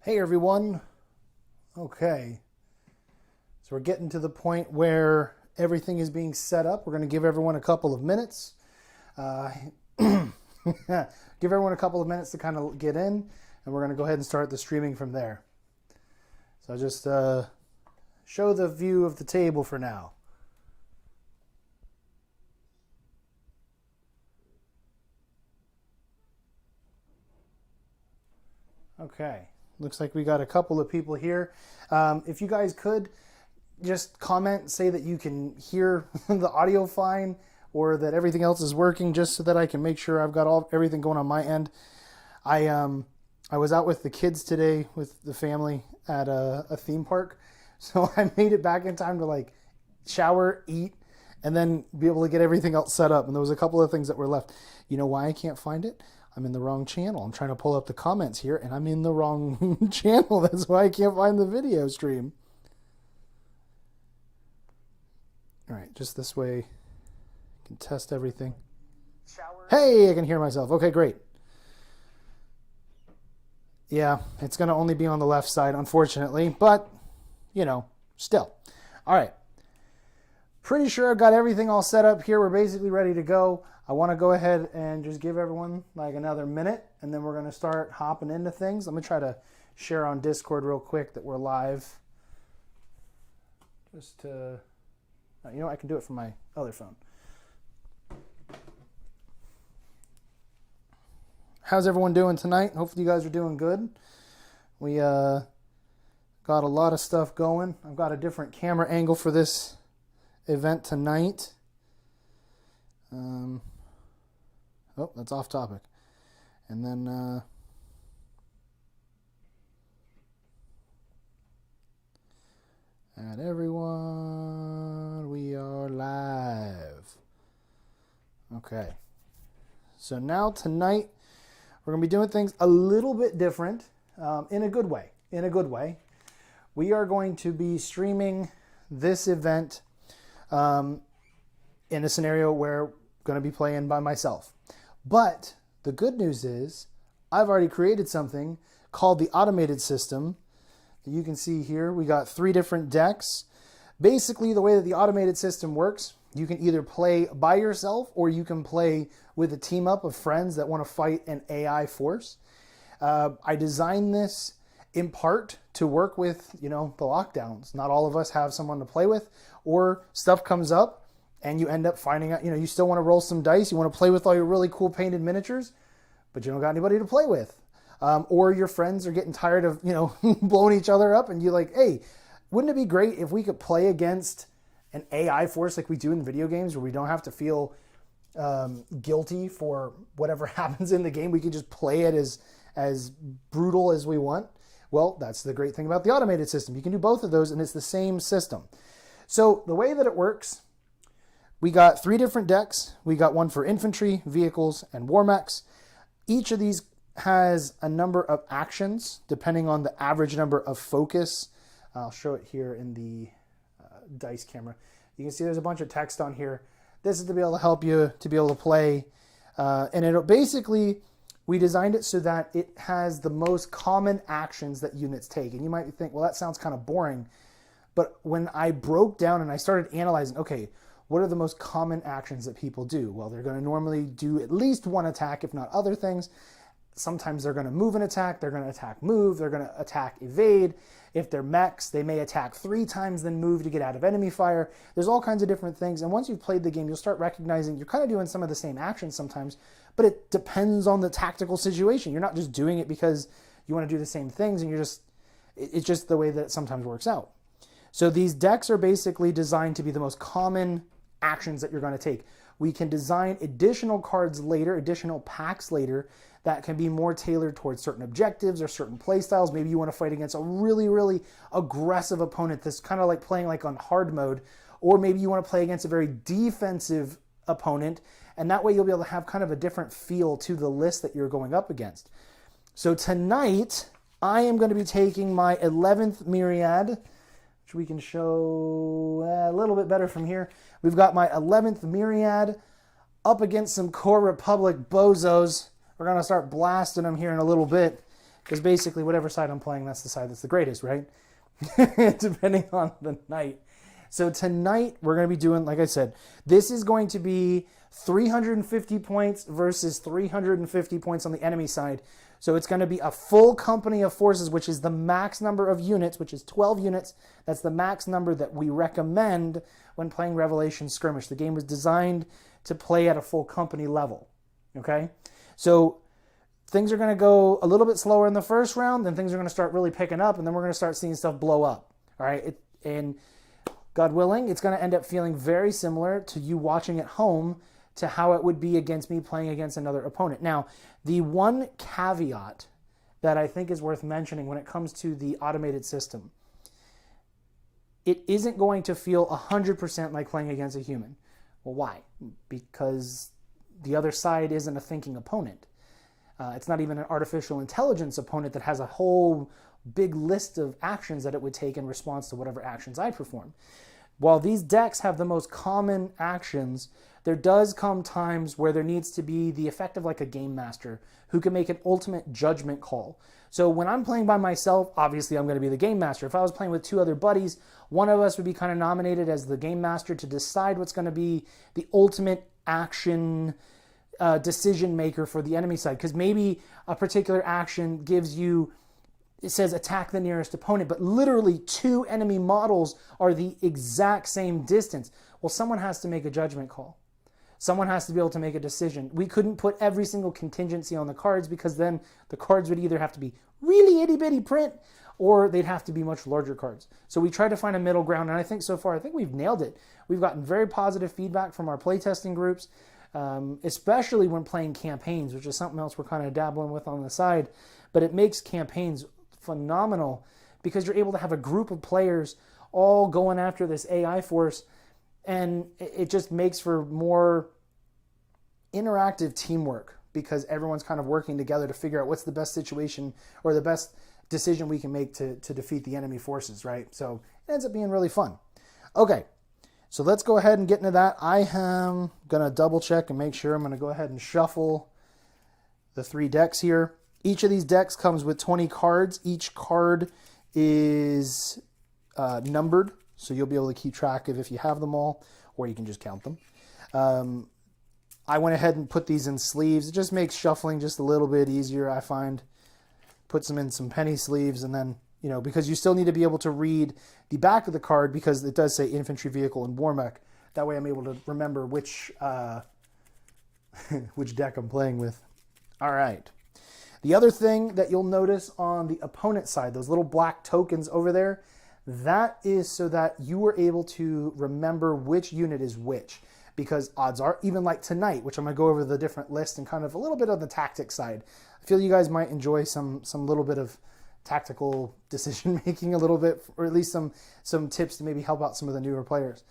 Hey everyone. Okay, so we're getting to the point where everything is being set up. We're going to give everyone a couple of minutes. Give everyone a couple of minutes to kind of get in, and we're going to go ahead and start the streaming from there. So I'll just show the view of the table for now. Okay. Looks like we got a couple of people here. If you guys could just comment, say that you can hear the audio fine or that everything else is working, just so that I can make sure I've got everything going on my end. I was out with the kids today with the family at a theme park, so I made it back in time to like shower, eat, and then be able to get everything else set up. And there was a couple of things that were left. You know why I can't find it? I'm in the wrong channel. I'm trying to pull up the comments here, and I'm in the wrong channel. That's why I can't find the video stream. All right, just this way, I can test everything. Hey, I can hear myself. Okay, great. Yeah, it's going to only be on the left side, unfortunately, but, you know, still. All right. Pretty sure I've got everything all set up here. We're basically ready to go. I want to go ahead and just give everyone like another minute, and then we're going to start hopping into things. Let me try to share on Discord real quick that we're live. Just to, you know, I can do it from my other phone. How's everyone doing tonight? Hopefully you guys are doing good. We got a lot of stuff going. I've got a different camera angle for this event tonight. Oh, that's off topic. And then add everyone. We are live. Okay. So now tonight we're going to be doing things a little bit different, in a good way. In a good way. We are going to be streaming this event in a scenario where I'm going to be playing by myself. But the good news is I've already created something called the automated system. You can see here we got 3 different decks. Basically, the way that the automated system works, you can either play by yourself or you can play with a team up of friends that want to fight an AI force. I designed this in part to work with, you know, the lockdowns. Not all of us have someone to play with, or stuff comes up and you end up finding out, you know, you still want to roll some dice, you want to play with all your really cool painted miniatures, but you don't got anybody to play with. Or your friends are getting tired of, you know, blowing each other up, and you're like, hey, wouldn't it be great if we could play against an AI force like we do in video games, where we don't have to feel guilty for whatever happens in the game? We can just play it as brutal as we want. Well, that's the great thing about the automated system. You can do both of those, and it's the same system. So the way that it works, we got 3 different decks. We got one for infantry, vehicles, and war mechs. Each of these has a number of actions depending on the average number of focus. I'll show it here in the dice camera. You can see there's a bunch of text on here. This is to be able to help you to be able to play. And it'll basically, we designed it so that it has the most common actions that units take. And you might think, well, that sounds kind of boring. But when I broke down and I started analyzing, okay, what are the most common actions that people do? Well, they're going to normally do at least one attack, if not other things. Sometimes they're going to move an attack, they're going to attack move, they're going to attack evade. If they're mechs, they may attack 3 times, then move to get out of enemy fire. There's all kinds of different things. And once you've played the game, you'll start recognizing you're kind of doing some of the same actions sometimes, but it depends on the tactical situation. You're not just doing it because you want to do the same things, and it's just the way that it sometimes works out. So these decks are basically designed to be the most common actions that you're going to take. We can design additional cards later, additional packs later, that can be more tailored towards certain objectives or certain play styles. Maybe you want to fight against a really, really aggressive opponent that's kind of like playing like on hard mode, or maybe you want to play against a very defensive opponent, and that way you'll be able to have kind of a different feel to the list that you're going up against. So tonight, I am going to be taking my 11th Myriad, which we can show a little bit better from here. We've got my 11th Myriad up against some Core Republic bozos. We're going to start blasting them here in a little bit. Because basically whatever side I'm playing, that's the side that's the greatest, right? Depending on the night. So tonight we're going to be doing, like I said, this is going to be 350 points versus 350 points on the enemy side. So it's going to be a full company of forces, which is the max number of units, which is 12 units. That's the max number that we recommend when playing Revelation Skirmish. The game was designed to play at a full company level. Okay? So things are going to go a little bit slower in the first round, then things are going to start really picking up, and then we're going to start seeing stuff blow up. All right? And God willing, it's going to end up feeling very similar to you watching at home to how it would be against me playing against another opponent. Now, the one caveat that I think is worth mentioning when it comes to the automated system, it isn't going to feel 100% like playing against a human. Well, why? Because the other side isn't a thinking opponent. It's not even an artificial intelligence opponent that has a whole big list of actions that it would take in response to whatever actions I perform. While these decks have the most common actions, there does come times where there needs to be the effect of like a game master who can make an ultimate judgment call. So when I'm playing by myself, obviously I'm going to be the game master. If I was playing with two other buddies, one of us would be kind of nominated as the game master to decide what's going to be the ultimate action decision maker for the enemy side. Because maybe a particular action gives you, it says attack the nearest opponent, but literally two enemy models are the exact same distance. Well, someone has to make a judgment call. Someone has to be able to make a decision. We couldn't put every single contingency on the cards because then the cards would either have to be really itty-bitty print or they'd have to be much larger cards. So we tried to find a middle ground, and I think so far, I think we've nailed it. We've gotten very positive feedback from our playtesting groups, especially when playing campaigns, which is something else we're kind of dabbling with on the side. But it makes campaigns phenomenal because you're able to have a group of players all going after this AI force, and it just makes for more interactive teamwork because everyone's kind of working together to figure out what's the best situation or the best decision we can make to defeat the enemy forces, right? So it ends up being really fun. Okay, so let's go ahead and get into that. I am going to double check and make sure. I'm going to go ahead and shuffle the 3 decks here. Each of these decks comes with 20 cards. Each card is numbered, so you'll be able to keep track of if you have them all, or you can just count them. I went ahead and put these in sleeves. It just makes shuffling just a little bit easier, I find. Puts them in some penny sleeves, and then, you know, because you still need to be able to read the back of the card because it does say infantry vehicle and war mech. That way I'm able to remember which which deck I'm playing with. All right. The other thing that you'll notice on the opponent side, those little black tokens over there, that is so that you are able to remember which unit is which. Because odds are, even like tonight, which I'm going to go over the different list and kind of a little bit on the tactics side. I feel you guys might enjoy some little bit of tactical decision making a little bit, or at least some tips to maybe help out some of the newer players.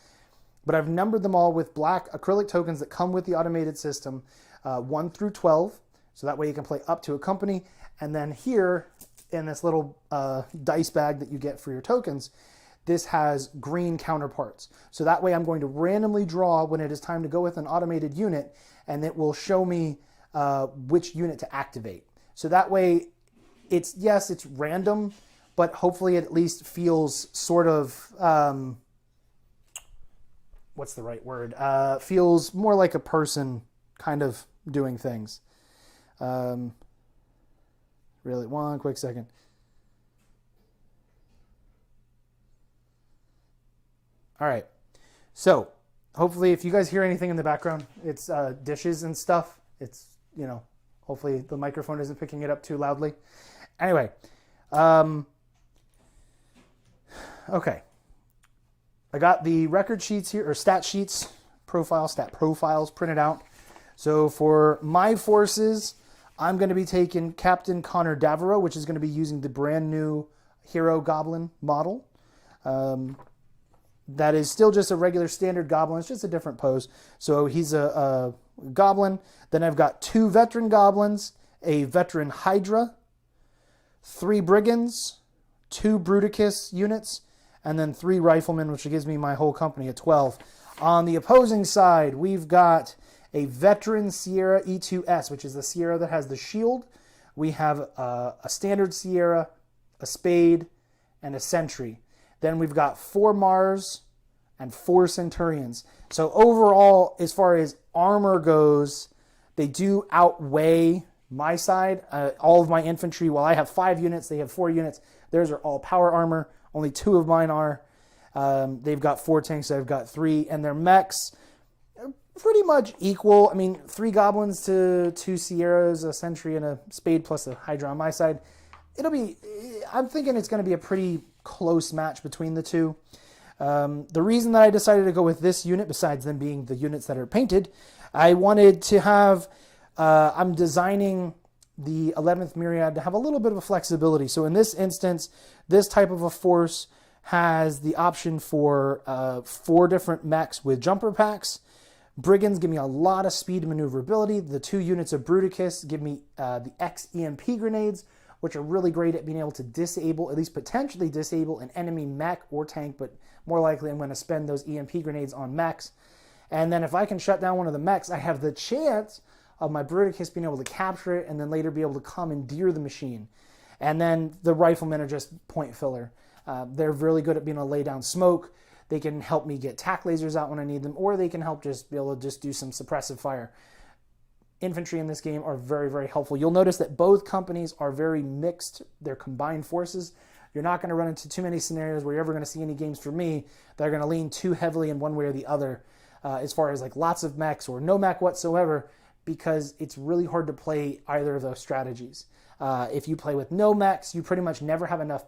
But I've numbered them all with black acrylic tokens that come with the automated system, 1 through 12. So that way you can play up to a company. And then here in this little dice bag that you get for your tokens, this has green counterparts. So that way I'm going to randomly draw when it is time to go with an automated unit, and it will show me which unit to activate. So that way it's random, but hopefully it at least feels sort of, what's the right word? Feels more like a person kind of doing things. Really, one quick second. All right, so hopefully if you guys hear anything in the background, it's dishes and stuff. It's, you know, hopefully the microphone isn't picking it up too loudly. Anyway, okay. I got the record sheets here, or stat sheets, stat profiles printed out. So for my forces, I'm going to be taking Captain Connor Davero, which is going to be using the brand new Hero Goblin model. That is still just a regular standard goblin. It's just a different pose. So he's a goblin. Then I've got 2 veteran goblins, a veteran Hydra, 3 brigands, 2 Bruticus units, and then 3 riflemen, which gives me my whole company at 12. On the opposing side, we've got a veteran Sierra E2S, which is the Sierra that has the shield. we have a standard Sierra, a Spade, and a Sentry. Then we've got 4 Mars and 4 Centurions. So overall, as far as armor goes, they do outweigh my side. All of my infantry, while I have 5 units, they have 4 units. Theirs are all power armor. Only 2 of mine are. They've got 4 tanks, I've got 3. And their mechs are pretty much equal. I mean, 3 Goblins to 2 Sierras, a Sentry, and a Spade plus a Hydra on my side. I'm thinking it's going to be a pretty close match between the two. The reason that I decided to go with this unit, besides them being the units that are painted, I wanted to have, I'm designing the 11th Myriad to have a little bit of a flexibility. So in this instance, this type of a force has the option for 4 different mechs with jumper packs. Brigands give me a lot of speed and maneuverability. The 2 units of Bruticus give me the X-EMP grenades, which are really great at being able to disable, at least potentially disable, an enemy mech or tank, but more likely I'm going to spend those EMP grenades on mechs. And then if I can shut down one of the mechs, I have the chance of my Bruticus being able to capture it and then later be able to commandeer the machine. And then the riflemen are just point filler. They're really good at being able to lay down smoke. They can help me get tac lasers out when I need them, or they can help just be able to just do some suppressive fire. Infantry in this game are very, very helpful. You'll notice that both companies are very mixed. They're combined forces. You're not going to run into too many scenarios where you're ever going to see any games for me that are going to lean too heavily in one way or the other, as far as like lots of mechs or no mech whatsoever, because it's really hard to play either of those strategies. If you play with no mechs, you pretty much never have enough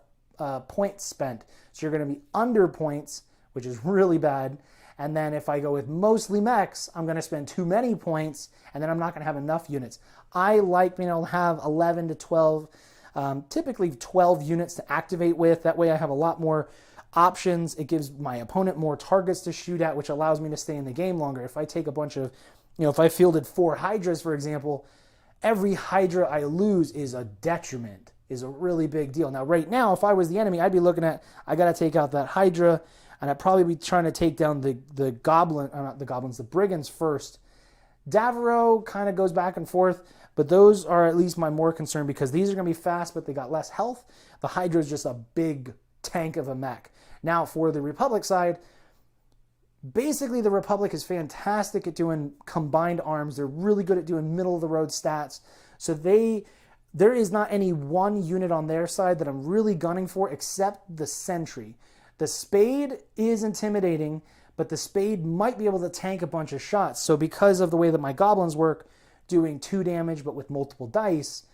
points spent. So you're going to be under points, which is really bad. And then if I go with mostly mechs, I'm going to spend too many points, and then I'm not going to have enough units. I like being able to have 11 to 12, typically 12 units to activate with. That way I have a lot more options. It gives my opponent more targets to shoot at, which allows me to stay in the game longer. If I take a bunch of, if I fielded 4 Hydras, for example, every Hydra I lose is a detriment, is a really big deal. Now, right now, if I was the enemy, I'd be looking at, I got to take out that Hydra, and I'd probably be trying to take down the Brigands first. Davaro kind of goes back and forth, but those are at least my more concern because these are going to be fast, but they got less health. The Hydra is just a big tank of a mech. Now, for the Republic side, basically the Republic is fantastic at doing combined arms. They're really good at doing middle-of-the-road stats. So there is not any one unit on their side that I'm really gunning for except the Sentry. The Spade is intimidating, but the Spade might be able to tank a bunch of shots. So because of the way that my Goblins work, doing 2 damage but with multiple dice,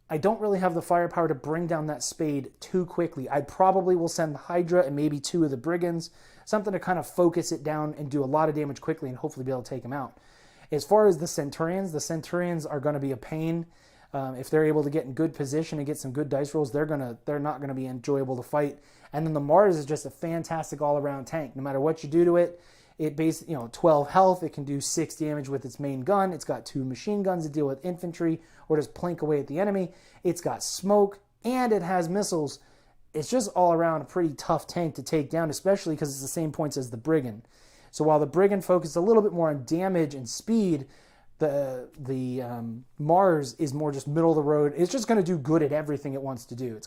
I don't really have the firepower to bring down that Spade too quickly. I probably will send the Hydra and maybe 2 of the Brigands, something to kind of focus it down and do a lot of damage quickly and hopefully be able to take them out. As far as the Centurions are going to be a pain. If they're able to get in good position and get some good dice rolls, they're not gonna be enjoyable to fight. And then the Mars is just a fantastic all-around tank. No matter what you do to it, it basically 12 health. It can do 6 damage with its main gun. It's got 2 machine guns to deal with infantry or just plink away at the enemy. It's got smoke and it has missiles. It's just all around a pretty tough tank to take down, especially because it's the same points as the Brigand. So while the Brigand focuses a little bit more on damage and speed, the Mars is more just middle of the road. It's just going to do good at everything it wants to do.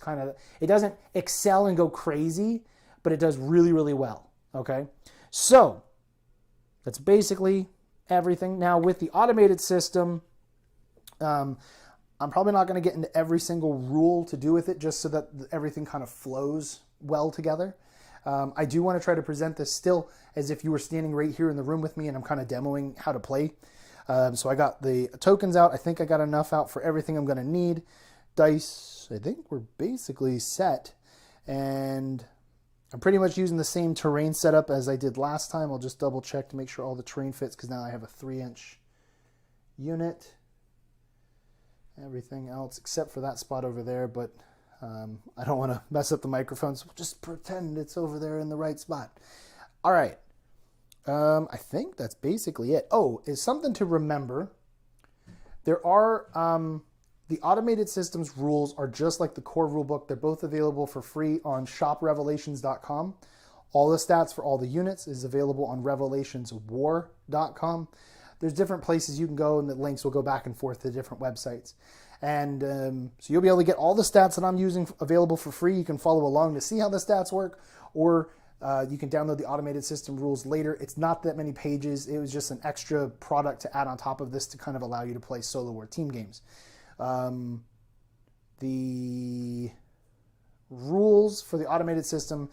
It doesn't excel and go crazy, but it does really, really well. Okay, so that's basically everything. Now with the automated system, I'm probably not going to get into every single rule to do with it, just so that everything kind of flows well together. I do want to try to present this still as if you were standing right here in the room with me and I'm kind of demoing how to play. So I got the tokens out. I think I got enough out for everything I'm going to need. Dice, I think we're basically set. And I'm pretty much using the same terrain setup as I did last time. I'll just double check to make sure all the terrain fits because now I have a 3-inch unit. Everything else except for that spot over there, but I don't want to mess up the microphone, so we'll just pretend it's over there in the right spot. All right. I think that's basically it. Oh, is something to remember. There are, the automated systems rules are just like the core rulebook. They're both available for free on shoprevelations.com. All the stats for all the units is available on revelationswar.com. There's different places you can go and the links will go back and forth to different websites. And so you'll be able to get all the stats that I'm using available for free. You can follow along to see how the stats work, or you can download the automated system rules later. It's not that many pages. It was just an extra product to add on top of this to kind of allow you to play solo or team games. The rules for the automated system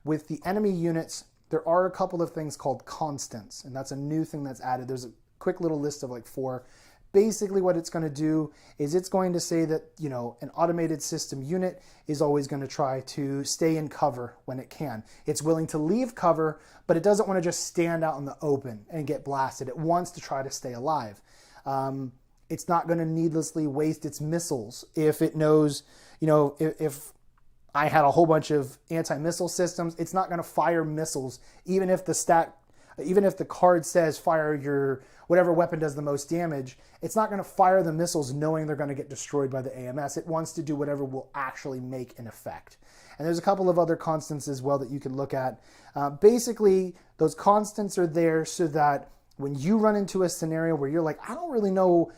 with the enemy units, there are a couple of things called constants, and that's a new thing that's added. There's a quick little list of like 4. Basically what it's going to do is it's going to say that, you know, an automated system unit is always going to try to stay in cover when it can. It's willing to leave cover, but it doesn't want to just stand out in the open and get blasted. It wants to try to stay alive. It's not going to needlessly waste its missiles if it knows, you know, if I had a whole bunch of anti-missile systems, it's not going to fire missiles, even if the card says fire your whatever weapon does the most damage. It's not going to fire the missiles knowing they're going to get destroyed by the AMS. It wants to do whatever will actually make an effect. And there's a couple of other constants as well that you can look at. Basically, those constants are there so that when you run into a scenario where you're like, I don't really know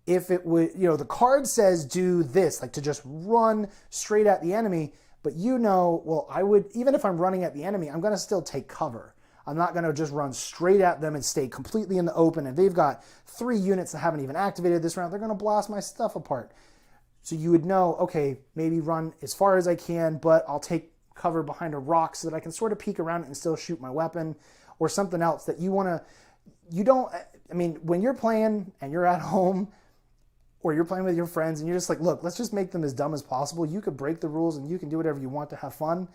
if it would, you know, the card says do this, like to just run straight at the enemy, but you know, well, I would, even if I'm running at the enemy, I'm going to still take cover. I'm not going to just run straight at them and stay completely in the open. And they've got 3 units that haven't even activated this round. They're going to blast my stuff apart. So you would know, okay, maybe run as far as I can, but I'll take cover behind a rock so that I can sort of peek around it and still shoot my weapon, or something else that you want to, you don't, I mean, when you're playing and you're at home or you're playing with your friends and you're just like, look, let's just make them as dumb as possible. You could break the rules and you can do whatever you want to have fun.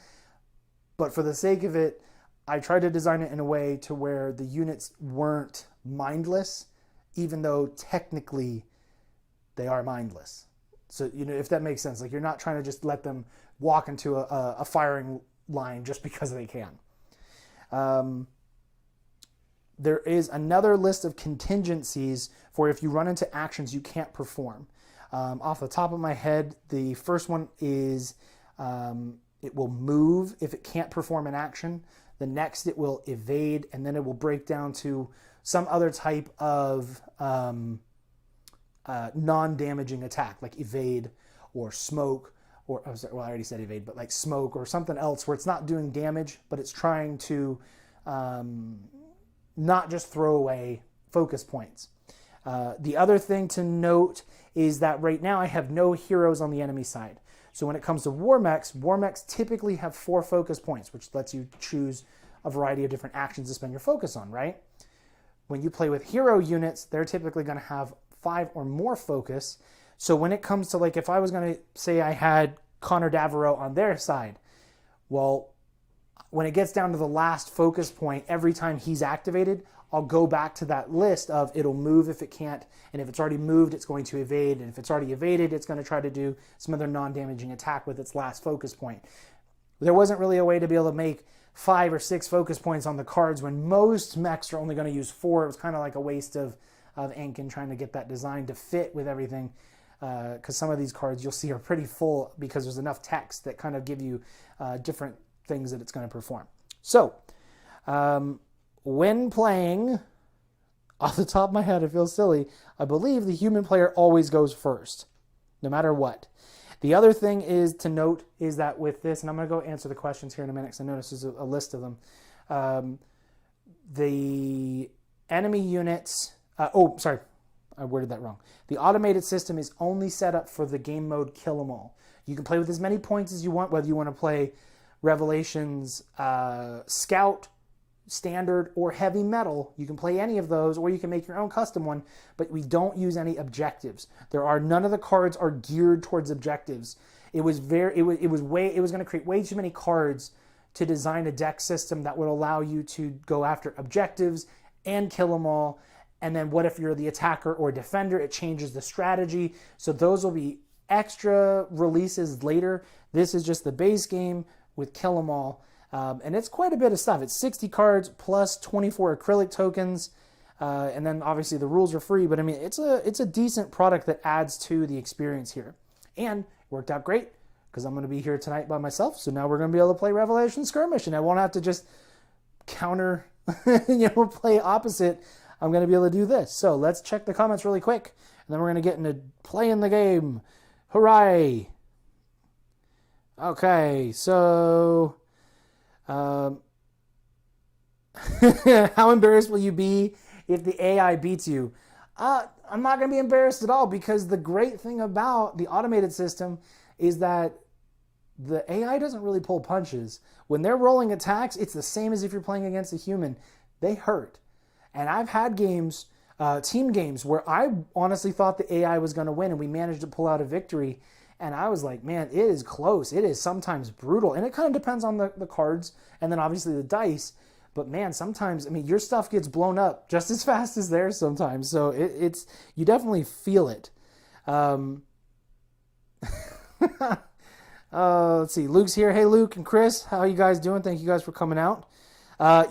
But for the sake of it, I tried to design it in a way to where the units weren't mindless, even though technically they are mindless. So, you know, if that makes sense, like you're not trying to just let them walk into a firing line just because they can. There is another list of contingencies for if you run into actions you can't perform. Off the top of my head, the first one is it will move if it can't perform an action. The next, it will evade, and then it will break down to some other type of non-damaging attack, like evade or smoke, or I already said evade, but like smoke or something else where it's not doing damage, but it's trying to not just throw away focus points. The other thing to note is that right now I have no heroes on the enemy side. So when it comes to war mechs typically have 4 focus points, which lets you choose a variety of different actions to spend your focus on, right? When you play with hero units, they're typically going to have 5 or more focus. So when it comes to, like, if I was going to say I had Connor Daviro on their side, well, when it gets down to the last focus point, every time he's activated, I'll go back to that list of it'll move if it can't, and if it's already moved, it's going to evade, and if it's already evaded, it's going to try to do some other non-damaging attack with its last focus point. There wasn't really a way to be able to make 5 or 6 focus points on the cards when most mechs are only going to use 4. It was kind of like a waste of ink and trying to get that design to fit with everything, because some of these cards you'll see are pretty full because there's enough text that kind of give you different things that it's going to perform. So, when playing, off the top of my head, it feels silly, I believe the human player always goes first, no matter what. The other thing is to note is that with this, and I'm going to go answer the questions here in a minute because I noticed there's a list of them. The enemy units, I worded that wrong. The automated system is only set up for the game mode Kill 'Em All. You can play with as many points as you want, whether you want to play Revelations Scout, Standard, or Heavy Metal. You can play any of those, or you can make your own custom one, but we don't use any objectives. None of the cards are geared towards objectives. It was going to create way too many cards to design a deck system that would allow you to go after objectives and kill them all. And then what if you're the attacker or defender? It changes the strategy. So those will be extra releases later. This is just the base game with Kill 'Em All. And it's quite a bit of stuff. It's 60 cards plus 24 acrylic tokens. And then obviously the rules are free, but I mean, it's a decent product that adds to the experience here. And it worked out great because I'm going to be here tonight by myself. So now we're going to be able to play Revelation Skirmish and I won't have to just counter, play opposite. I'm going to be able to do this. So let's check the comments really quick, and then we're going to get into playing the game. Hooray! Okay, so how embarrassed will you be if the AI beats you? I'm not going to be embarrassed at all, because the great thing about the automated system is that the AI doesn't really pull punches. When they're rolling attacks, it's the same as if you're playing against a human. They hurt. And I've had games, team games, where I honestly thought the AI was going to win and we managed to pull out a victory. And I was like, man, it is close. It is sometimes brutal. And it kind of depends on the cards and then obviously the dice. But man, sometimes, I mean, your stuff gets blown up just as fast as theirs sometimes. So it's you definitely feel it. Let's see. Luke's here. Hey, Luke and Chris. How are you guys doing? Thank you guys for coming out.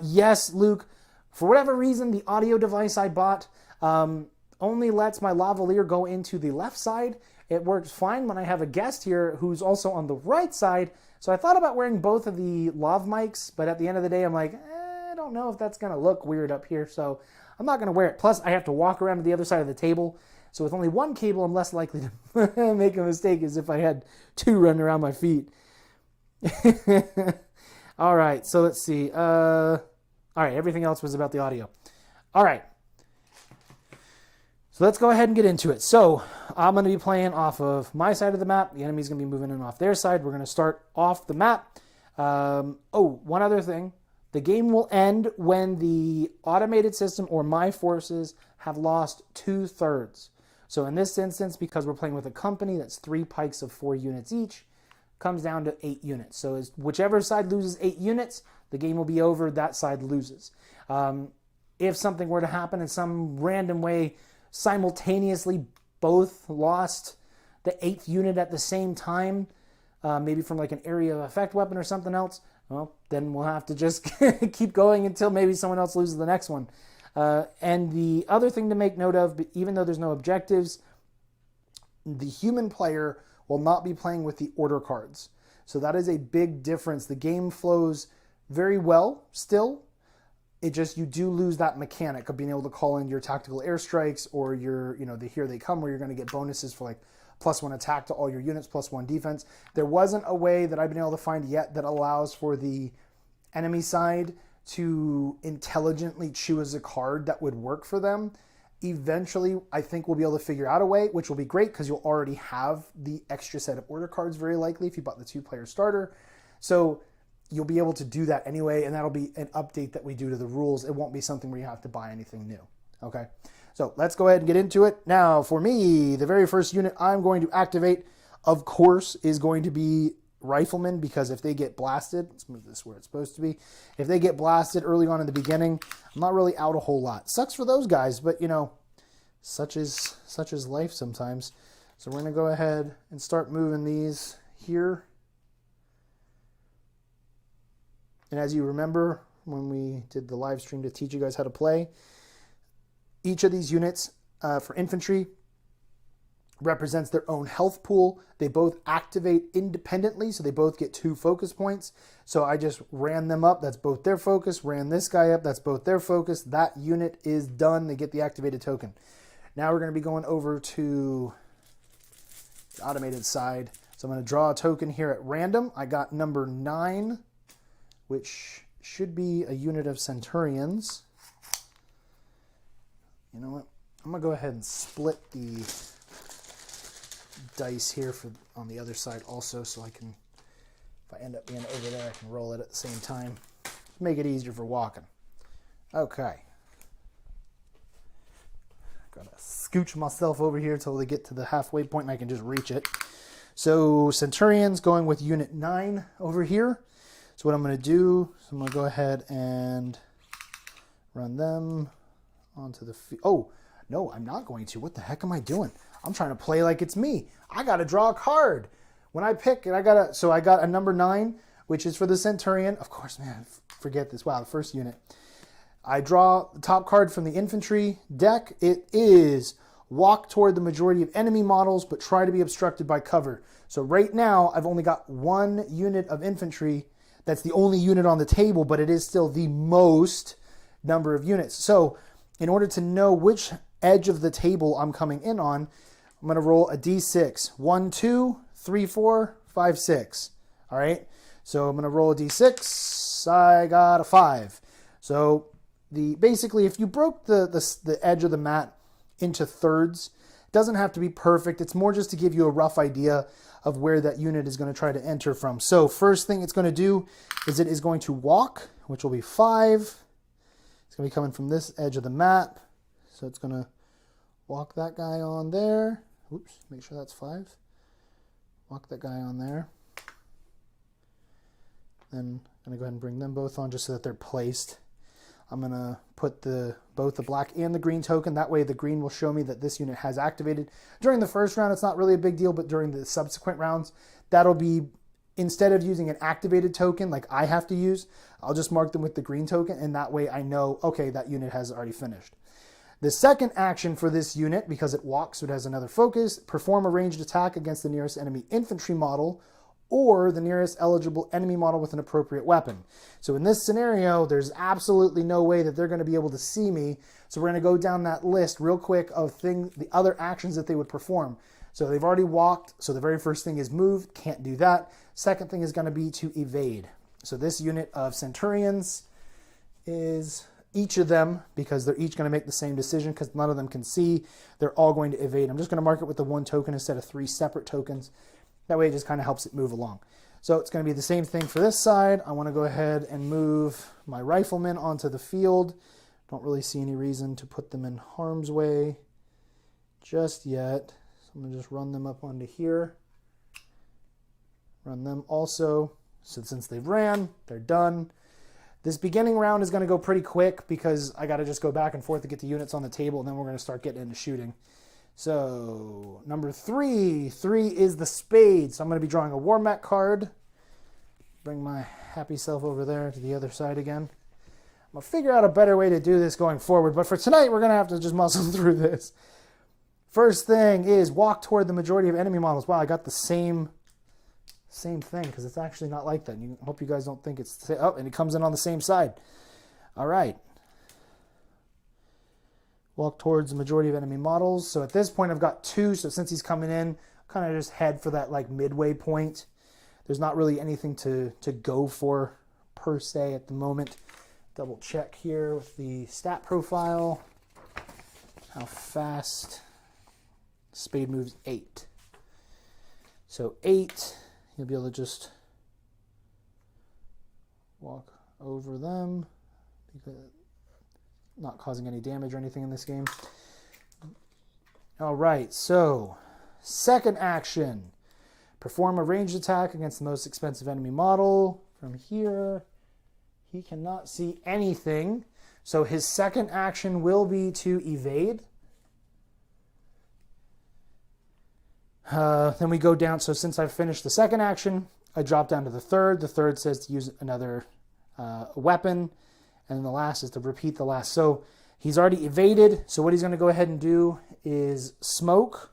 Yes, Luke. For whatever reason, the audio device I bought only lets my lavalier go into the left side. It works fine when I have a guest here who's also on the right side. So I thought about wearing both of the lav mics, but at the end of the day, I'm like, I don't know if that's going to look weird up here. So I'm not going to wear it. Plus, I have to walk around to the other side of the table. So with only one cable, I'm less likely to make a mistake as if I had two running around my feet. All right, so let's see. All right, everything else was about the audio. All right. So let's go ahead and get into it. So I'm going to be playing off of my side of the map. The enemy's going to be moving in off their side. We're going to start off the map. One other thing. The game will end when the automated system or my forces have lost 2/3. So in this instance, because we're playing with a company that's 3 pikes of 4 units each, comes down to 8 units. So whichever side loses 8 units, the game will be over. That side loses. If something were to happen in some random way, simultaneously both lost the 8th unit at the same time, maybe from like an area of effect weapon or something else, well, then we'll have to just keep going until maybe someone else loses the next one. And the other thing to make note of, even though there's no objectives, the human player will not be playing with the order cards. So that is a big difference. The game flows very well still. It just, you do lose that mechanic of being able to call in your tactical airstrikes or your, the Here They Come, where you're going to get bonuses for like +1 attack to all your units, +1 defense. There wasn't a way that I've been able to find yet that allows for the enemy side to intelligently choose a card that would work for them. Eventually, I think we'll be able to figure out a way, which will be great because you'll already have the extra set of order cards very likely if you bought the 2-player starter. So you'll be able to do that anyway, and that'll be an update that we do to the rules. It won't be something where you have to buy anything new. Okay, so let's go ahead and get into it. Now, for me, the very first unit I'm going to activate, of course, is going to be Riflemen, because if they get blasted, let's move this where it's supposed to be. If they get blasted early on in the beginning, I'm not really out a whole lot. Sucks for those guys, but such is life sometimes. So we're going to go ahead and start moving these here. And as you remember, when we did the live stream to teach you guys how to play, each of these units for infantry represents their own health pool. They both activate independently, so they both get 2 focus points. So I just ran them up. That's both their focus. Ran this guy up. That's both their focus. That unit is done. They get the activated token. Now we're going to be going over to the automated side. So I'm going to draw a token here at random. I got number 9, which should be a unit of Centurions. You know what? I'm going to go ahead and split the dice here on the other side also, so I can, if I end up being over there, I can roll it at the same time. Make it easier for walking. Okay. Gotta scooch myself over here until they get to the halfway point and I can just reach it. So Centurions going with unit 9 over here. So what I'm going to do is I'm going to go ahead and run them onto the field. Oh, no, I'm not going to. What the heck am I doing? I'm trying to play like it's me. I got to draw a card. When I pick, and I got a number 9, which is for the Centurion. Of course, man, forget this. Wow, the first unit. I draw the top card from the infantry deck. It is walk toward the majority of enemy models, but try to be obstructed by cover. So right now, I've only got 1 unit of infantry. That's the only unit on the table, but it is still the most number of units. So in order to know which edge of the table I'm coming in on, I'm going to roll a d6. 1, 2, 3, 4, 5, 6. All right. So I'm going to roll a d6. I got a 5. So basically, if you broke the edge of the mat into thirds, it doesn't have to be perfect. It's more just to give you a rough idea of where that unit is going to try to enter from. So first thing it's going to do is it is going to walk, which will be 5. It's going to be coming from this edge of the map. So it's going to walk that guy on there. Oops, make sure that's 5. Walk that guy on there. Then I'm going to go ahead and bring them both on just so that they're placed. I'm going to put both the black and the green token. That way the green will show me that this unit has activated. During the first round, it's not really a big deal, but during the subsequent rounds, that'll be, instead of using an activated token like I have to use, I'll just mark them with the green token, and that way I know, okay, that unit has already finished. The second action for this unit, because it walks, so it has another focus, perform a ranged attack against the nearest enemy infantry model or the nearest eligible enemy model with an appropriate weapon. So in this scenario, there's absolutely no way that they're going to be able to see me. So we're going to go down that list real quick of the other actions that they would perform. So they've already walked. So the very first thing is move. Can't do that. Second thing is going to be to evade. So this unit of Centurions is each of them, because they're each going to make the same decision because none of them can see, they're all going to evade. I'm just going to mark it with the 1 token instead of 3 separate tokens. That way it just kind of helps it move along. So it's going to be the same thing for this side. I want to go ahead and move my riflemen onto the field. Don't really see any reason to put them in harm's way just yet. So I'm going to just run them up onto here. Run them also. So since they've ran, they're done. This beginning round is going to go pretty quick because I got to just go back and forth to get the units on the table, and then we're going to start getting into shooting. So, number 3. 3 is the spade. So I'm going to be drawing a war mech card. Bring my happy self over there to the other side again. I'm going to figure out a better way to do this going forward. But for tonight, we're going to have to just muscle through this. First thing is walk toward the majority of enemy models. Wow, I got the same thing because it's actually not like that. I hope you guys don't think it's... Oh, and it comes in on the same side. All right. Walk towards the majority of enemy models. So at this point, I've got 2. So since he's coming in, kind of just head for that like midway point. There's not really anything to go for per se at the moment. Double check here with the stat profile. How fast spade moves 8. So 8, you'll be able to just walk over them because not causing any damage or anything in this game. All right, so second action. Perform a ranged attack against the most expensive enemy model. From here, he cannot see anything. So his second action will be to evade. Then we go down. So since I've finished the second action, I drop down to the third. The third says to use another weapon. And then the last is to repeat the last. So he's already evaded. So what he's going to go ahead and do is smoke.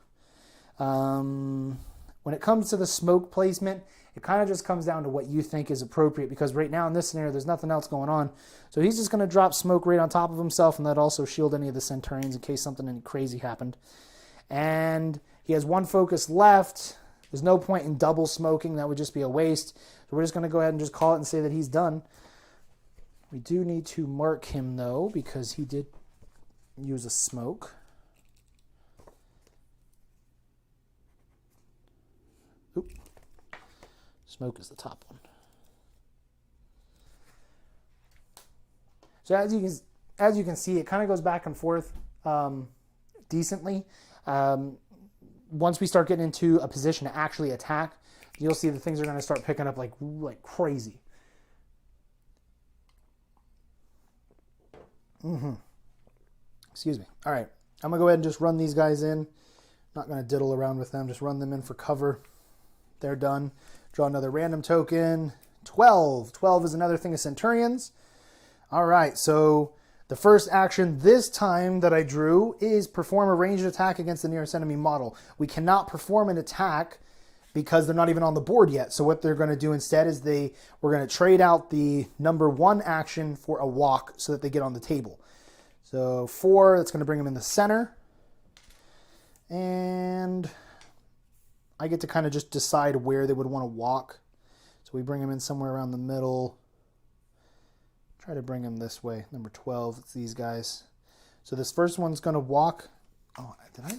When it comes to the smoke placement, it kind of just comes down to what you think is appropriate. Because right now in this scenario, there's nothing else going on. So he's just going to drop smoke right on top of himself. And that also shield any of the Centurions in case something crazy happened. And he has 1 focus left. There's no point in double smoking. That would just be a waste. So we're just going to go ahead and just call it and say that he's done. We do need to mark him, though, because he did use a smoke. Oop. Smoke is the top one. So as you can see, it kind of goes back and forth decently. Once we start getting into a position to actually attack, you'll see that things are going to start picking up like crazy. Excuse me. All right. I'm going to go ahead and just run these guys in. Not going to diddle around with them. Just run them in for cover. They're done. Draw another random token. 12. 12 is another thing of Centurions. All right. So the first action this time that I drew is perform a ranged attack against the nearest enemy model. We cannot perform an attack because they're not even on the board yet. So what they're going to do instead is we're going to trade out the number 1 action for a walk so that they get on the table. So 4, that's going to bring him in the center. And I get to kind of just decide where they would want to walk. So we bring him in somewhere around the middle. Try to bring him this way. Number 12, it's these guys. So this first one's going to walk. Oh, did I?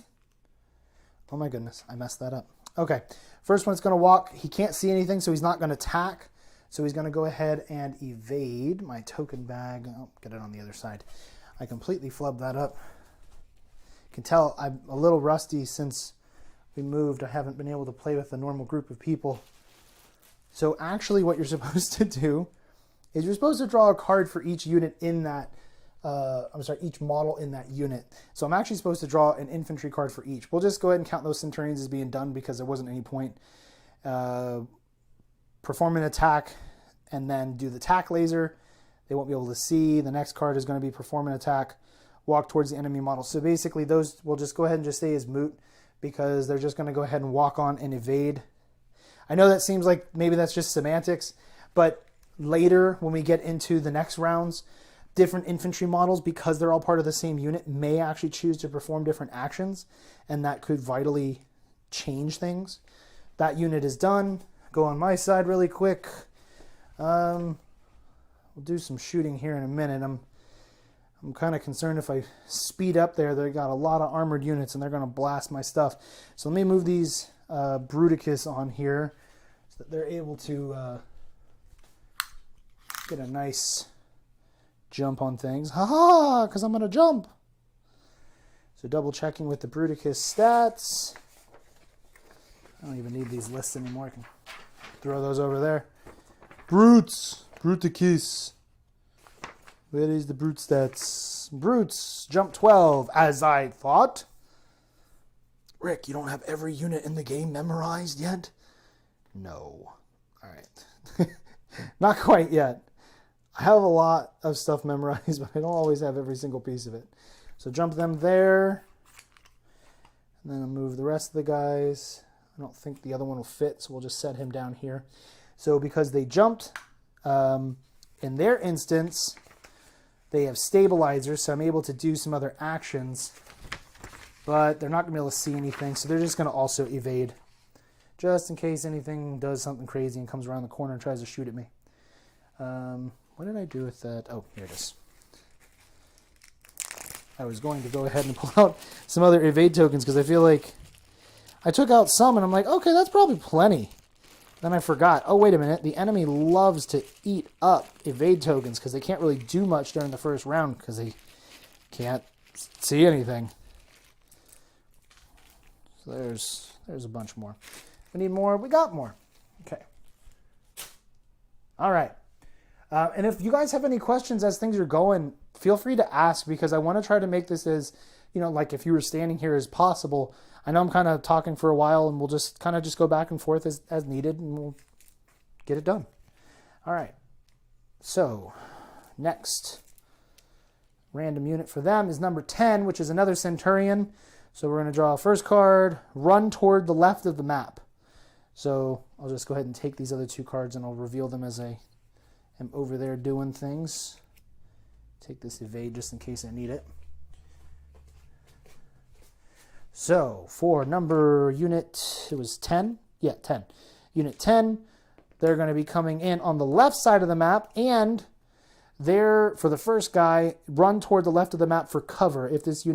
Oh my goodness, I messed that up. Okay, first one's going to walk. He can't see anything, so he's not going to attack. So he's going to go ahead and evade my token bag. Oh, get it on the other side. I completely flubbed that up. You can tell I'm a little rusty since we moved. I haven't been able to play with a normal group of people. So actually what you're supposed to do is you're supposed to draw a card for each unit in that, each model in that unit. So I'm actually supposed to draw an infantry card for each. We'll just go ahead and count those centurions as being done because there wasn't any point. Perform an attack and then do the tack laser. They won't be able to see. The next card is going to be perform an attack, walk towards the enemy model. So basically those will just go ahead and just stay as moot because they're just going to go ahead and walk on and evade. I know that seems like maybe that's just semantics, but later when we get into the next rounds, different infantry models, because they're all part of the same unit, may actually choose to perform different actions, and that could vitally change things. That unit is done. Go on my side really quick. We'll do some shooting here in a minute. I'm kind of concerned if I speed up there, they got a lot of armored units and they're going to blast my stuff. So let me move these Bruticus on here so that they're able to get a nice jump on things. Haha, because I'm going to jump. So double checking with the Bruticus stats. I don't even need these lists anymore. I can throw those over there. Bruticus. Where is the brute stats? Brutes, jump 12, as I thought. Rick, you don't have every unit in the game memorized yet? No. All right. Not quite yet. I have a lot of stuff memorized, but I don't always have every single piece of it. So jump them there. And then I'll move the rest of the guys. I don't think the other one will fit, so we'll just set him down here. So because they jumped, in their instance, they have stabilizers, so I'm able to do some other actions, but they're not going to be able to see anything, so they're just going to also evade, just in case anything does something crazy and comes around the corner and tries to shoot at me. What did I do with that? Oh, here it is. I was going to go ahead and pull out some other evade tokens because I feel like I took out some and I'm like, okay, that's probably plenty. Then I forgot, oh, wait a minute. The enemy loves to eat up evade tokens because they can't really do much during the first round because they can't see anything. So there's a bunch more. We need more. We got more. Okay. All right. And if you guys have any questions as things are going, feel free to ask because I want to try to make this as, like if you were standing here as possible. I know I'm kind of talking for a while and we'll just kind of just go back and forth as needed and we'll get it done. All right. So next random unit for them is number 10, which is another Centurion. So we're going to draw a first card, run toward the left of the map. So I'll just go ahead and take these other two cards and I'll reveal them as I am over there doing things. Take this evade just in case I need it. So for number unit, it was 10? Yeah, 10. Unit 10, they're going to be coming in on the left side of the map, and they're, for the first guy, run toward the left of the map for cover. If this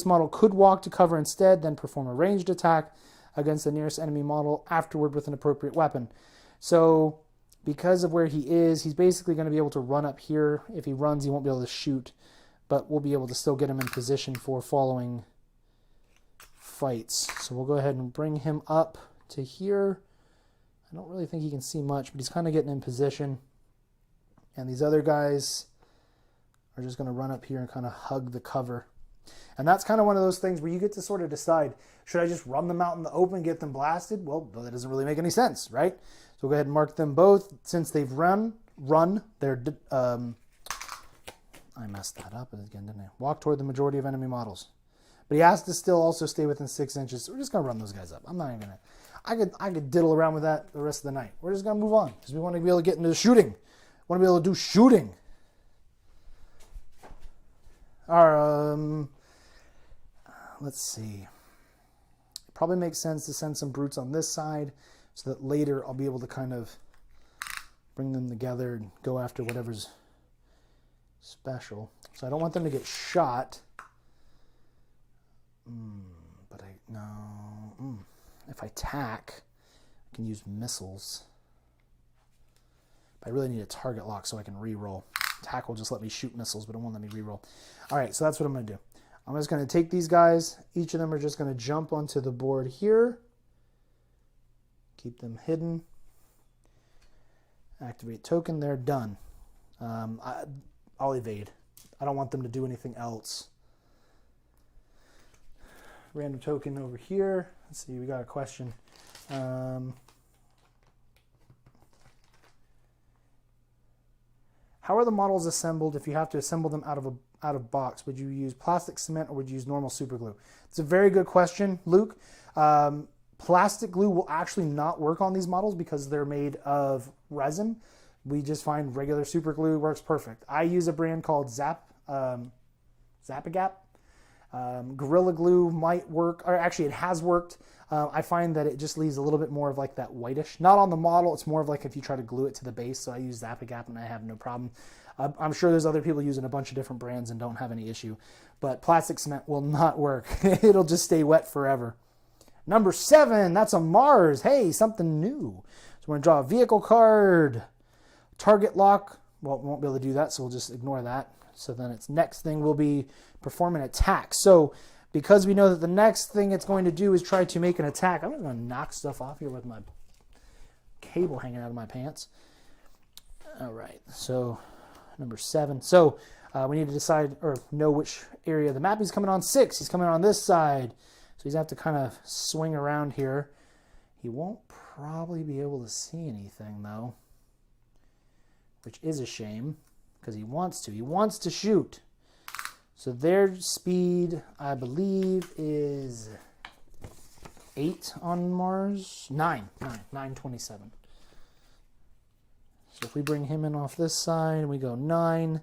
model could walk to cover instead, then perform a ranged attack against the nearest enemy model afterward with an appropriate weapon. So because of where he is, he's basically going to be able to run up here. If he runs, he won't be able to shoot, but we'll be able to still get him in position for following fights. So we'll go ahead and bring him up to here. I don't really think he can see much, but he's kind of getting in position. And these other guys are just going to run up here and kind of hug the cover. And that's kind of one of those things where you get to sort of decide, should I just run them out in the open and get them blasted? Well, that doesn't really make any sense, right? So we'll go ahead and mark them both. Since they've run, they're, I messed that up again, didn't I? Walk toward the majority of enemy models. But he has to still also stay within 6 inches. So we're just going to run those guys up. I'm not even going to... I could diddle around with that the rest of the night. We're just going to move on because we want to be able to get into the shooting. We want to be able to do shooting. Or, let's see. Probably makes sense to send some brutes on this side so that later I'll be able to kind of bring them together and go after whatever's special. So I don't want them to get shot. But if I tack, I can use missiles. But I really need a target lock so I can re-roll. Tack will just let me shoot missiles, but it won't let me re-roll. All right, so that's what I'm going to do. I'm just going to take these guys. Each of them are just going to jump onto the board here. Keep them hidden. Activate token. They're done. I'll evade. I don't want them to do anything else. Random token over here. Let's see, we got a question. How are the models assembled if you have to assemble them out of box? Would you use plastic cement or would you use normal super glue? It's a very good question, Luke. Plastic glue will actually not work on these models because they're made of resin. We just find regular super glue works perfect. I use a brand called Zap-A-Gap. Gorilla Glue might work, or actually it has worked. I find that it just leaves a little bit more of like that whitish. Not on the model, it's more of like if you try to glue it to the base, so I use Zap-A-Gap and I have no problem. I'm sure there's other people using a bunch of different brands and don't have any issue, but plastic cement will not work. It'll just stay wet forever. Number 7, that's a Mars. Hey, something new. So we're going to draw a vehicle card. Target lock. Well, we won't be able to do that, so we'll just ignore that. So then its next thing will be perform an attack. So because we know that the next thing it's going to do is try to make an attack, I'm just going to knock stuff off here with my cable hanging out of my pants. All right, so number 7. So we need to decide or know which area of the map he's coming on. 6, he's coming on this side. So he's going to have to kind of swing around here. He won't probably be able to see anything, though, which is a shame because he wants to. He wants to shoot. So their speed, I believe, is 8 on Mars. 927. So if we bring him in off this side and we go 9,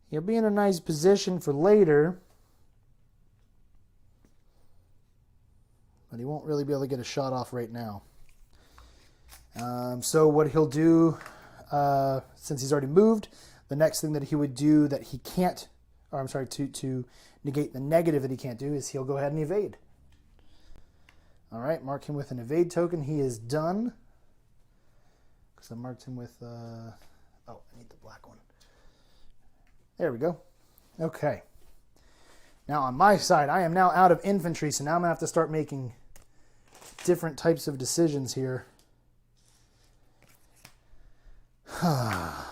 he'll be in a nice position for later. But he won't really be able to get a shot off right now. So what he'll do, since he's already moved, the next thing that he would do that he can't, or I'm sorry, to negate the negative that he can't do, is he'll go ahead and evade. All right, mark him with an evade token. He is done. Because I marked him with, I need the black one. There we go. Okay. Now on my side, I am now out of infantry, so now I'm going to have to start making different types of decisions here. I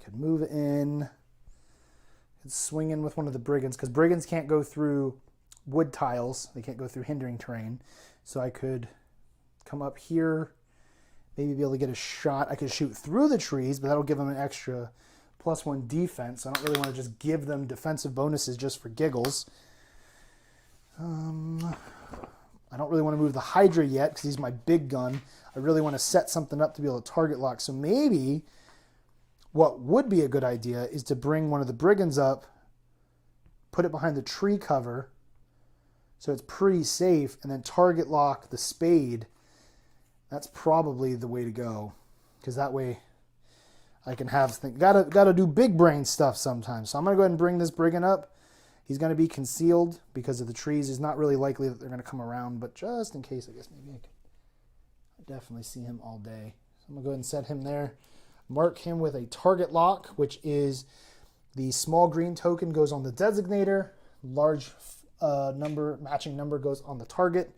could move in. I could swing in with one of the brigands, because brigands can't go through wood tiles. They can't go through hindering terrain. So I could come up here, maybe be able to get a shot. I could shoot through the trees, but that'll give them an extra +1 defense. I don't really want to just give them defensive bonuses just for giggles. I don't really want to move the Hydra yet because he's my big gun. I really want to set something up to be able to target lock. So maybe what would be a good idea is to bring one of the brigands up, put it behind the tree cover so it's pretty safe, and then target lock the spade. That's probably the way to go, because that way I can have gotta do big brain stuff sometimes. So I'm gonna go ahead and bring this brigand up. He's gonna be concealed because of the trees. It's not really likely that they're gonna come around, but just in case, I guess maybe I could definitely see him all day. So I'm gonna go ahead and set him there. Mark him with a target lock, which is the small green token goes on the designator, large matching number goes on the target,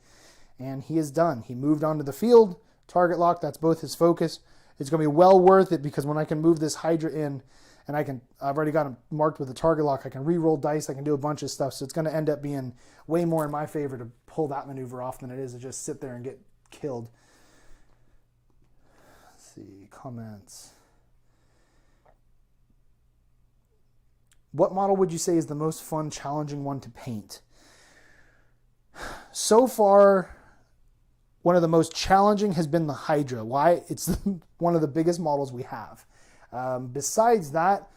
and he is done. He moved onto the field. Target lock, that's both his focus. It's going to be well worth it because when I can move this Hydra in and I've already got him marked with a target lock, I can re-roll dice, I can do a bunch of stuff. So it's going to end up being way more in my favor to pull that maneuver off than it is to just sit there and get killed. Let's see, comments. What model would you say is the most fun, challenging one to paint? So far, one of the most challenging has been the Hydra. Why? It's one of the biggest models we have. Besides that,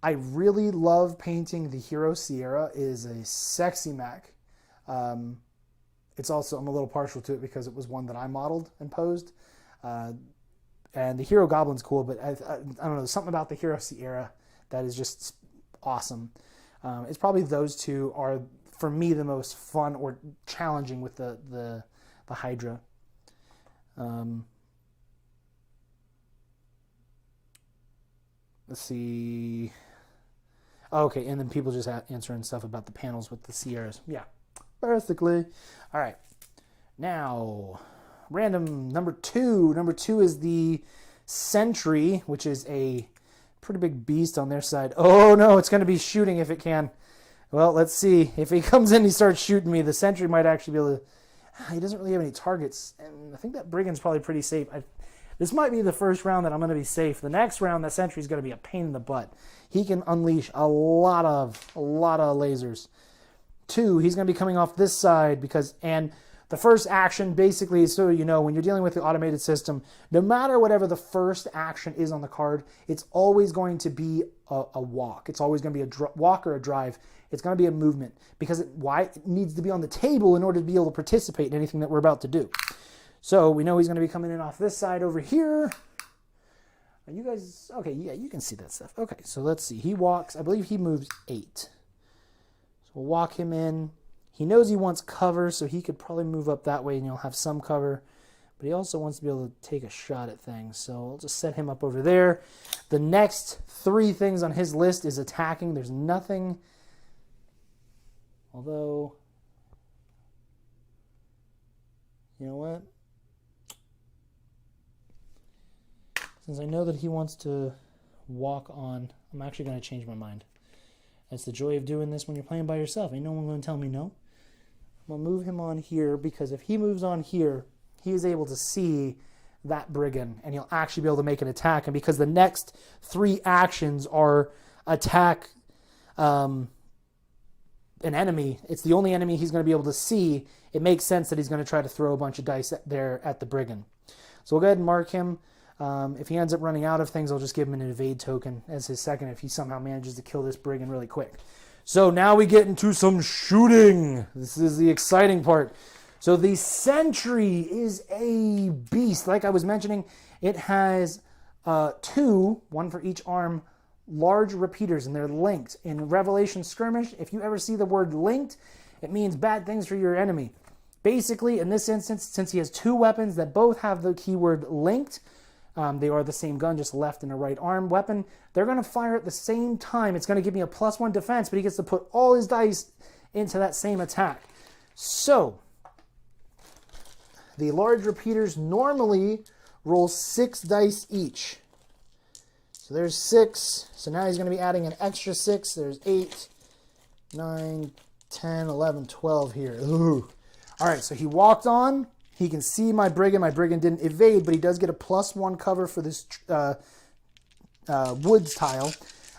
I really love painting the Hero Sierra. It is a sexy mech. It's also, I'm a little partial to it because it was one that I modeled and posed. And the Hero Goblin's cool, but I don't know, there's something about the Hero Sierra that is just awesome. It's probably those two are, for me, the most fun or challenging with the Hydra. Let's see. Oh, okay, and then people just answering stuff about the panels with the Sierras. Yeah, basically. All right. Now, random number 2. Number 2 is the Sentry, which is a pretty big beast on their side. Oh, no, it's going to be shooting if it can. Well, let's see. If he comes in and he starts shooting me, the Sentry might actually be able to... He doesn't really have any targets, and I think that Brigand's probably pretty safe. This might be the first round that I'm going to be safe. The next round, that Sentry's going to be a pain in the butt. He can unleash a lot of lasers. 2, he's going to be coming off this side and the first action basically is, so you know, when you're dealing with the automated system, no matter whatever the first action is on the card, it's always going to be a walk. It's always going to be a walk or a drive. It's going to be a movement because it needs to be on the table in order to be able to participate in anything that we're about to do. So we know he's going to be coming in off this side over here. Are you guys, okay, yeah, you can see that stuff. Okay, so let's see. He walks, I believe he moves 8. So we'll walk him in. He knows he wants cover, so he could probably move up that way and you'll have some cover. But he also wants to be able to take a shot at things. So I'll just set him up over there. The next 3 things on his list is attacking. There's nothing, although, you know what? Since I know that he wants to walk on, I'm actually going to change my mind. That's the joy of doing this when you're playing by yourself. Ain't no one going to tell me no. I'm going to move him on here because if he moves on here, he is able to see that Brigand and he'll actually be able to make an attack. And because the next 3 actions are attack an enemy, it's the only enemy he's going to be able to see, it makes sense that he's going to try to throw a bunch of dice there at the Brigand. So we'll go ahead and mark him. If he ends up running out of things, I'll just give him an evade token as his second if he somehow manages to kill this Brigand really quick. So now we get into some shooting. This is the exciting part. So the Sentry is a beast. Like I was mentioning, it has 2, one for each arm, large repeaters, and they're linked. In Revelation Skirmish, if you ever see the word linked, it means bad things for your enemy. Basically, in this instance, since he has 2 weapons that both have the keyword linked, they are the same gun, just left and a right arm weapon. They're going to fire at the same time. It's going to give me a +1 defense, but he gets to put all his dice into that same attack. So, the large repeaters normally roll 6 dice each. So there's 6. So now he's going to be adding an extra 6. There's 8, 9, 10, 11, 12 here. Ooh. All right, so he walked on. He can see my Brigand. My Brigand didn't evade, but he does get a +1 cover for this woods tile.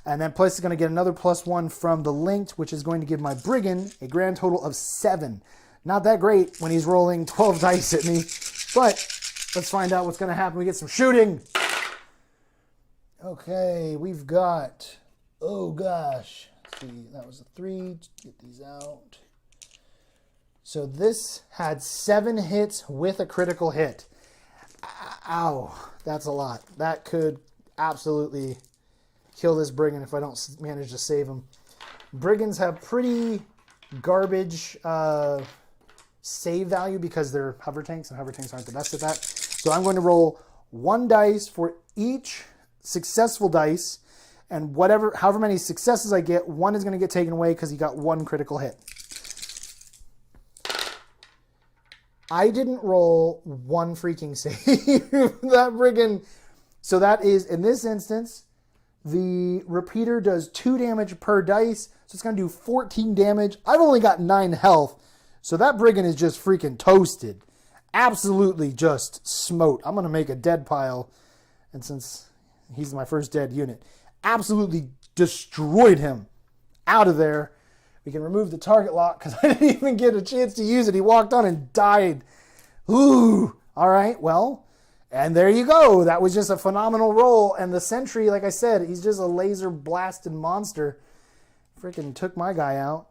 And then plus he's going to get another +1 from the linked, which is going to give my Brigand a grand total of 7. Not that great when he's rolling 12 dice at me. But let's find out what's going to happen. We get some shooting. Okay, we've got, oh gosh. Let's see, that was a 3. Get these out. So this had 7 hits with a critical hit. Ow, that's a lot. That could absolutely kill this Brigand if I don't manage to save him. Brigands have pretty garbage save value because they're hover tanks, and hover tanks aren't the best at that. So I'm going to roll 1 dice for each successful dice, and however many successes I get, 1 is going to get taken away because he got 1 critical hit. I didn't roll 1 freaking save. That Brigand. So that is, in this instance, the repeater does 2 damage per dice. So it's going to do 14 damage. I've only got 9 health. So that Brigand is just freaking toasted. Absolutely just smote. I'm going to make a dead pile. And since he's my first dead unit, absolutely destroyed him. Out of there. We can remove the target lock because I didn't even get a chance to use it. He walked on and died. Ooh. All right. Well, And there you go. That was just a phenomenal roll. And the sentry, like I said, he's just a laser blasted monster. Freaking took my guy out.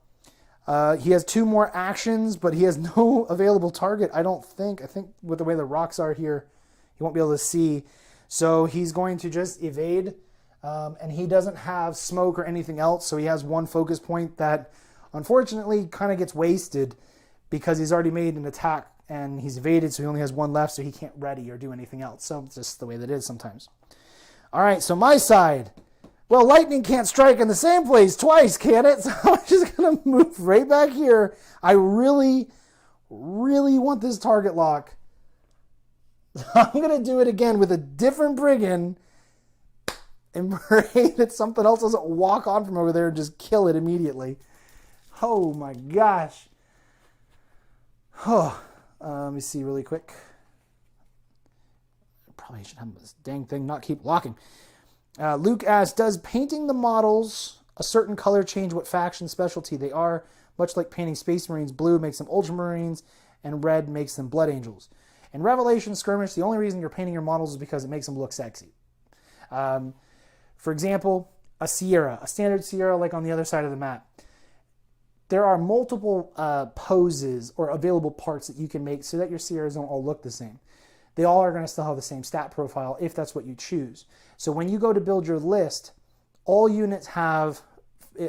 He has 2 more actions, but he has no available target, I don't think. I think with the way the rocks are here, he won't be able to see. So he's going to just evade. And he doesn't have smoke or anything else. So he has 1 focus point that unfortunately kind of gets wasted because he's already made an attack and he's evaded. So he only has 1 left. So he can't ready or do anything else. So it's just the way that it is sometimes. All right. So my side. Well, lightning can't strike in the same place twice, can it? So I'm just going to move right back here. I really, really want this target lock. I'm going to do it again with a different brigand and pray that something else doesn't walk on from over there and just kill it immediately. Oh my gosh. Oh, let me see really quick. Probably should have this dang thing not keep locking. Luke asks, does painting the models a certain color change what faction specialty they are? Much like painting Space Marines blue makes them Ultramarines and red makes them Blood Angels. In Revelation Skirmish, the only reason you're painting your models is because it makes them look sexy. For example, a Sierra, a standard Sierra like on the other side of the map. There are multiple poses or available parts that you can make so that your Sierras don't all look the same. They all are going to still have the same stat profile if that's what you choose. So when you go to build your list, all units have,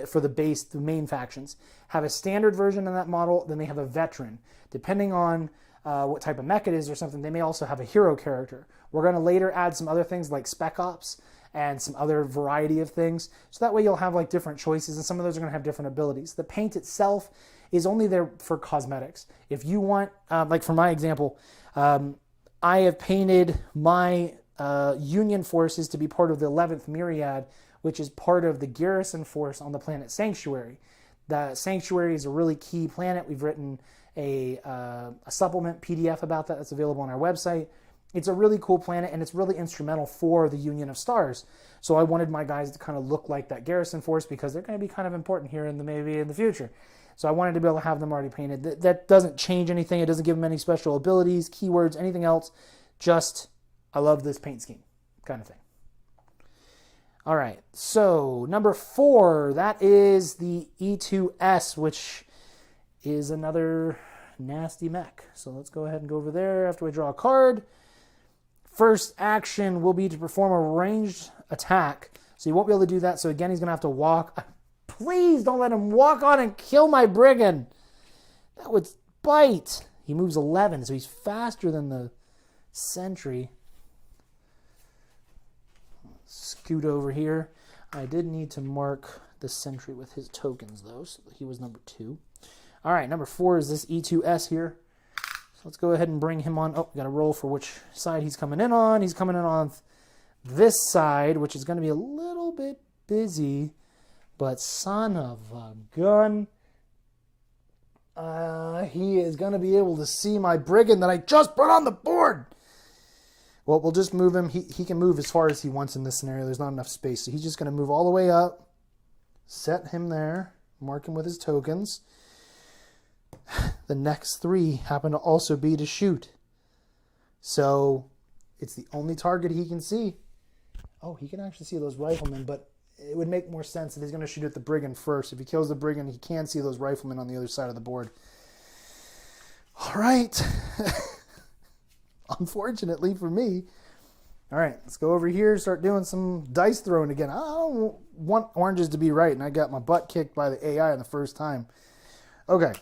for the base, the main factions, have a standard version of that model, then they have a veteran. Depending on what type of mech it is or something, they may also have a hero character. We're going to later add some other things like Spec Ops and some other variety of things. So that way you'll have like different choices, and some of those are going to have different abilities. The paint itself is only there for cosmetics. If you want, like for my example, I have painted my Union forces to be part of the 11th Myriad, which is part of the garrison force on the planet Sanctuary. The Sanctuary is a really key planet. We've written a supplement PDF about that that's available on our website. It's a really cool planet, and it's really instrumental for the Union of Stars. So I wanted my guys to kind of look like that garrison force because they're going to be kind of important here maybe in the future. So I wanted to be able to have them already painted. That doesn't change anything. It doesn't give them any special abilities, keywords, anything else. Just, I love this paint scheme kind of thing. All right, so number 4, that is the E2S, which is another nasty mech. So let's go ahead and go over there after we draw a card. First action will be to perform a ranged attack. So you won't be able to do that. So again, he's going to have to walk. Please don't let him walk on and kill my brigand. That would bite. He moves 11, so he's faster than the sentry. Scoot over here. I did need to mark the sentry with his tokens, though, so he was number 2. All right, number 4 is this E2S here. So let's go ahead and bring him on. Oh, we got to roll for which side he's coming in on. He's coming in on this side, which is going to be a little bit busy. But son of a gun, he is going to be able to see my brigand that I just put on the board. Well, we'll just move him. He can move as far as he wants in this scenario. There's not enough space. So he's just going to move all the way up, set him there, mark him with his tokens. The next 3 happen to also be to shoot. So it's the only target he can see. Oh, he can actually see those riflemen, but it would make more sense if he's going to shoot at the brigand first. If he kills the brigand, he can see those riflemen on the other side of the board. All right. Unfortunately for me. All right, let's go over here, start doing some dice throwing again. I don't want oranges to be right, and I got my butt kicked by the AI on the first time. Okay.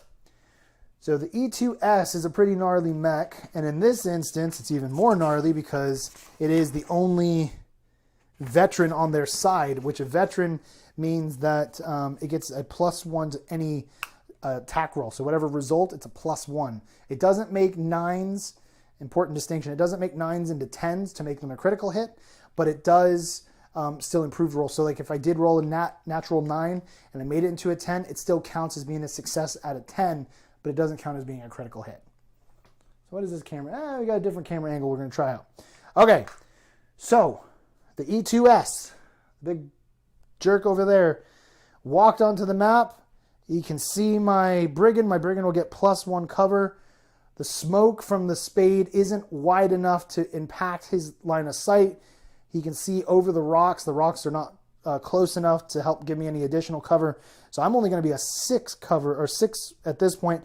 So the E2S is a pretty gnarly mech, and in this instance, it's even more gnarly because it is the only veteran on their side, which a veteran means that it gets a +1 to any attack roll. So whatever result, it's a +1. It doesn't make 9s, important distinction, it doesn't make 9s into 10s to make them a critical hit, but it does still improve roll. So like if I did roll a natural 9 and I made it into a 10, it still counts as being a success at a 10, but it doesn't count as being a critical hit. So what is this camera? We got a different camera angle we're going to try out. Okay, so the E2S, big jerk over there, walked onto the map. You can see my brigand. My brigand will get +1 cover The smoke from the spade isn't wide enough to impact his line of sight. He can see over the rocks. The rocks are not close enough to help give me any additional cover. So I'm only going to be a 6 cover, or 6 at this point.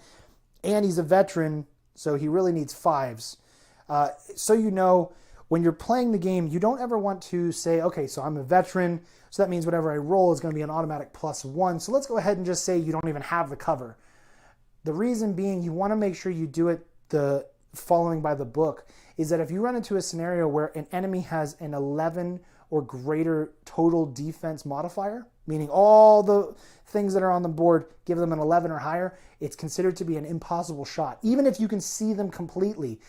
And he's a veteran, so he really needs 5s. So you know, when you're playing the game, you don't ever want to say, okay, so I'm a veteran, so that means whatever I roll is going to be an automatic +1. So let's go ahead and just say you don't even have the cover. The reason being, you want to make sure you do it the following by the book, is that if you run into a scenario where an enemy has an 11 or greater total defense modifier, meaning all the things that are on the board give them an 11 or higher, it's considered to be an impossible shot, even if you can see them completely.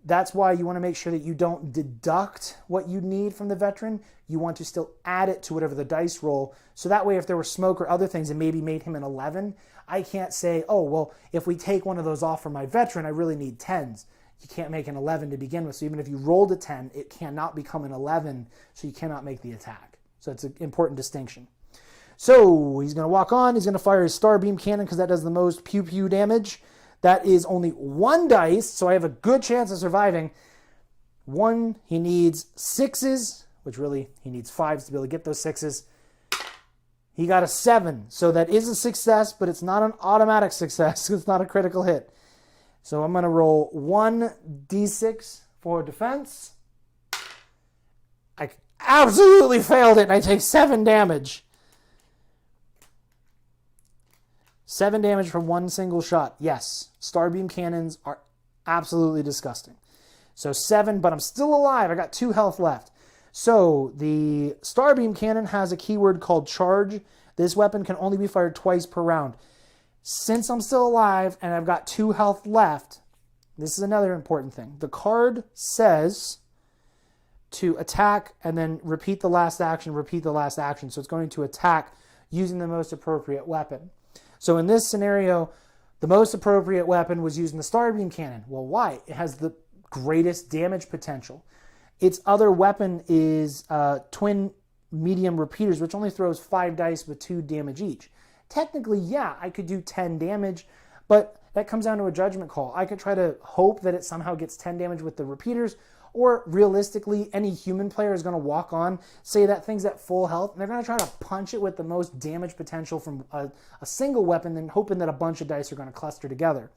That's why you want to make sure that you don't deduct what you need from the veteran. You want to still add it to whatever the dice roll. So that way, if there were smoke or other things that maybe made him an 11, I can't say, oh, well, if we take one of those off from my veteran, I really need 10s. You can't make an 11 to begin with. So even if you rolled a 10, it cannot become an 11, so you cannot make the attack. So it's an important distinction. So he's going to walk on. He's going to fire his Starbeam Cannon because that does the most pew-pew damage. That is only 1 dice, so I have a good chance of surviving. 1, he needs 6s, which really he needs 5s to be able to get those 6s. He got a 7, so that is a success, but it's not an automatic success. It's not a critical hit. So I'm going to roll 1d6 for defense. I absolutely failed it, and I take 7 damage. 7 damage from 1 single shot. Yes, Starbeam Cannons are absolutely disgusting. So 7, but I'm still alive. I got 2 health left. So the Starbeam Cannon has a keyword called charge. This weapon can only be fired twice per round. Since I'm still alive and I've got 2 health left, this is another important thing. The card says to attack and then repeat the last action, repeat the last action. So it's going to attack using the most appropriate weapon. So in this scenario, the most appropriate weapon was using the Starbeam Cannon. Well, why? It has the greatest damage potential. Its other weapon is twin medium repeaters, which only throws 5 dice with 2 damage each. Technically, yeah, I could do 10 damage, but that comes down to a judgment call. I could try to hope that it somehow gets 10 damage with the repeaters, or realistically, any human player is going to walk on, say that thing's at full health, and they're going to try to punch it with the most damage potential from a single weapon, and hoping that a bunch of dice are going to cluster together.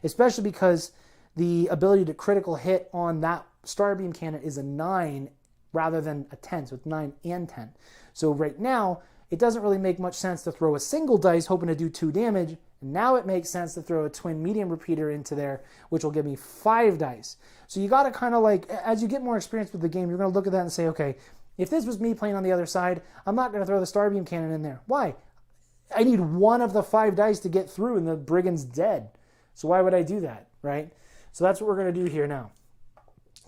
Especially because the ability to critical hit on that Starbeam Cannon is a 9 rather than a 10, so it's 9 and 10. So right now, it doesn't really make much sense to throw a single dice hoping to do 2 damage. Now it makes sense to throw a twin medium repeater into there, which will give me 5 dice. So you got to kind of like, as you get more experience with the game, you're going to look at that and say, okay, if this was me playing on the other side, I'm not going to throw the Starbeam Cannon in there. Why? I need 1 of the 5 dice to get through and the brigand's dead. So why would I do that, right? So that's what we're going to do here now.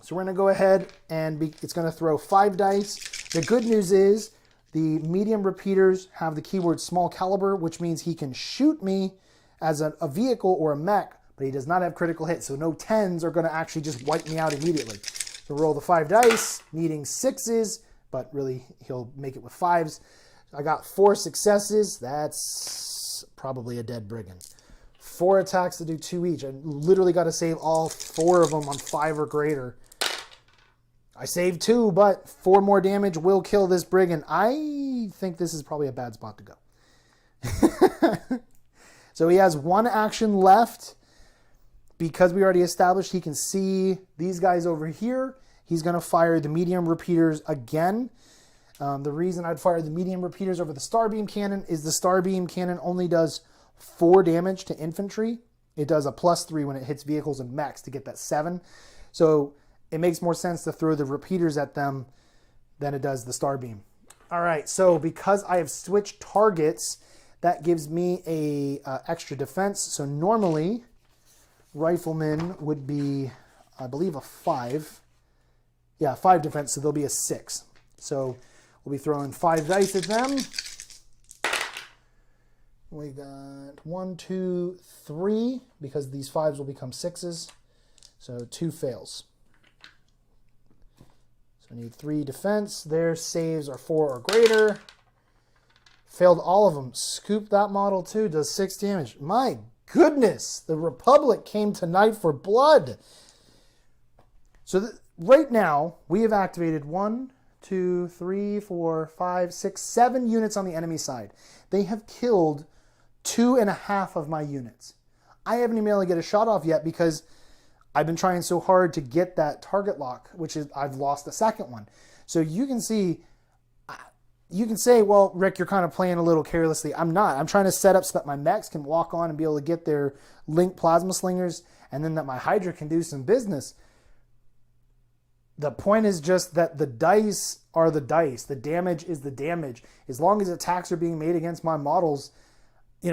So we're going to go ahead and it's going to throw 5 dice. The good news is the medium repeaters have the keyword small caliber, which means he can shoot me as a vehicle or a mech, but he does not have critical hits. So no 10s are going to actually just wipe me out immediately. So roll the 5 dice, needing 6s, but really he'll make it with 5s. I got 4 successes. That's probably a dead brigand. 4 attacks to do 2 each. I literally got to save all 4 of them on 5 or greater. I saved 2, but 4 more damage will kill this brigand. I think this is probably a bad spot to go. So he has 1 action left. Because we already established he can see these guys over here, he's going to fire the medium repeaters again. The reason I'd fire the medium repeaters over the Starbeam Cannon is the Starbeam Cannon only does 4 damage to infantry. It does a +3 when it hits vehicles and mechs to get that 7. So it makes more sense to throw the repeaters at them than it does the Starbeam. All right, so because I have switched targets, that gives me a extra defense. So normally, Rifleman would be, I believe, a 5. Yeah, 5 defense, so they'll be a 6. So we'll be throwing 5 dice at them. We got 1, 2, 3, because these 5s will become 6s. So 2 fails. So I need 3 defense. Their saves are 4 or greater. Failed all of them. Scoop that model too. Does 6 damage. My goodness, the Republic came tonight for blood. So right now, we have activated 1, 2, 3, 4, 5, 6, 7 units on the enemy side. They have killed 2.5 of my units. I haven't even been able to get a shot off yet because I've been trying so hard to get that target lock, which is I've lost the second one. So you can see, you can say, well, Rick, you're kind of playing a little carelessly. I'm not. I'm trying to set up so that my mechs can walk on and be able to get their link plasma slingers, and then that my Hydra can do some business. The point is just that the dice are the dice. The damage is the damage. As long as attacks are being made against my models,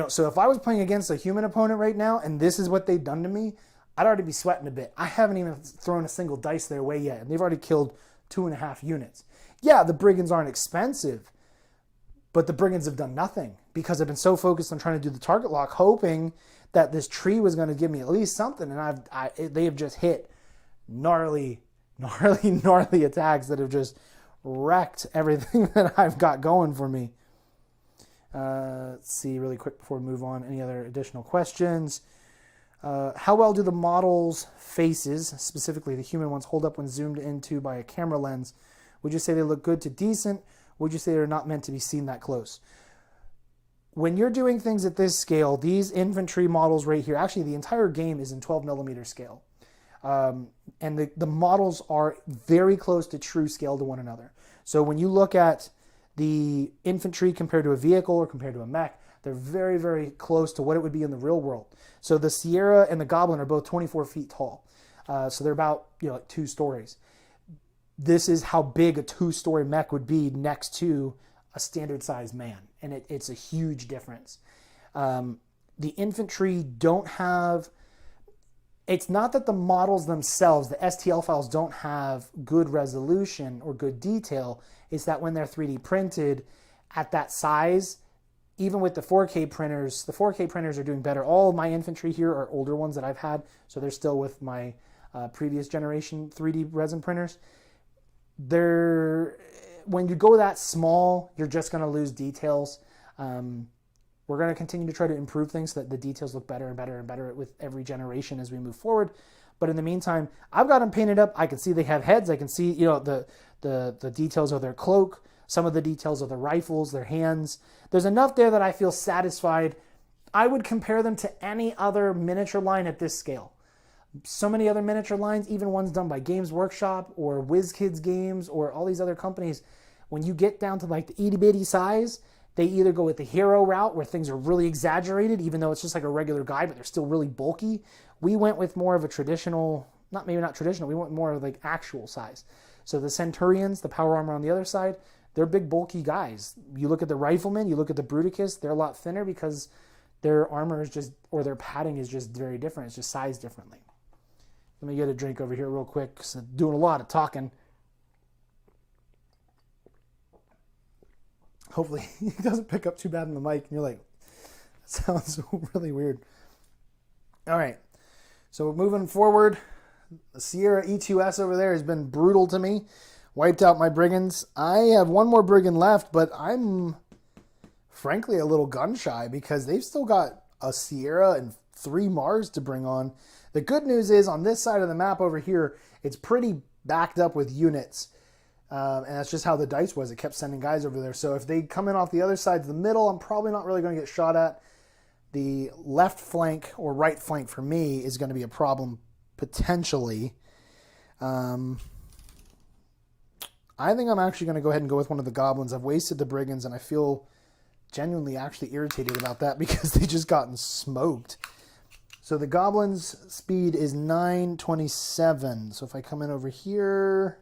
so if I was playing against a human opponent right now and this is what they've done to me, I'd already be sweating a bit. I haven't even thrown a single dice their way yet, and they've already killed 2.5 units. Yeah, the Brigands aren't expensive, but the Brigands have done nothing because I've been so focused on trying to do the target lock, hoping that this tree was going to give me at least something, and they have just hit gnarly attacks that have just wrecked everything that I've got going for me. Let's see really quick before we move on. Any other additional questions? How well do the models' faces, specifically the human ones, hold up when zoomed into by a camera lens? Would you say they look good to decent? Would you say they're not meant to be seen that close? When you're doing things at this scale, these infantry models right here, actually the entire game is in 12 millimeter scale. And the models are very close to true scale to one another. So when you look at the infantry compared to a vehicle or compared to a mech, they're very, very close to what it would be in the real world. So the Sierra and the Goblin are both 24 feet tall. So they're about like 2 stories. This is how big a 2-story mech would be next to a standard sized man. And it's a huge difference. The infantry don't have... It's not that the models themselves, the STL files, don't have good resolution or good detail. It's that when they're 3D printed at that size, even with the 4K printers are doing better. All of my infantry here are older ones that I've had, so they're still with my previous generation 3D resin printers. When you go that small, you're just going to lose details. We're going to continue to try to improve things so that the details look better and better and better with every generation as we move forward. But in the meantime, I've got them painted up. I can see they have heads. I can see, the details of their cloak, some of the details of the rifles, their hands. There's enough there that I feel satisfied. I would compare them to any other miniature line at this scale. So many other miniature lines, even ones done by Games Workshop or WizKids Games or all these other companies, when you get down to like the itty bitty size, they either go with the hero route where things are really exaggerated, even though it's just like a regular guy, but they're still really bulky. We went with more of a traditional, maybe not traditional, we went more of like actual size. So the Centurions, the power armor on the other side, they're big bulky guys. You look at the Riflemen, you look at the Bruticus, they're a lot thinner because their armor is just, or their padding is just very different. It's just sized differently. Let me get a drink over here real quick because I'm doing a lot of talking. Hopefully it doesn't pick up too bad on the mic and you're like, that sounds really weird. All right, so we're moving forward. The Sierra E2S over there has been brutal to me. Wiped out my Brigands. I have one more Brigand left, but I'm frankly a little gun shy because they've still got a Sierra and 3 Mars to bring on. The good news is on this side of the map over here, it's pretty backed up with units. And that's just how the dice was. It kept sending guys over there. So if they come in off the other side to the middle, I'm probably not really going to get shot at. The left flank or right flank for me is going to be a problem potentially. I think I'm actually going to go ahead and go with one of the Goblins. I've wasted the Brigands, and I feel genuinely actually irritated about that because they just gotten smoked. So the Goblins' speed is 927. So if I come in over here,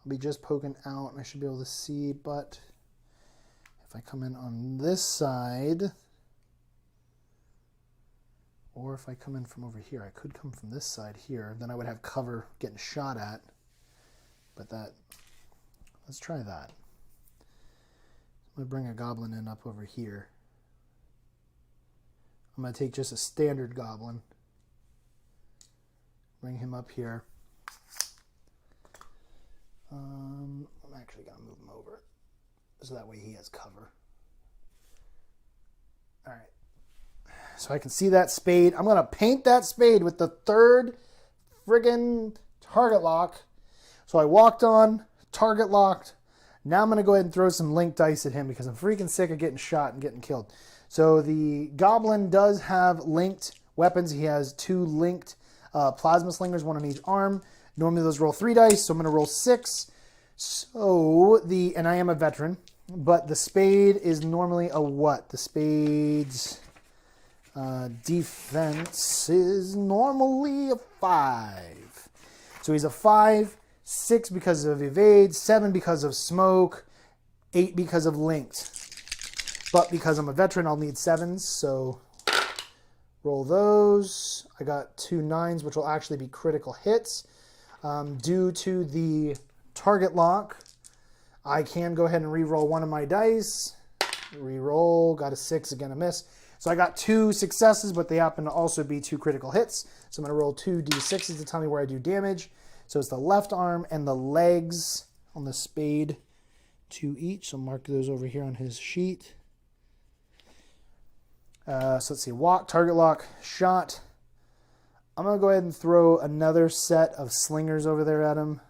I'll be just poking out, and I should be able to see. But if I come in on this side, or if I come in from over here, I could come from this side here. Then I would have cover getting shot at. But let's try that. I'm going to bring a Goblin in up over here. I'm going to take just a standard Goblin. Bring him up here. I'm actually going to move him over so that way he has cover. All right. so I can see that spade. I'm going to paint that spade with the third friggin' target lock. So I walked on, target locked. Now I'm going to go ahead and throw some linked dice at him because I'm freaking sick of getting shot and getting killed. So the goblin does have linked weapons. He has 2 linked plasma slingers, 1 on each arm. Normally those roll 3 dice, so I'm going to roll 6. So and I am a veteran, but the spade is normally a what? The spade's defense is normally a 5. So he's a 5, 6 because of evade, 7 because of smoke, 8 because of linked. But because I'm a veteran, I'll need 7s, so roll those. I got 2 9s, which will actually be critical hits. Due to the target lock, I can go ahead and re-roll 1 of my dice. Re-roll, got a 6, again a miss. So I got 2 successes, but they happen to also be 2 critical hits. So I'm going to roll 2 d6s to tell me where I do damage. So it's the left arm and the legs on the spade, 2 each. So mark those over here on his sheet. So let's see, walk, target lock, shot. I'm going to go ahead and throw another set of slingers over there at him.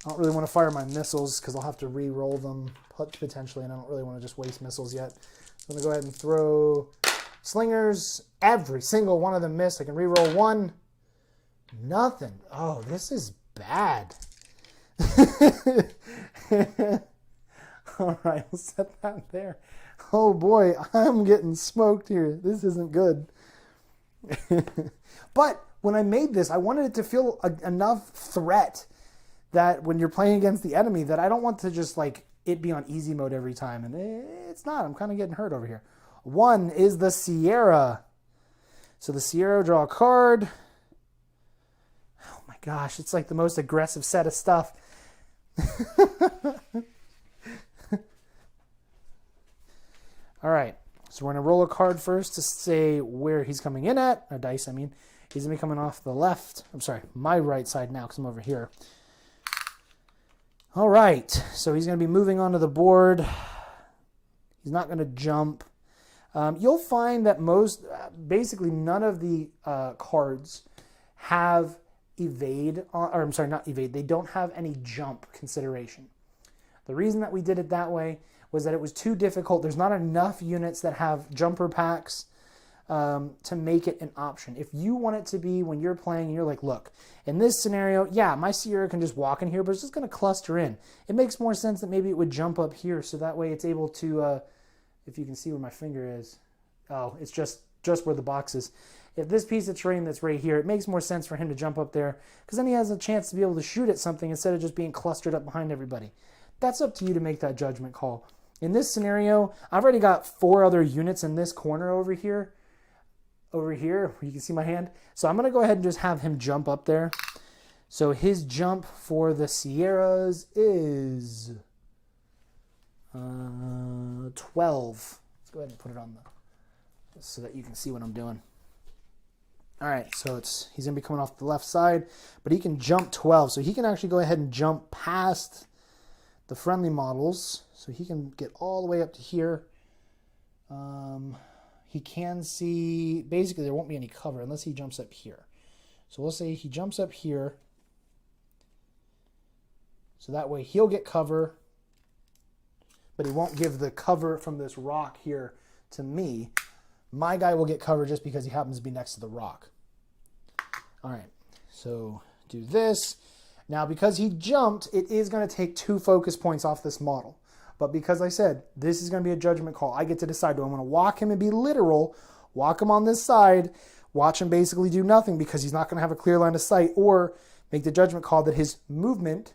I don't really want to fire my missiles because I'll have to re-roll them potentially, and I don't really want to just waste missiles yet. So I'm going to go ahead and throw slingers. Every single one of them missed. I can re-roll 1. Nothing. Oh, this is bad. All right, we'll set that there. Oh boy, I'm getting smoked here. This isn't good. But when I made this, I wanted it to feel enough threat that when you're playing against the enemy, that I don't want to just like it be on easy mode every time. And it's not. I'm kind of getting hurt over here. 1 is the Sierra. So the Sierra, draw a card. Oh my gosh, it's like the most aggressive set of stuff. All right, so we're going to roll a card first to say where he's coming in at. Or dice, I mean. He's going to be coming off the left. I'm sorry, my right side now because I'm over here. All right, so he's going to be moving onto the board. He's not going to jump. You'll find that basically none of the cards have evade, or I'm sorry, not evade. They don't have any jump consideration. The reason that we did it that way was that it was too difficult. There's not enough units that have jumper packs to make it an option. If you want it to be when you're playing and you're like, look, in this scenario, yeah, my Sierra can just walk in here, but it's just going to cluster in. It makes more sense that maybe it would jump up here so that way it's able to, if you can see where my finger is, oh, it's just where the box is. If this piece of terrain that's right here, it makes more sense for him to jump up there because then he has a chance to be able to shoot at something instead of just being clustered up behind everybody. That's up to you to make that judgment call. In this scenario, I've already got 4 other units in this corner over here, where you can see my hand. So I'm going to go ahead and just have him jump up there. So his jump for the Sierras is 12. Let's go ahead and put it on so that you can see what I'm doing. All right, so he's going to be coming off the left side, but he can jump 12. So he can actually go ahead and jump past the friendly models. So he can get all the way up to here. He can see, basically there won't be any cover unless he jumps up here. So we'll say he jumps up here. So that way he'll get cover, but he won't give the cover from this rock here to me. My guy will get cover just because he happens to be next to the rock. All right, so do this. Now because he jumped, it is going to take 2 focus points off this model. But because I said, this is going to be a judgment call, I get to decide, do I want to walk him and be literal, walk him on this side, watch him basically do nothing because he's not going to have a clear line of sight, or make the judgment call that his movement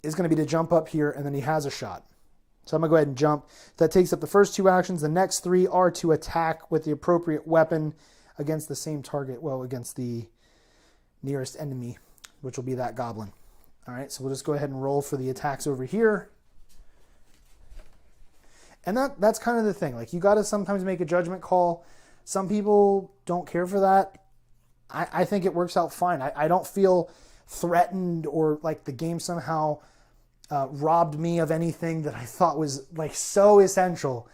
is going to be to jump up here and then he has a shot. So I'm going to go ahead and jump. That takes up the first 2 actions. The next 3 are to attack with the appropriate weapon against the same target, well, against the nearest enemy, which will be that goblin. All right, so we'll just go ahead and roll for the attacks over here. And that's kind of the thing. Like, you got to sometimes make a judgment call. Some people don't care for that. I think it works out fine. I don't feel threatened or like the game somehow robbed me of anything that I thought was like so essential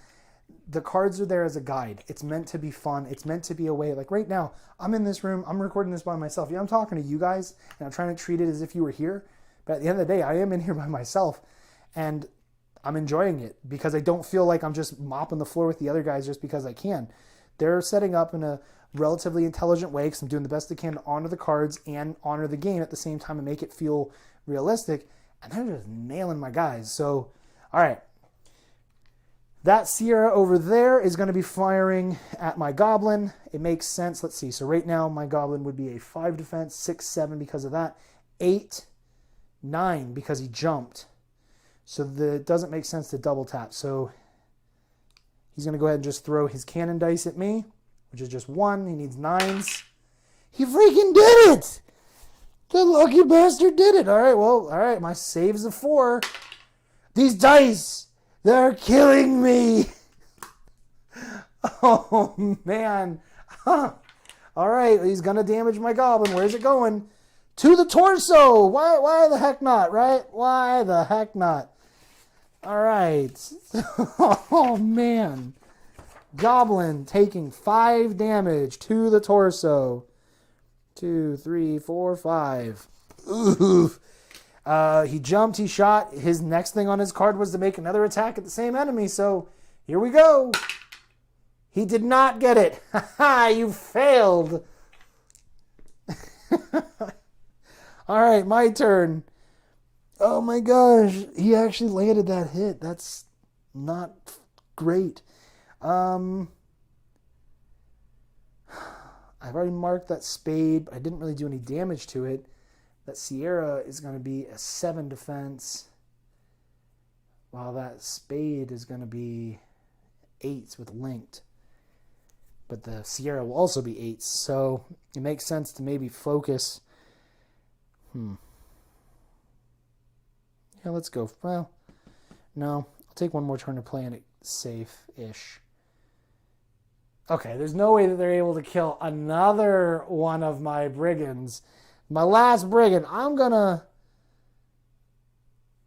the cards are there as a guide. It's meant to be fun. It's meant to be a way. Like right now, I'm in this room. I'm recording this by myself. Yeah, I'm talking to you guys, and I'm trying to treat it as if you were here. But at the end of the day, I am in here by myself, and I'm enjoying it because I don't feel like I'm just mopping the floor with the other guys just because I can. They're setting up in a relatively intelligent way because I'm doing the best I can to honor the cards and honor the game at the same time and make it feel realistic. And they're just nailing my guys. So, all right. That Sierra over there is going to be firing at my Goblin. It makes sense. Let's see. So right now my Goblin would be a 5 defense, 6, 7 because of that, 8, 9 because he jumped. So it doesn't make sense to double tap. So he's going to go ahead and just throw his cannon dice at me, which is just 1. He needs 9s. He freaking did it! The lucky bastard did it. All right, well, all right. My save's a 4. These dice, they're killing me. Oh, man. Huh. All right, he's going to damage my Goblin. Where's it going? To the torso. Why the heck not, right? Why the heck not? All right. Oh, man. Goblin taking 5 damage to the torso. 2, 3, 4, 5. Ooh. He jumped, he shot. His next thing on his card was to make another attack at the same enemy. So here we go. He did not get it. Ha! You failed. All right, my turn. Oh my gosh, he actually landed that hit. That's not great. I've already marked that spade, but I didn't really do any damage to it. That Sierra is going to be a 7 defense, while that spade is going to be 8s with linked. But the Sierra will also be 8s, so it makes sense to maybe focus. Yeah, let's go. Well, no, I'll take one more turn to play it safe-ish. Okay, there's no way that they're able to kill another one of my brigands. My last brigand, I'm gonna...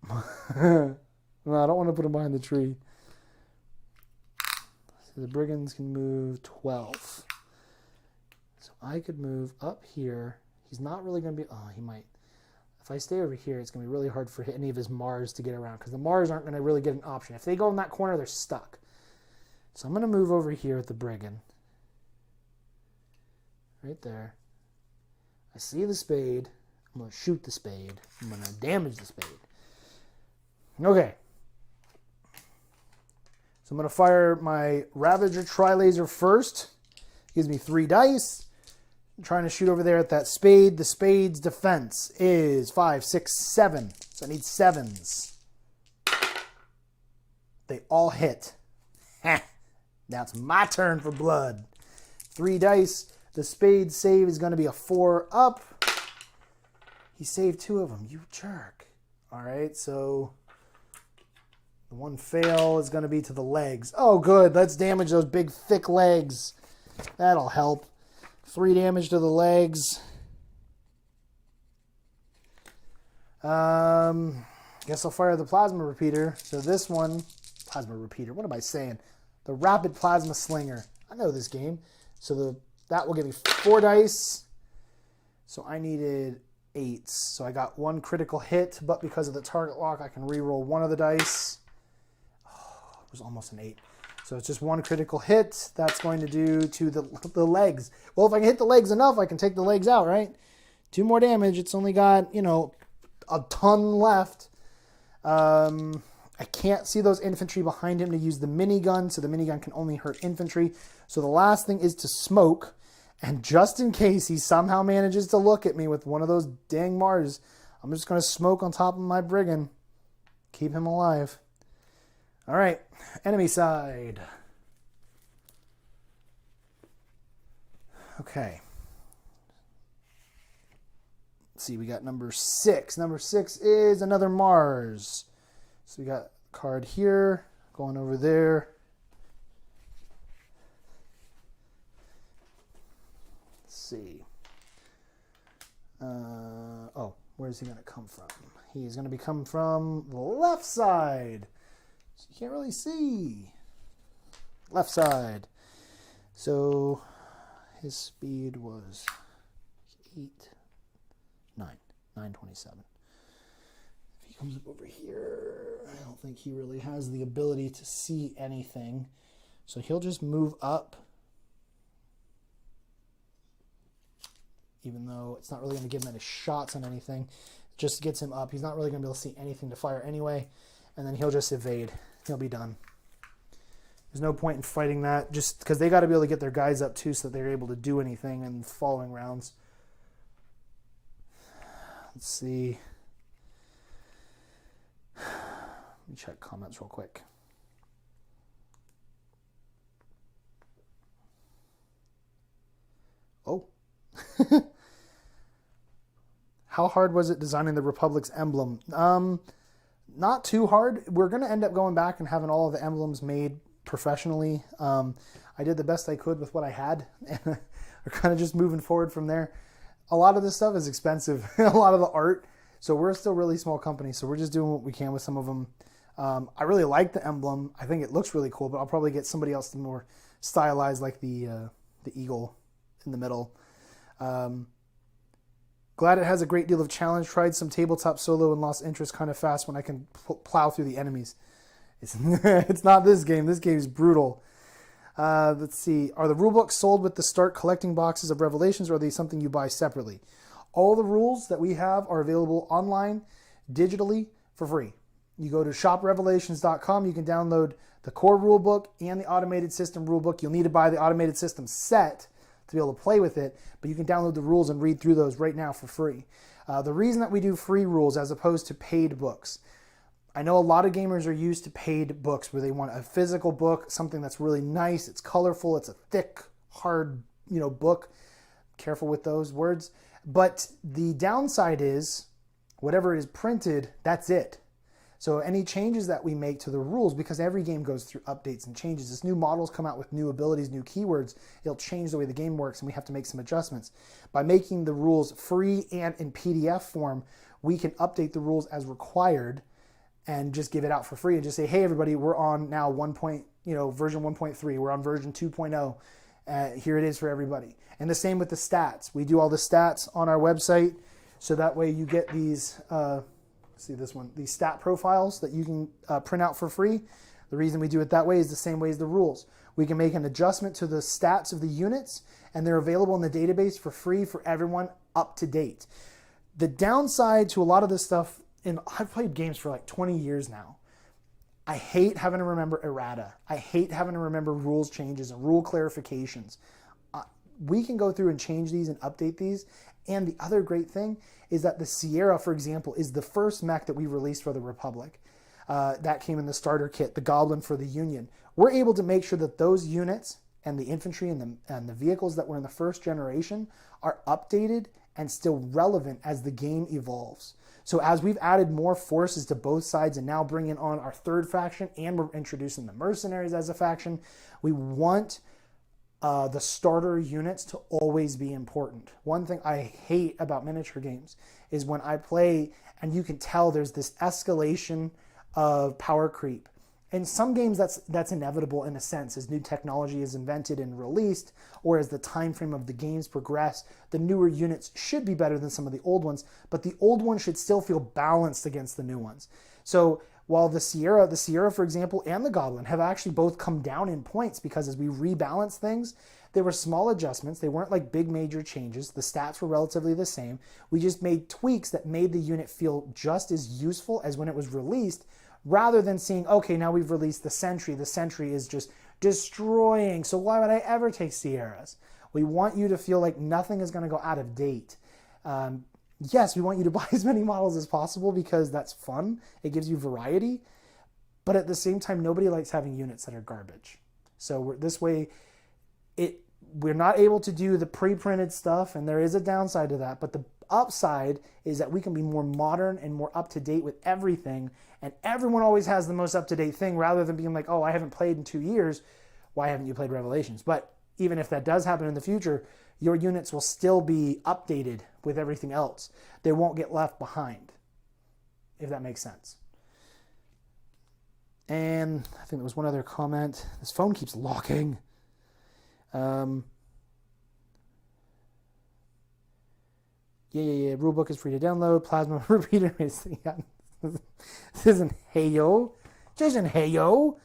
No, I don't want to put him behind the tree. So the brigands can move 12. So I could move up here. He's not really going to be... Oh, he might... If I stay over here, it's going to be really hard for any of his Mars to get around because the Mars aren't going to really get an option. If they go in that corner, they're stuck. So I'm going to move over here with the brigand. Right there. I see the spade. I'm going to shoot the spade. I'm going to damage the spade. Okay. So I'm going to fire my Ravager Tri-Laser first. Gives me 3 dice. I'm trying to shoot over there at that spade. The spade's defense is 5, 6, 7. So I need 7s. They all hit. Now it's my turn for blood. 3 dice. The spade save is going to be a 4 up. He saved 2 of them. You jerk. All right, so the 1 fail is going to be to the legs. Oh, good. Let's damage those big, thick legs. That'll help. 3 damage to the legs. Guess I'll fire the plasma repeater. So this one, plasma repeater. What am I saying? The rapid plasma slinger. I know this game. So that will give me 4 dice. So I needed 8s. So I got 1 critical hit, but because of the target lock, I can re-roll 1 of the dice. Oh, it was almost an 8. So it's just 1 critical hit. That's going to do to the legs. Well, if I can hit the legs enough, I can take the legs out, right? 2 more damage. It's only got, a ton left. I can't see those infantry behind him to use the minigun, so the minigun can only hurt infantry. So the last thing is to smoke. And just in case he somehow manages to look at me with one of those dang Mars, I'm just going to smoke on top of my brigand. Keep him alive. All right, enemy side. Okay. Let's see, we got number 6. Number 6 is another Mars. So we got a card here, going over there. Let's see. Where's he going to come from? He's going to be coming from the left side. So you can't really see. left side. So his speed was 927. If he comes up over here, I don't think he really has the ability to see anything. So he'll just move up, even though it's not really going to give him any shots on anything. It just gets him up. He's not really going to be able to see anything to fire anyway. And then he'll just evade. He'll be done. There's no point in fighting that, just because they got to be able to get their guys up too so that they're able to do anything in the following rounds. Let's see. Let me check comments real quick. Oh. How hard was it designing the Republic's emblem? Not too hard. We're going to end up going back and having all of the emblems made professionally. I did the best I could with what I had, and we're kind of just moving forward from there. A lot of this stuff is expensive, a lot of the art, so we're still a really small company, so we're just doing what we can with some of them. I really like the emblem. I think it looks really cool, but I'll probably get somebody else to more stylize, like the eagle in the middle. Glad it has a great deal of challenge. Tried some tabletop solo and lost interest kind of fast when I can plow through the enemies. It's not this game. This game is brutal. Let's see. Are the rulebooks sold with the start collecting boxes of Revelations, or are they something you buy separately? All the rules that we have are available online, digitally, for free. You go to shoprevelations.com. You can download the core rulebook and the automated system rulebook. You'll need to buy the automated system set to be able to play with it, but you can download the rules and read through those right now for free. The reason that we do free rules as opposed to paid books, I know a lot of gamers are used to paid books where they want a physical book, something that's really nice, it's colorful, it's a thick, hard, book. Careful with those words. But the downside is, whatever is printed, that's it. So any changes that we make to the rules, because every game goes through updates and changes, as new models come out with new abilities, new keywords, it'll change the way the game works, and we have to make some adjustments. By making the rules free and in PDF form, we can update the rules as required and just give it out for free and just say, hey, everybody, we're on now version 1.3. We're on version 2.0. Here it is for everybody. And the same with the stats. We do all the stats on our website, so that way you get these, these stat profiles that you can print out for free. The reason we do it that way is the same way as the rules. We can make an adjustment to the stats of the units, and they're available in the database for free for everyone up to date. The downside to a lot of this stuff, and I've played games for like 20 years now. I hate having to remember errata. I hate having to remember rules changes and rule clarifications. We can go through and change these and update these. And the other great thing is that the Sierra, for example, is the first mech that we released for the Republic. That came in the starter kit, the Goblin for the Union. We're able to make sure that those units and the infantry and the vehicles that were in the first generation are updated and still relevant as the game evolves. So as we've added more forces to both sides and now bringing on our third faction, and we're introducing the mercenaries as a faction, we want the starter units to always be important. One thing I hate about miniature games is when I play and you can tell there's this escalation of power creep. In some games that's inevitable in a sense, as new technology is invented and released, or as the time frame of the games progress, the newer units should be better than some of the old ones, but the old ones should still feel balanced against the new ones. So while the Sierra, for example, and the Goblin have actually both come down in points, because as we rebalance things, there were small adjustments. They weren't like big major changes. The stats were relatively the same. We just made tweaks that made the unit feel just as useful as when it was released, rather than seeing, okay, now we've released the Sentry. The Sentry is just destroying, so why would I ever take Sierras? We want you to feel like nothing is going to go out of date. Yes, we want you to buy as many models as possible because that's fun. It gives you variety. But at the same time, nobody likes having units that are garbage. So this way, we're not able to do the pre-printed stuff, and there is a downside to that. But the upside is that we can be more modern and more up-to-date with everything, and everyone always has the most up-to-date thing, rather than being like, oh, I haven't played in 2 years. Why haven't you played Revelations? But even if that does happen in the future, your units will still be updated with everything else. They won't get left behind, if that makes sense. And I think there was one other comment. This phone keeps locking. Yeah. Rulebook is free to download. Plasma repeater is... Yeah. This isn't Heyo. This isn't Heyo.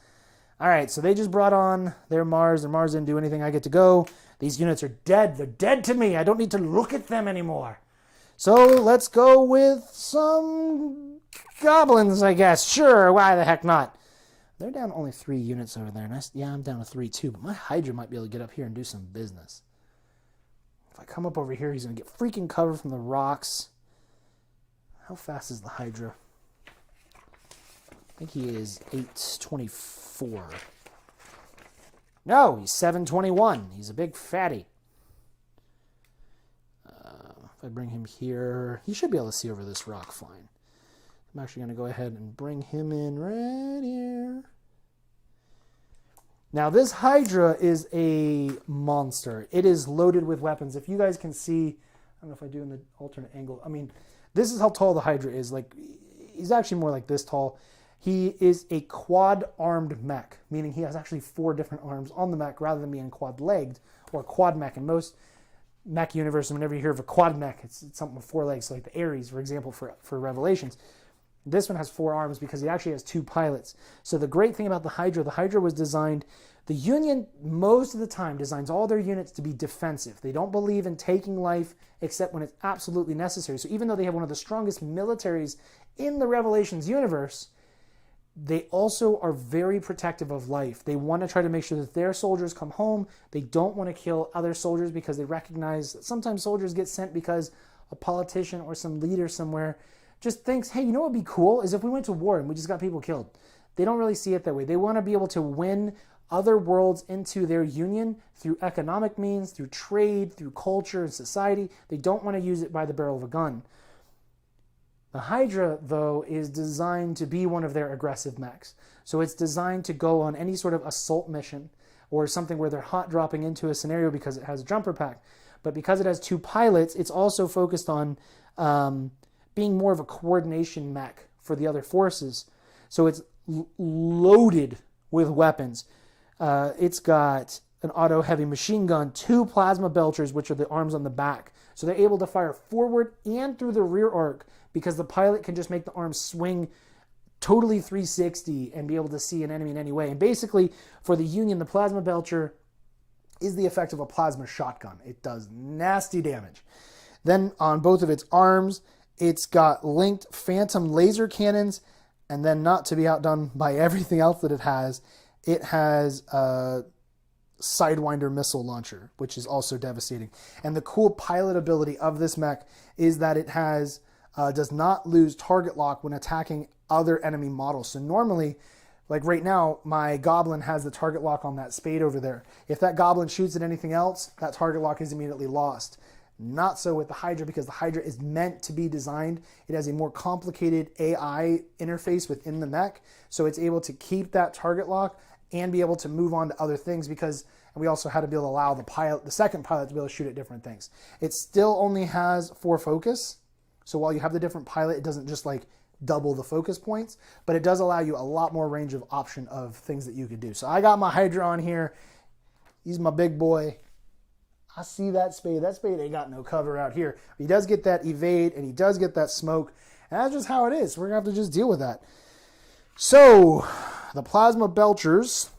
All right, so they just brought on their Mars. Their Mars didn't do anything. I get to go. These units are dead. They're dead to me. I don't need to look at them anymore. So let's go with some goblins, I guess. Sure, why the heck not? They're down only 3 units over there. Yeah, I'm down to 3 too, but my Hydra might be able to get up here and do some business. If I come up over here, he's going to get freaking cover from the rocks. How fast is the Hydra? I think he is 824. No, he's 721. He's a big fatty. If I bring him here, he should be able to see over this rock fine. I'm actually going to go ahead and bring him in right here. Now, this Hydra is a monster. It is loaded with weapons. If you guys can see, I don't know if I do in the alternate angle. I mean, this is how tall the Hydra is. Like, he's actually more like this tall. He is a quad-armed mech, meaning he has actually 4 different arms on the mech rather than being quad-legged or quad mech. In most mech universe, whenever you hear of a quad mech, it's something with 4 legs, so like the Ares, for example, for Revelations. This one has 4 arms because he actually has 2 pilots. So the great thing about the Hydra was designed, the Union most of the time designs all their units to be defensive. They don't believe in taking life except when it's absolutely necessary. So even though they have one of the strongest militaries in the Revelations universe, they also are very protective of life. They want to try to make sure that their soldiers come home. They don't want to kill other soldiers because they recognize that sometimes soldiers get sent because a politician or some leader somewhere just thinks, hey, you know what would be cool is if we went to war and we just got people killed. They don't really see it that way. They want to be able to win other worlds into their union through economic means, through trade, through culture and society. They don't want to use it by the barrel of a gun. The Hydra, though, is designed to be one of their aggressive mechs. So it's designed to go on any sort of assault mission or something where they're hot dropping into a scenario because it has a jumper pack. But because it has 2 pilots, it's also focused on being more of a coordination mech for the other forces. So it's loaded with weapons. It's got an auto heavy machine gun, 2 plasma belchers, which are the arms on the back. So they're able to fire forward and through the rear arc because the pilot can just make the arms swing totally 360 and be able to see an enemy in any way. And basically, for the Union, the plasma belcher is the effect of a plasma shotgun. It does nasty damage. Then on both of its arms, it's got linked phantom laser cannons, and then not to be outdone by everything else that it has a Sidewinder missile launcher, which is also devastating. And the cool pilot ability of this mech is that it has does not lose target lock when attacking other enemy models. So normally, like right now, my Goblin has the target lock on that spade over there. If that Goblin shoots at anything else, that target lock is immediately lost. Not so with the Hydra, because the Hydra is meant to be designed. It has a more complicated AI interface within the mech, so it's able to keep that target lock and be able to move on to other things, because we also had to be able to allow the second pilot to be able to shoot at different things. It still only has 4 focus, so while you have the different pilot, it doesn't just like double the focus points, but it does allow you a lot more range of option of things that you could do. So I got my Hydra on here. He's my big boy. I see that spade. That spade ain't got no cover out here. But he does get that evade, and he does get that smoke. And that's just how it is. We're going to have to just deal with that. So, the Plasma Belchers,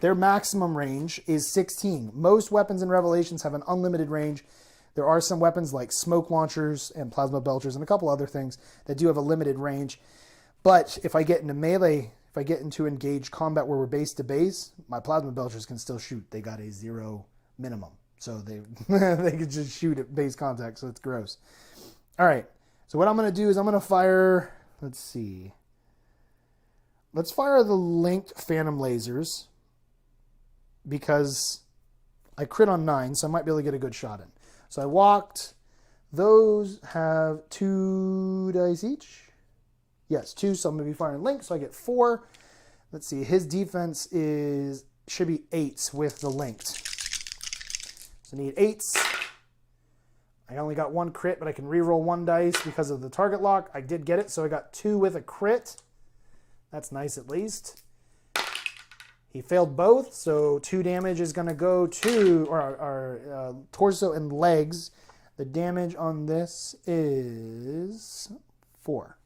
their maximum range is 16. Most weapons in Revelations have an unlimited range. There are some weapons like smoke launchers and Plasma Belchers and a couple other things that do have a limited range. But if I get into melee, if I get into engaged combat where we're base to base, my Plasma Belchers can still shoot. They got a 0 minimum. So they could just shoot at base contact, so it's gross. All right, so what I'm going to do is I'm going to fire, let's see. Let's fire the linked phantom lasers because I crit on 9, so I might be able to get a good shot in. So I walked. Those have 2 dice each. Yes, 2, so I'm going to be firing linked, so I get 4. Let's see, his defense should be 8s with the linked. So I need 8s. I only got 1 crit, but I can reroll 1 dice because of the target lock. I did get it, so I got 2 with a crit. That's nice at least. He failed both, so 2 damage is going to go to our torso and legs. The damage on this is 4.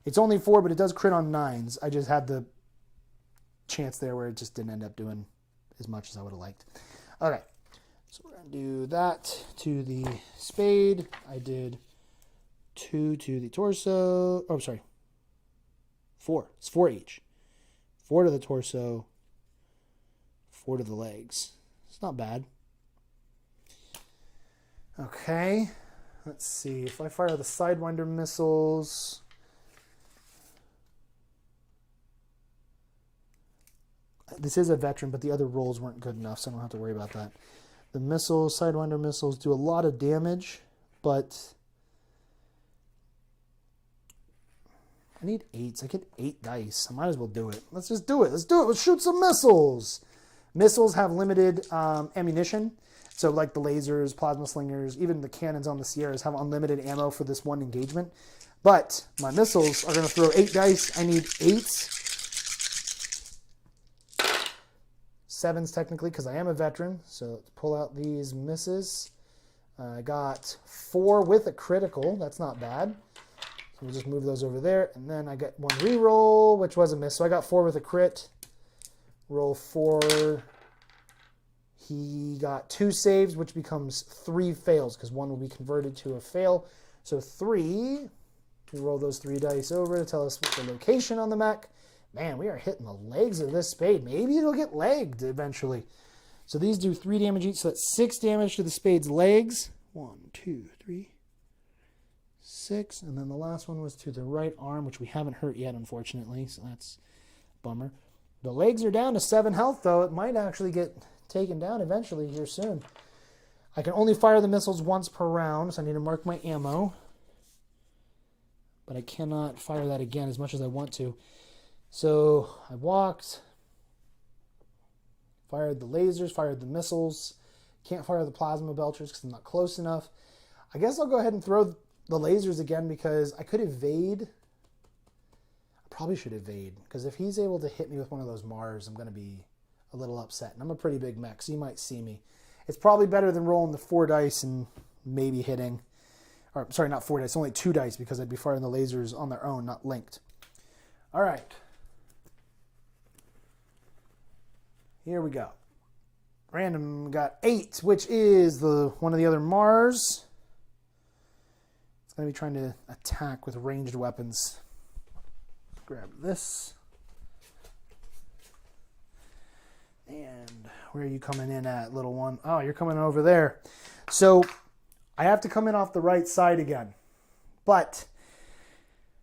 It's only 4, but it does crit on 9s. I just had the chance there where it just didn't end up doing as much as I would have liked. Okay, so we're going to do that to the spade. I did 2 to the torso. Oh, sorry. 4. It's 4 each. 4 to the torso. 4 to the legs. It's not bad. Okay. Let's see. If I fire the Sidewinder missiles... This is a veteran, but the other rolls weren't good enough, so I don't have to worry about that. The missiles, Sidewinder missiles, do a lot of damage, but I need 8s. I get 8 dice. I might as well do it. Let's just do it. Let's do it. Let's shoot some missiles. Missiles have limited ammunition. So like the lasers, plasma slingers, even the cannons on the Sierras have unlimited ammo for this one engagement. But my missiles are going to throw 8 dice. I need 8s. 7s technically because I am a veteran. So let's pull out these misses. I got 4 with a critical. That's not bad. So we'll just move those over there. And then I got 1 reroll, which was a miss. So I got 4 with a crit. Roll 4. He got 2 saves, which becomes 3 fails because 1 will be converted to a fail. So 3. We roll those 3 dice over to tell us what the location on the mech. Man, we are hitting the legs of this spade. Maybe it'll get legged eventually. So these do 3 damage each. So that's 6 damage to the spade's legs. 1, 2, 3, 6. And then the last one was to the right arm, which we haven't hurt yet, unfortunately. So that's a bummer. The legs are down to 7 health, though. It might actually get taken down eventually here soon. I can only fire the missiles once per round, so I need to mark my ammo. But I cannot fire that again as much as I want to. So I walked, fired the lasers, fired the missiles. Can't fire the plasma belchers because I'm not close enough. I guess I'll go ahead and throw the lasers again because I could evade. I probably should evade because if he's able to hit me with one of those Mars, I'm going to be a little upset. And I'm a pretty big mech, so you might see me. It's probably better than rolling the 4 dice and maybe hitting. Or sorry, not 4 dice, only 2 dice because I'd be firing the lasers on their own, not linked. All right. Here we go. Random got 8, which is one of the other Mars. It's going to be trying to attack with ranged weapons. Grab this. And where are you coming in at, little one? Oh, you're coming over there. So I have to come in off the right side again. But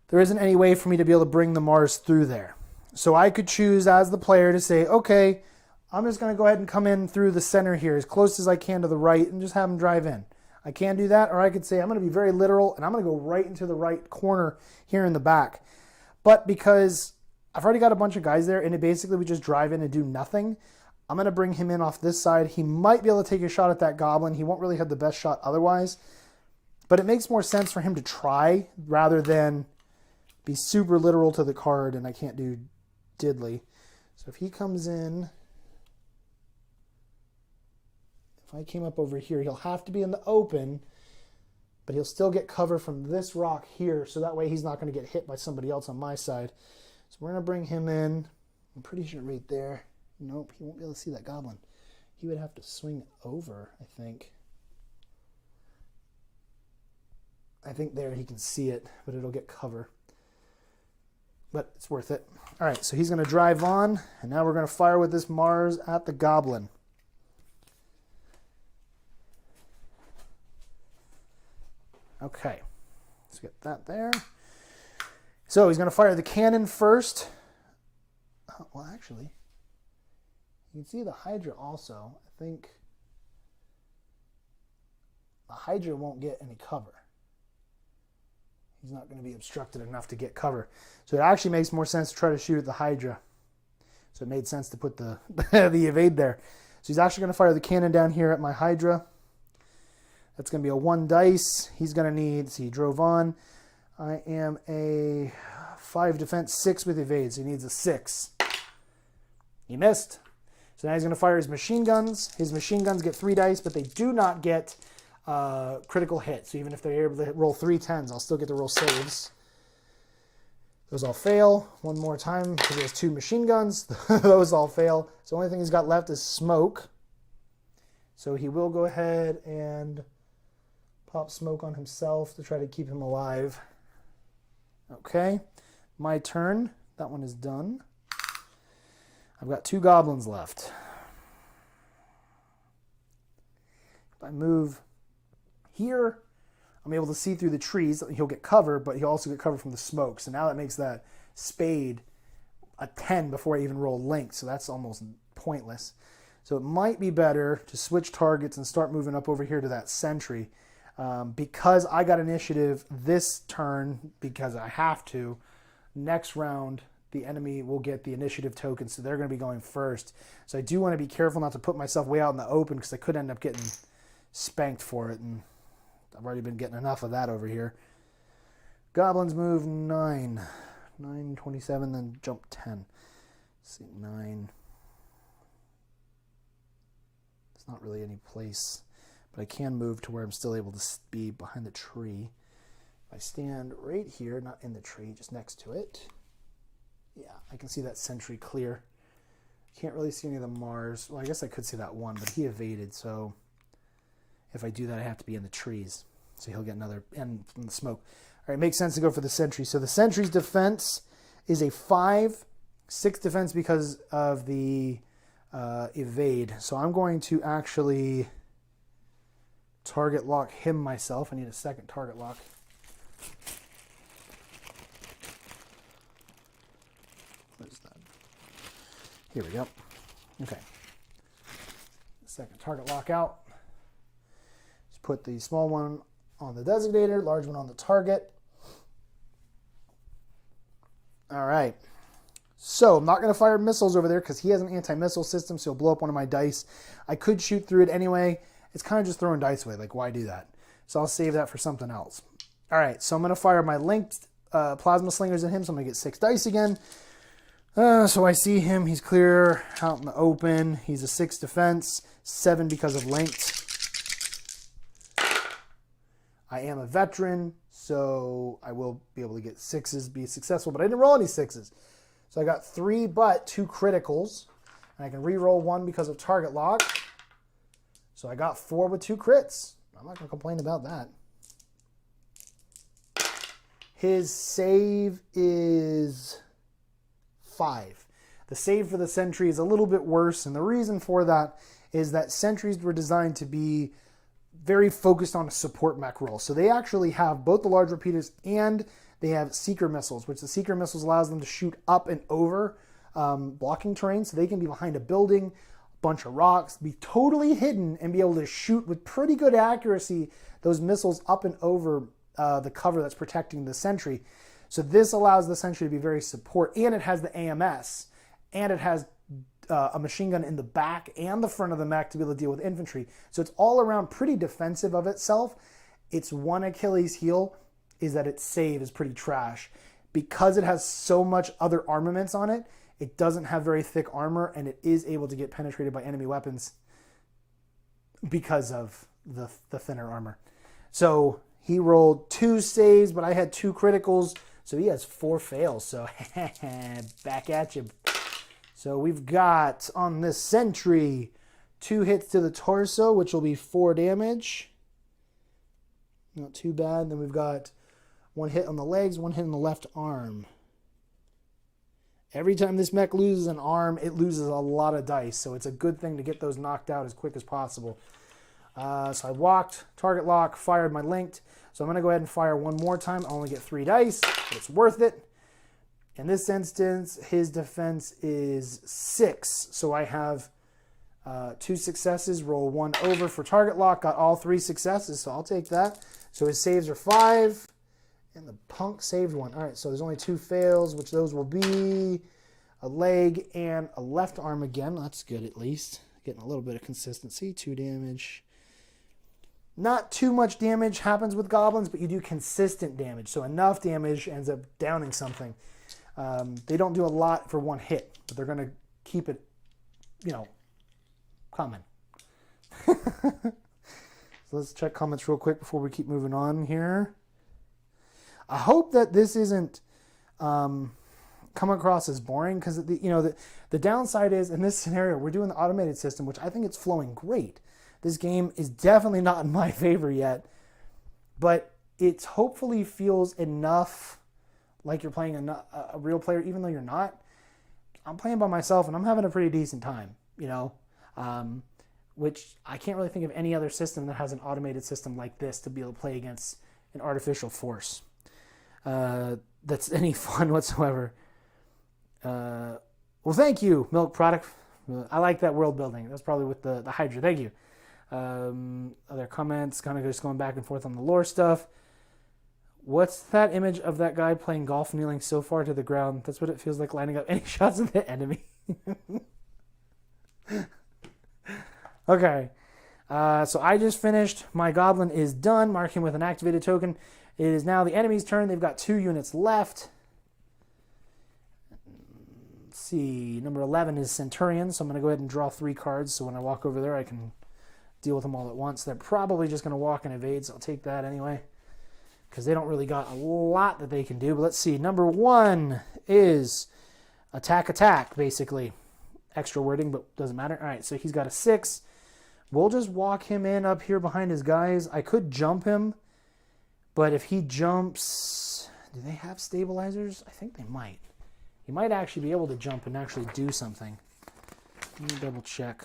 there isn't any way for me to be able to bring the Mars through there. So I could choose as the player to say, okay, I'm just going to go ahead and come in through the center here as close as I can to the right and just have them drive in. I can do that, or I could say I'm going to be very literal and I'm going to go right into the right corner here in the back. But because I've already got a bunch of guys there and it basically we just drive in and do nothing, I'm going to bring him in off this side. He might be able to take a shot at that goblin. He won't really have the best shot otherwise. But it makes more sense for him to try rather than be super literal to the card and I can't do diddly. So if he comes in... If I came up over here, he'll have to be in the open, but he'll still get cover from this rock here, so that way he's not going to get hit by somebody else on my side. So we're going to bring him in. I'm pretty sure right there. Nope, he won't be able to see that goblin. He would have to swing over, I think. I think there he can see it, but it'll get cover. But it's worth it. All right, so he's going to drive on, and now we're going to fire with this Mars at the goblin. Okay, let's get that there. So he's going to fire the cannon first. Well, actually, you can see the Hydra also. I think the Hydra won't get any cover. He's not going to be obstructed enough to get cover. So it actually makes more sense to try to shoot at the Hydra. So it made sense to put the, the evade there. So he's actually going to fire the cannon down here at my Hydra. That's going to be a 1 dice. He's going to need, see, he drove on. I am a 5 defense, 6 with evade, so he needs a 6. He missed. So now he's going to fire his machine guns. His machine guns get 3 dice, but they do not get critical hits. So even if they're able to roll 3 10s, I'll still get to roll saves. Those all fail. One more time because he has 2 machine guns. Those all fail. So the only thing he's got left is smoke. So he will go ahead and pop smoke on himself to try to keep him alive. Okay, my turn. That one is done. I've got 2 goblins left. If I move here, I'm able to see through the trees. He'll get cover, but he'll also get cover from the smoke. So now that makes that spade a 10 before I even roll link. So that's almost pointless. So it might be better to switch targets and start moving up over here to that sentry. Because I got initiative this turn, because I have to, next round the enemy will get the initiative token, so they're going to be going first. So I do want to be careful not to put myself way out in the open because I could end up getting spanked for it, and I've already been getting enough of that over here. Goblins move 9, 27, then jump 10. Let's see, 9. It's not really any place. But I can move to where I'm still able to be behind the tree. If I stand right here, not in the tree, just next to it. Yeah, I can see that sentry clear. Can't really see any of the Mars. Well, I guess I could see that one, but he evaded. So if I do that, I have to be in the trees. So he'll get another end from the smoke. All right, makes sense to go for the sentry. So the sentry's defense is a 5, 6 defense because of the evade. So I'm going to actually target lock him myself. I need a second target lock. What is that? Here we go. Okay. Second target lock out. Just put the small one on the designator, large one on the target. All right. So I'm not going to fire missiles over there because he has an anti-missile system, so he'll blow up one of my dice. I could shoot through it anyway. It's kind of just throwing dice away. Like, why do that? So I'll save that for something else. All right, so I'm going to fire my linked plasma slingers at him, so I'm going to get 6 dice again. So I see him. He's clear out in the open. He's a 6 defense, 7 because of linked. I am a veteran, so I will be able to get 6s, be successful, but I didn't roll any 6s. So I got 3 but 2 criticals, and I can re-roll 1 because of target lock. So I got 4 with 2 crits. I'm not going to complain about that. His save is 5. The save for the sentry is a little bit worse, and the reason for that is that sentries were designed to be very focused on a support mech role. So they actually have both the large repeaters and they have seeker missiles, which the seeker missiles allows them to shoot up and over blocking terrain, so they can be behind a building, bunch of rocks, be totally hidden, and be able to shoot with pretty good accuracy those missiles up and over the cover that's protecting the sentry. So this allows the sentry to be very support, and it has the AMS, and it has a machine gun in the back and the front of the mech to be able to deal with infantry. So it's all around pretty defensive of itself. Its one Achilles heel is that its save is pretty trash. Because it has so much other armaments on it, it doesn't have very thick armor, and it is able to get penetrated by enemy weapons because of the thinner armor. So he rolled 2 saves, but I had 2 criticals, so he has 4 fails. So back at you. So we've got on this sentry 2 hits to the torso, which will be 4 damage. Not too bad. Then we've got 1 hit on the legs, 1 hit on the left arm. Every time this mech loses an arm, it loses a lot of dice, so it's a good thing to get those knocked out as quick as possible. So I walked, target lock, fired my linked. So I'm going to go ahead and fire 1 more time. I only get 3 dice, but it's worth it. In this instance, his defense is 6, so I have 2 successes, roll 1 over for target lock, got all 3 successes, so I'll take that. So his saves are 5. And the punk saved 1. All right, so there's only 2 fails, which those will be a leg and a left arm again. That's good at least. Getting a little bit of consistency. 2 damage. Not too much damage happens with goblins, but you do consistent damage. So enough damage ends up downing something. They don't do a lot for 1 hit, but they're going to keep it you know, comment. So let's check comments real quick before we keep moving on here. I hope that this isn't come across as boring, because the downside is, in this scenario, we're doing the automated system, which I think it's flowing great. This game is definitely not in my favor yet, but it hopefully feels enough like you're playing a real player, even though you're not. I'm playing by myself and I'm having a pretty decent time, which I can't really think of any other system that has an automated system like this to be able to play against an artificial force that's any fun whatsoever. Well, thank you, Milk Product. I like that world building. That's probably with the Hydra. Thank you. Other comments, kind of just going back and forth on the lore stuff. What's that image of that guy playing golf kneeling so far to the ground? That's what it feels like lining up any shots of the enemy. Okay. So I just finished. My goblin is done, marking with an activated token. It is now the enemy's turn. They've got 2 units left. Let's see. Number 11 is Centurion, so I'm going to go ahead and draw 3 cards, so when I walk over there I can deal with them all at once. They're probably just going to walk and evade, so I'll take that anyway, because they don't really got a lot that they can do. But let's see. Number 1 is attack, basically. Extra wording, but doesn't matter. All right, so he's got a 6. We'll just walk him in up here behind his guys. I could jump him, but if he jumps... Do they have stabilizers? I think they might. He might actually be able to jump and actually do something. Let me double check.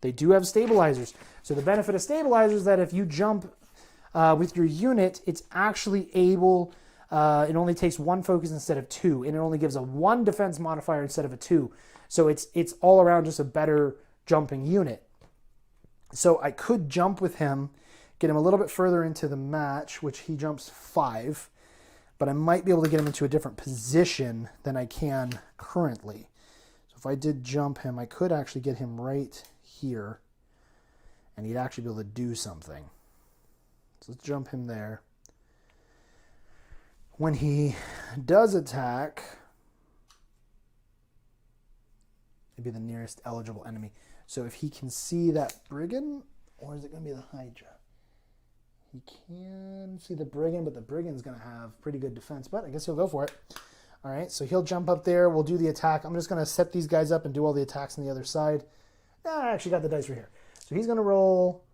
They do have stabilizers. So the benefit of stabilizers is that if you jump with your unit, it's actually able... it only takes 1 focus instead of 2, and it only gives a 1 defense modifier instead of a 2. So it's all around just a better jumping unit. So I could jump with him, get him a little bit further into the match, which he jumps 5, but I might be able to get him into a different position than I can currently. So if I did jump him, I could actually get him right here, and he'd actually be able to do something. So let's jump him there. When he does attack, maybe the nearest eligible enemy. So if he can see that brigand, or is it going to be the Hydra? He can see the brigand, but the brigand's going to have pretty good defense. But I guess he'll go for it. All right, so he'll jump up there. We'll do the attack. I'm just going to set these guys up and do all the attacks on the other side. I actually got the dice right here. So he's going to roll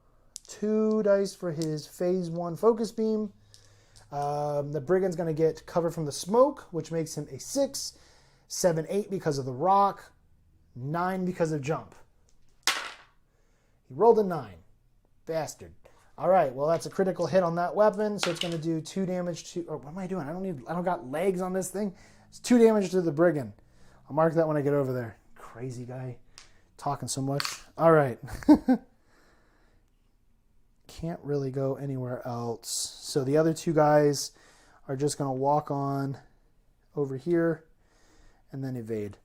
2 dice for his phase 1 focus beam. The brigand's going to get cover from the smoke, which makes him a 6, 7, 8 because of the rock, 9 because of jump. He rolled a 9. Bastard. All right, well, that's a critical hit on that weapon, so it's going to do 2 damage to... Oh, what am I doing? I don't got legs on this thing. It's 2 damage to the brigand. I'll mark that when I get over there. Crazy guy. Talking so much. All right. Can't really go anywhere else. So the other 2 guys are just going to walk on over here and then evade.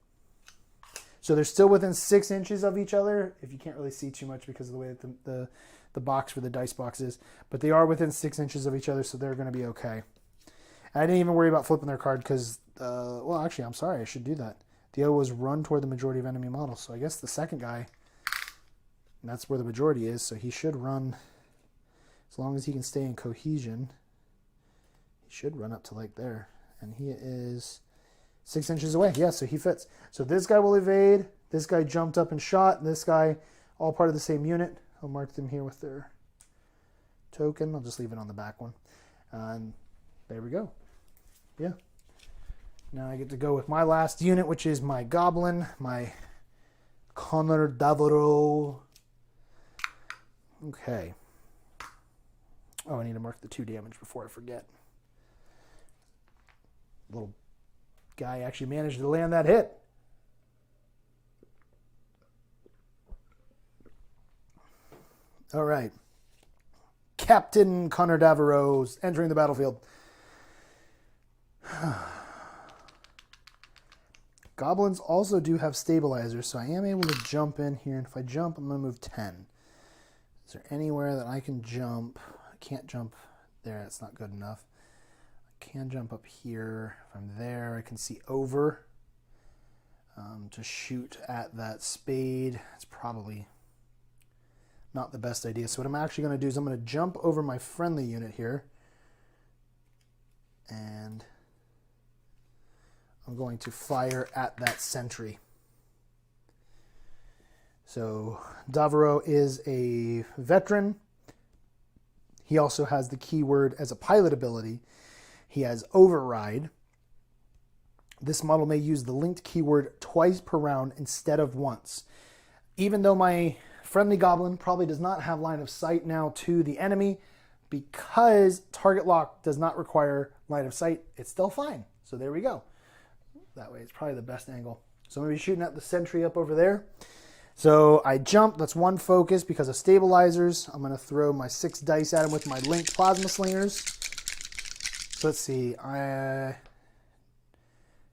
So they're still within 6 inches of each other, if you can't really see too much because of the way that the box for the dice box is. But they are within 6 inches of each other, so they're going to be okay. And I didn't even worry about flipping their card because, well, actually, I'm sorry, I should do that. The other was run toward the majority of enemy models. So I guess the second guy, that's where the majority is, so he should run... As long as he can stay in cohesion, he should run up to like there. And he is 6 inches away. Yeah, so he fits. So this guy will evade. This guy jumped up and shot. And this guy, all part of the same unit. I'll mark them here with their token. I'll just leave it on the back one. And there we go. Yeah. Now I get to go with my last unit, which is my goblin, my Connor Davoro. Okay. Oh, I need to mark the 2 damage before I forget. Little guy actually managed to land that hit. All right. Captain Connor Davros entering the battlefield. Goblins also do have stabilizers, so I am able to jump in here. And if I jump, I'm going to move 10. Is there anywhere that I can jump? Can't jump there, that's not good enough. I can jump up here. If I'm there, I can see over. to shoot at that spade. It's probably not the best idea. So what I'm actually going to do is I'm going to jump over my friendly unit here. And I'm going to fire at that sentry. So Davaro is a veteran. He also has the keyword as a pilot ability. He has override. This model may use the linked keyword twice per round instead of once. Even though my friendly goblin probably does not have line of sight now to the enemy, because target lock does not require line of sight, it's still fine. So there we go. That way it's probably the best angle. So I'm going to be shooting at the sentry up over there. So I jump, that's one focus because of stabilizers. I'm going to throw my 6 dice at him with my linked plasma slingers. So let's see,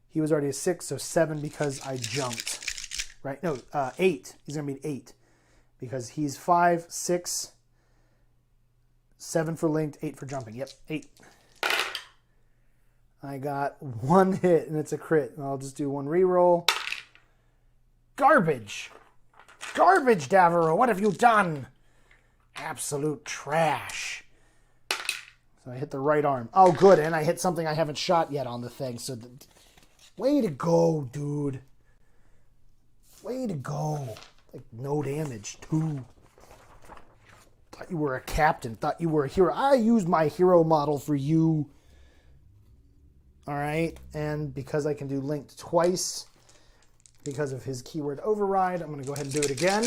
he was already a 6, so 7 because I jumped. Right, no, 8. He's going to be an 8 because he's 5, 6, 7 for linked, 8 for jumping. Yep, 8. I got 1 hit and it's a crit. I'll just do 1 reroll. Garbage. Garbage, Davaro. What have you done? Absolute trash. So I hit the right arm. Oh, good. And I hit something I haven't shot yet on the thing. So way to go, dude. Way to go. Like, no damage, too. Thought you were a captain. Thought you were a hero. I used my hero model for you. All right. And because I can do linked twice, because of his keyword override, I'm going to go ahead and do it again.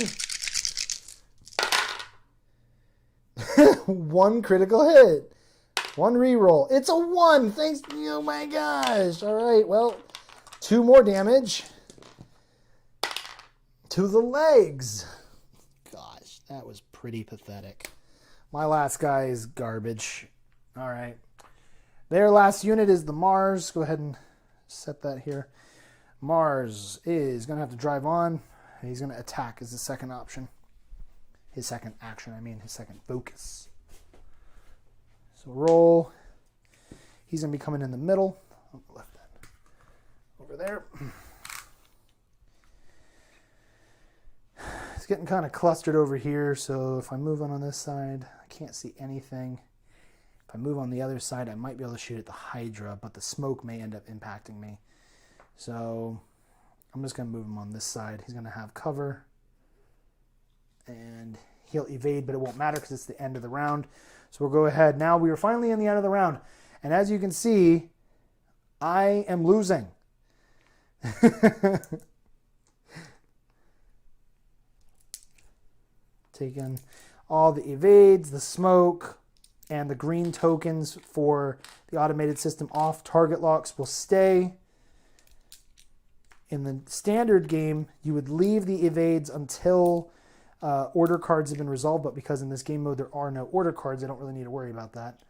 1 critical hit. 1 reroll. It's a 1. Thanks. Oh my gosh. All right. Well, 2 more damage to the legs. Gosh, that was pretty pathetic. My last guy is garbage. All right. Their last unit is the Mars. Go ahead and set that here. Mars is going to have to drive on. And he's going to attack as the second option. His second action, his second focus. So roll. He's going to be coming in the middle. On the left end. Over there. It's getting kind of clustered over here. So if I move on this side, I can't see anything. If I move on the other side, I might be able to shoot at the Hydra, but the smoke may end up impacting me. So I'm just going to move him on this side. He's going to have cover. And he'll evade, but it won't matter because it's the end of the round. So we'll go ahead. Now we are finally in the end of the round. And as you can see, I am losing. Taking all the evades, the smoke, and the green tokens for the automated system off. Target locks will stay. In the standard game, you would leave the evades until order cards have been resolved, but because in this game mode there are no order cards, I don't really need to worry about that.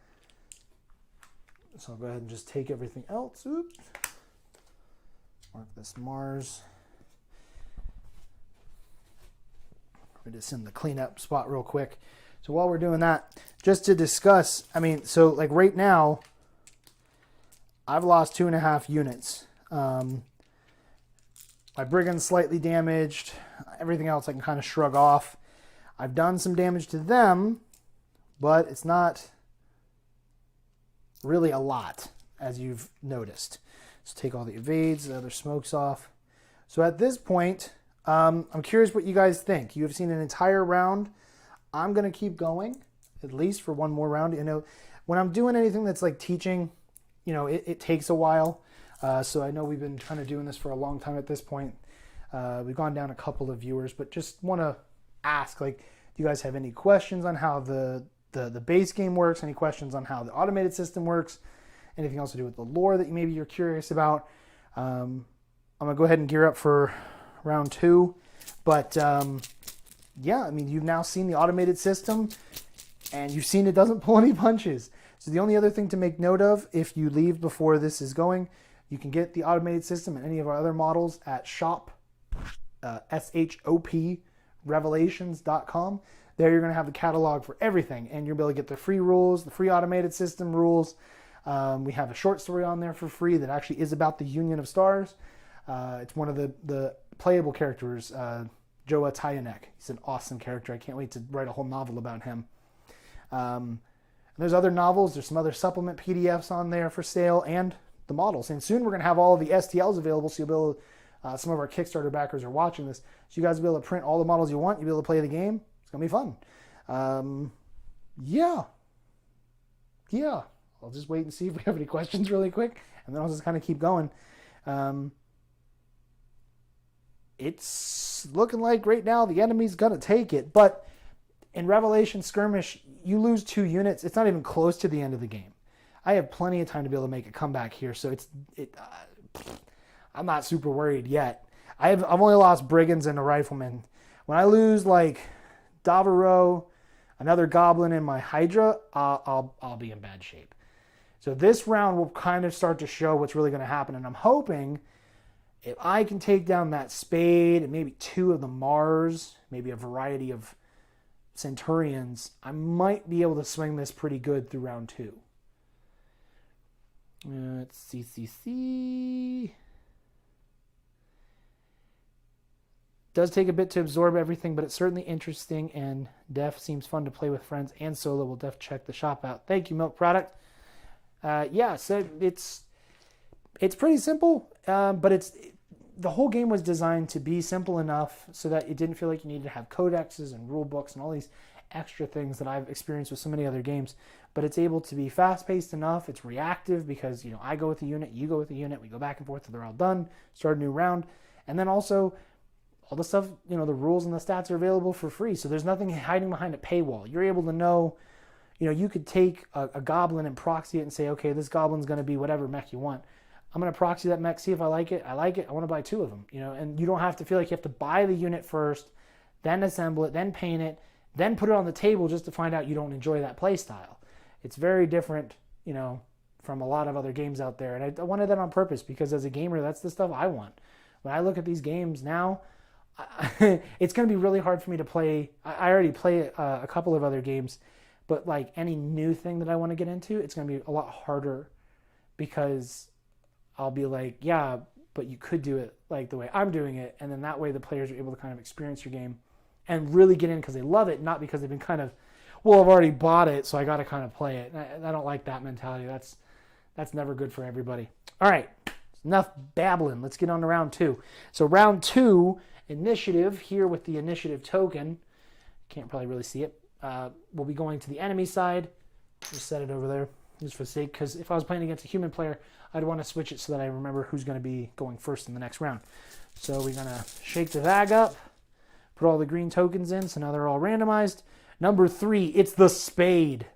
So I'll go ahead and just take everything else. Oops. Mark this Mars. We're just in the cleanup spot real quick. So while we're doing that, just to discuss, so like right now, I've lost 2.5 units. My brigand's slightly damaged. Everything else I can kind of shrug off. I've done some damage to them, but it's not really a lot, as you've noticed. So take all the evades, the other smokes off. So at this point, I'm curious what you guys think. You have seen an entire round. I'm going to keep going, at least for 1 more round. When I'm doing anything that's like teaching, it takes a while. So I know we've been kind of doing this for a long time at this point. We've gone down a couple of viewers, but just want to ask, do you guys have any questions on how the base game works? Any questions on how the automated system works? Anything else to do with the lore that maybe you're curious about? I'm going to go ahead and gear up for round 2. But yeah, you've now seen the automated system, and you've seen it doesn't pull any punches. So the only other thing to make note of, if you leave before this is going, you can get the automated system and any of our other models at shop, shoprevelations.com. There you're going to have the catalog for everything, and you'll be able to get the free rules, the free automated system rules. We have a short story on there for free that actually is about the Union of Stars. It's one of the playable characters, Joa Tyanek. He's an awesome character. I can't wait to write a whole novel about him. And there's other novels. There's some other supplement PDFs on there for sale, and the models. And soon we're going to have all of the STLs available, so you'll be able to, some of our Kickstarter backers are watching this, so you guys will be able to print all the models you want. You'll be able to play the game. It's going to be fun. Yeah. I'll just wait and see if we have any questions really quick, and then I'll just kind of keep going. It's looking like right now the enemy's going to take it, but in Revelation Skirmish, you lose 2 units. It's not even close to the end of the game. I have plenty of time to be able to make a comeback here, so I'm not super worried yet. I've only lost brigands and a rifleman. When I lose like Davaro, another goblin, and my Hydra, I'll be in bad shape. So this round will kind of start to show what's really going to happen, and I'm hoping if I can take down that spade and maybe 2 of the Mars, maybe a variety of Centurions, I might be able to swing this pretty good through round 2. Let's see. Does take a bit to absorb everything, but it's certainly interesting, and def seems fun to play with friends and solo. We'll def check the shop out. Thank you, Milk Product. So it's pretty simple, but the whole game was designed to be simple enough so that it didn't feel like you needed to have codexes and rule books and all these extra things that I've experienced with so many other games. But it's able to be fast-paced enough. It's reactive because, I go with a unit, you go with a unit, we go back and forth till they're all done, start a new round. And then also, all the stuff, the rules and the stats are available for free. So there's nothing hiding behind a paywall. You're able to know, you could take a goblin and proxy it and say, okay, this goblin's going to be whatever mech you want. I'm going to proxy that mech, see if I like it. I like it. I want to buy 2 of them, and you don't have to feel like you have to buy the unit first, then assemble it, then paint it, then put it on the table just to find out you don't enjoy that play style. It's very different, from a lot of other games out there. And I wanted that on purpose because as a gamer, that's the stuff I want. When I look at these games now, it's going to be really hard for me to play. I already play a couple of other games, but like any new thing that I want to get into, it's going to be a lot harder because I'll be like, yeah, but you could do it like the way I'm doing it. And then that way the players are able to kind of experience your game and really get in because they love it, not because they've been kind of, well, I've already bought it, so I got to kind of play it. I don't like that mentality. That's never good for everybody. All right, enough babbling. Let's get on to round 2. So round 2, initiative, here with the initiative token. Can't probably really see it. We'll be going to the enemy side. Just set it over there, just for the sake, because if I was playing against a human player, I'd want to switch it so that I remember who's going to be going first in the next round. So we're going to shake the bag up, put all the green tokens in, so now they're all randomized. Number 3, it's the spade.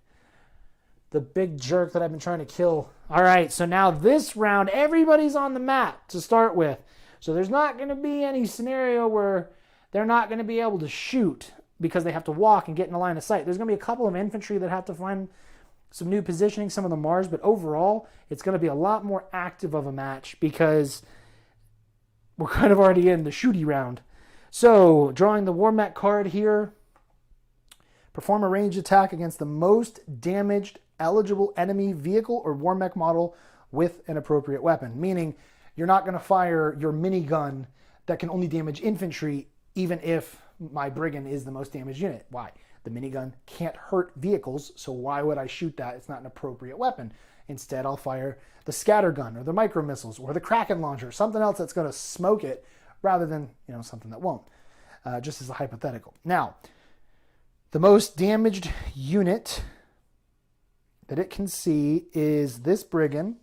The big jerk that I've been trying to kill. All right, so now this round, everybody's on the map to start with. So there's not going to be any scenario where they're not going to be able to shoot because they have to walk and get in the line of sight. There's going to be a couple of infantry that have to find some new positioning, some of the Mars, but overall, it's going to be a lot more active of a match because we're kind of already in the shooty round. So, drawing the War Mech card here, perform a ranged attack against the most damaged eligible enemy vehicle or War Mech model with an appropriate weapon, meaning you're not going to fire your minigun that can only damage infantry even if my brigand is the most damaged unit. Why? The minigun can't hurt vehicles, so why would I shoot that? It's not an appropriate weapon. Instead, I'll fire the scatter gun or the micro missiles or the Kraken launcher, something else that's going to smoke it rather than something that won't, just as a hypothetical. Now, the most damaged unit that it can see is this brigand,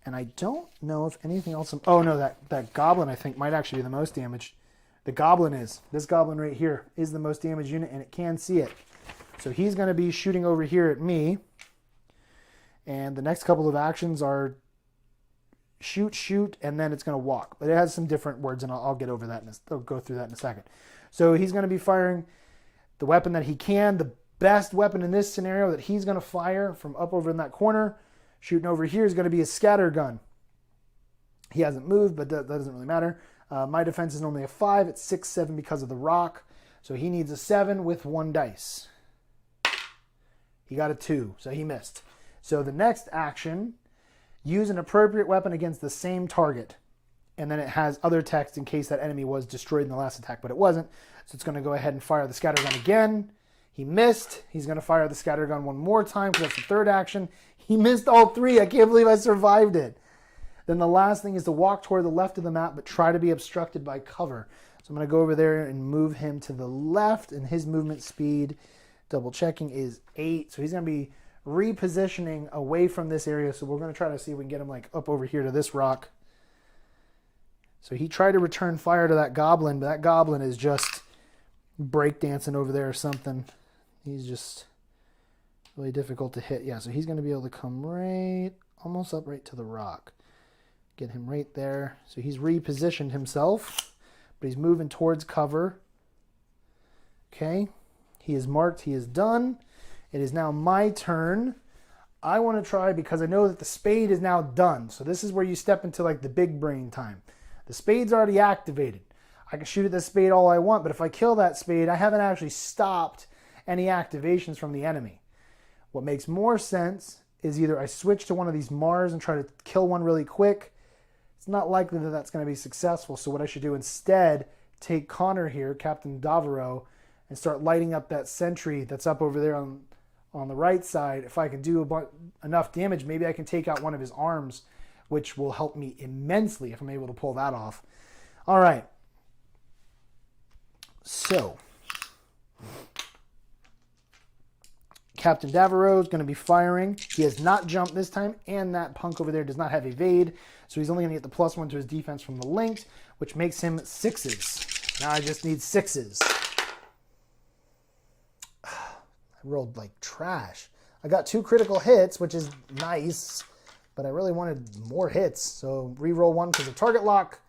and I don't know if anything else... Oh, no, that goblin, I think, might actually be the most damaged. The goblin is. This goblin right here is the most damaged unit, and it can see it. So he's going to be shooting over here at me, and the next couple of actions are shoot, and then it's going to walk. But it has some different words, and I'll get over that. I'll go through that in a second. So he's going to be firing the weapon that he can. The best weapon in this scenario that he's going to fire from up over in that corner, shooting over here, is going to be a scatter gun. He hasn't moved, but that doesn't really matter. My defense is normally a 5. It's 6-7 because of the rock. So he needs a 7 with 1 dice. He got a 2, so he missed. So the next action, use an appropriate weapon against the same target. and then it has other text in case that enemy was destroyed in the last attack, but it wasn't. So it's going to go ahead and fire the scattergun again. He missed. He's going to fire the scattergun one more time because that's the third action. He missed all three. I can't believe I survived it. Then the last thing is to walk toward the left of the map, but try to be obstructed by cover. So I'm going to go over there and move him to the left, and his movement speed, double checking, is 8. So he's going to be repositioning away from this area. So we're going to try to see if we can get him like up over here to this rock. So he tried to return fire to that goblin, but that goblin is just breakdancing over there or something. He's just really difficult to hit. Yeah, so he's going to be able to come right, almost up right to the rock. Get him right there. So he's repositioned himself, but he's moving towards cover. Okay, he is marked. He is done. It is now my turn. I want to try, because I know that the spade is now done. So this is where you step into like the big brain time. The spade's already activated. I can shoot at the spade all I want, but if I kill that spade, I haven't actually stopped any activations from the enemy. What makes more sense is either I switch to one of these Mars and try to kill one really quick. It's not likely that that's going to be successful, so what I should do instead, take Connor here, Captain Davaro, and start lighting up that sentry that's up over there on the right side. If I can do enough damage, maybe I can take out one of his arms, which will help me immensely if I'm able to pull that off. All right. So, Captain Davaro is going to be firing. He has not jumped this time, and that punk over there does not have evade, so he's only going to get the +1 to his defense from the linked, which makes him 6s. Now I just need 6s. I rolled like trash. I got 2 critical hits, which is nice, but I really wanted more hits, so re-roll 1 because of target lock.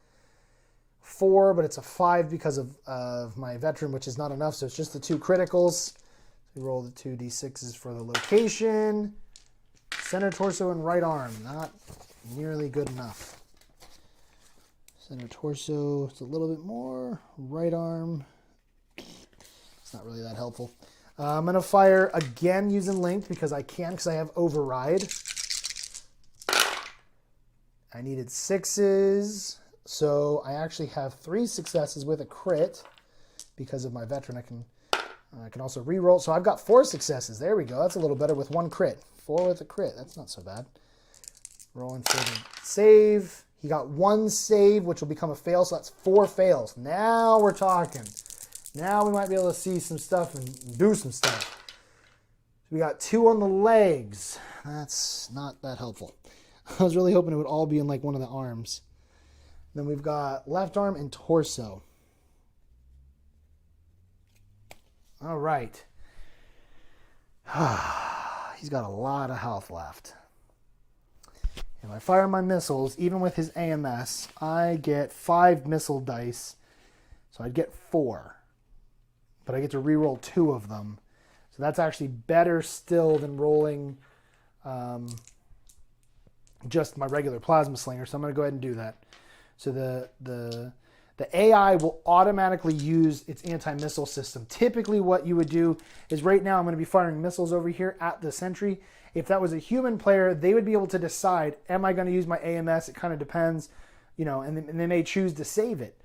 4, but it's a 5 because of my veteran, which is not enough, so it's just the 2 criticals. We roll the 2 d6s for the location. Center torso and right arm, not nearly good enough. Center torso, it's a little bit more. Right arm, it's not really that helpful. I'm going to fire again using linked because I can, because I have override. I needed 6s, so I actually have 3 successes with a crit because of my veteran. I can also re-roll. So I've got 4 successes. There we go. That's a little better with 1 crit. 4 with a crit. That's not so bad. Rolling for the save. He got 1 save, which will become a fail. So that's 4 fails. Now we're talking. Now we might be able to see some stuff and do some stuff. We got 2 on the legs. That's not that helpful. I was really hoping it would all be in like one of the arms. Then we've got left arm and torso. All right. He's got a lot of health left. If I fire my missiles, even with his AMS, I get 5 missile dice. So I'd get 4. But I get to re-roll 2 of them. So that's actually better still than rolling just my regular plasma slinger. So I'm going to go ahead and do that. So the AI will automatically use its anti-missile system. Typically what you would do is right now I'm going to be firing missiles over here at the sentry. If that was a human player, they would be able to decide, am I going to use my AMS? It kind of depends, you know, and they may choose to save it.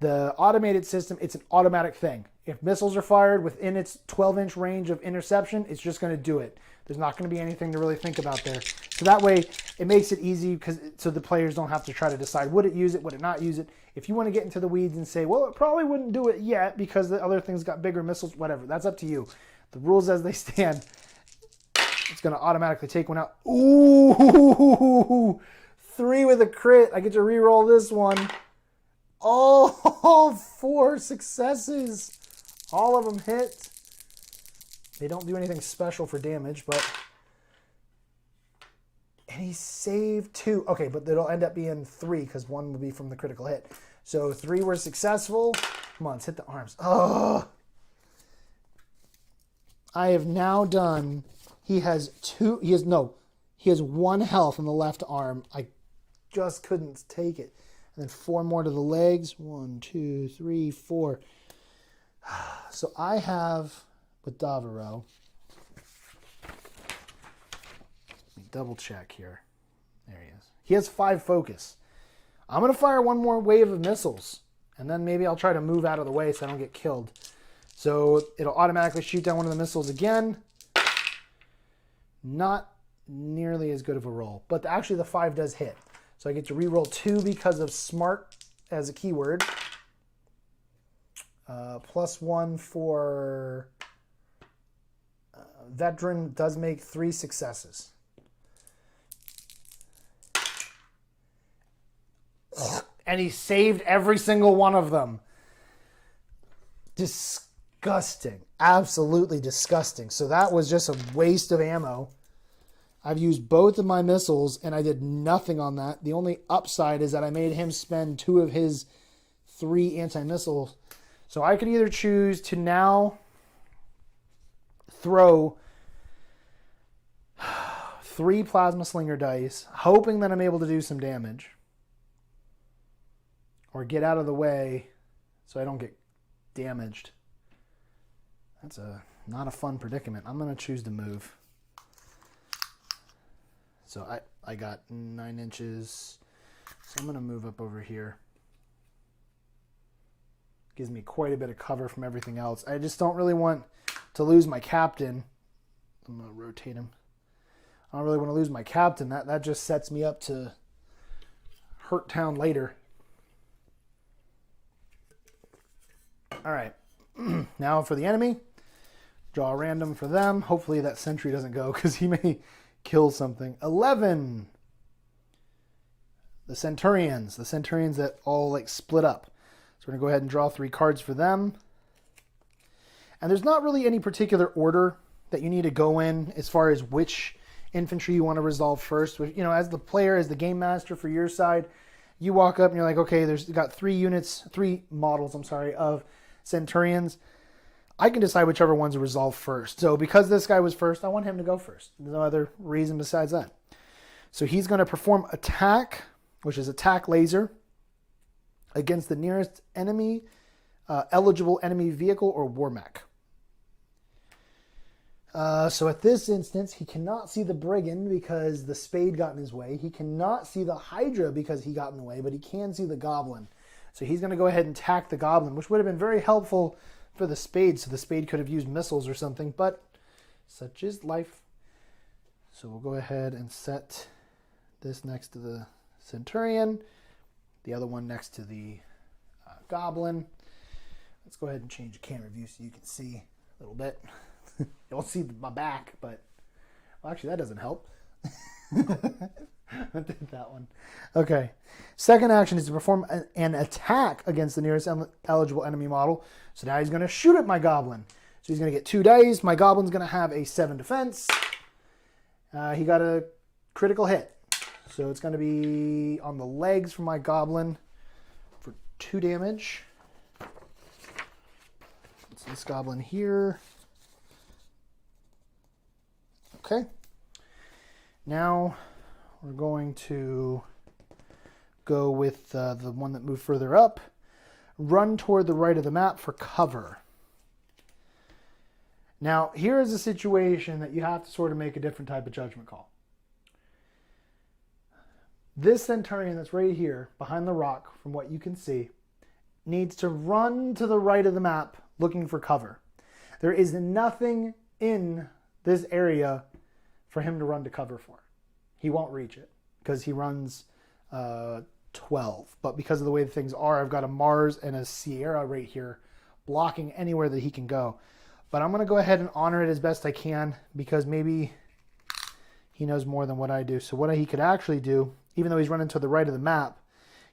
The automated system, it's an automatic thing. If missiles are fired within its 12-inch range of interception, it's just going to do it. There's not going to be anything to really think about there. So that way, it makes it easy so the players don't have to try to decide, would it use it, would it not use it? If you want to get into the weeds and say, well, it probably wouldn't do it yet because the other things got bigger missiles, whatever. That's up to you. The rules as they stand, it's going to automatically take one out. Ooh, 3 with a crit. I get to re-roll this one. Oh, 4 successes. All of them hit. They don't do anything special for damage, but... And he saved 2. Okay, but it'll end up being 3 because 1 will be from the critical hit. So 3 were successful. Come on, let's hit the arms. Oh! I have now done... He has 1 health on the left arm. I just couldn't take it. And then 4 more to the legs. 1, 2, 3, 4. So I have, with Davaro, let me double check here. There he is. He has 5 focus. I'm going to fire one more wave of missiles, and then maybe I'll try to move out of the way so I don't get killed. So it'll automatically shoot down one of the missiles again. Not nearly as good of a roll, but actually the 5 does hit. So I get to re-roll 2 because of smart as a keyword. +1 for veteran does make 3 successes. And he saved every single one of them. Disgusting. Absolutely disgusting. So that was just a waste of ammo. I've used both of my missiles, and I did nothing on that. The only upside is that I made him spend 2 of his 3 anti-missiles. So I could either choose to now throw 3 plasma slinger dice, hoping that I'm able to do some damage, or get out of the way so I don't get damaged. That's not a fun predicament. I'm going to choose to move. So I got 9 inches. So I'm going to move up over here. Gives me quite a bit of cover from everything else. I just don't really want to lose my captain. I'm going to rotate him. I don't really want to lose my captain. That just sets me up to hurt town later. All right. Now for the enemy. Draw a random for them. Hopefully that sentry doesn't go because he may kill something. 11. The Centurions. The Centurions that all like split up. So we're going to go ahead and draw 3 cards for them. And there's not really any particular order that you need to go in as far as which infantry you want to resolve first. You know, as the player, as the game master for your side, you walk up and you're like, okay, there's got 3 models, of Centurions. I can decide whichever ones to resolve first. So because this guy was first, I want him to go first. There's no other reason besides that. So he's going to perform attack, which is attack laser, against the nearest enemy, eligible enemy vehicle or war mech. So at this instance, he cannot see the brigand because the spade got in his way. He cannot see the hydra because he got in the way, but he can see the goblin. So he's going to go ahead and attack the goblin, which would have been very helpful for the spade, so the spade could have used missiles or something, but such is life. So we'll go ahead and set this next to the Centurion, the other one next to the goblin. Let's go ahead and change the camera view so you can see a little bit. You won't see my back, but well, actually that doesn't help. I did that one. Okay. Second action is to perform an attack against the nearest eligible enemy model. So now he's going to shoot at my goblin. So he's going to get 2 dice. My goblin's going to have a 7 defense. He got a critical hit. So it's going to be on the legs for my goblin for 2 damage. It's this goblin here. Okay. Now we're going to go with the one that moved further up. Run toward the right of the map for cover. Now, here is a situation that you have to sort of make a different type of judgment call. This Centurion that's right here, behind the rock, from what you can see, needs to run to the right of the map looking for cover. There is nothing in this area for him to run to cover for. He won't reach it because he runs 12. But because of the way things are, I've got a Mars and a Sierra right here blocking anywhere that he can go. But I'm going to go ahead and honor it as best I can because maybe he knows more than what I do. So what he could actually do, even though he's running to the right of the map,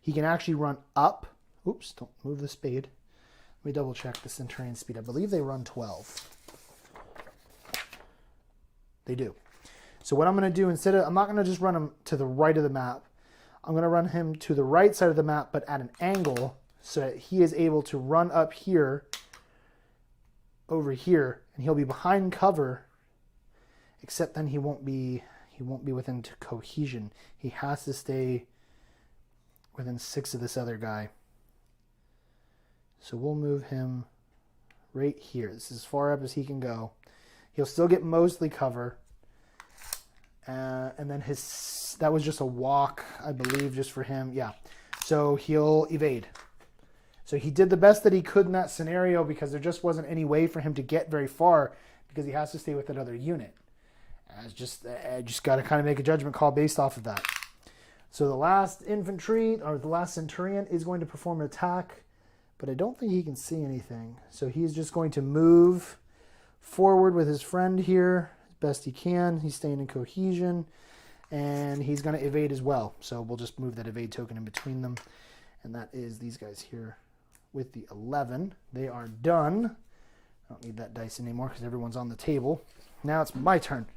he can actually run up. Oops, don't move the spade. Let me double check the Centurion speed. I believe they run 12. They do. So what I'm going to do, I'm not going to just run him to the right of the map. I'm going to run him to the right side of the map, but at an angle so that he is able to run up here, over here, and he'll be behind cover, except then he won't be within cohesion. He has to stay within 6 of this other guy. So we'll move him right here. This is as far up as he can go. He'll still get mostly cover. And then that was just a walk, I believe, just for him. Yeah. so he'll evade. So he did the best that he could in that scenario because there just wasn't any way for him to get very far because he has to stay with another unit. I just got to kind of make a judgment call based off of that. So the last infantry, or the last centurion, is going to perform an attack, but I don't think he can see anything. So he's just going to move forward with his friend here as best he can. He's staying in cohesion, and he's going to evade as well. So we'll just move that evade token in between them, and that is these guys here with the 11. They are done. I don't need that dice anymore because everyone's on the table. Now it's my turn.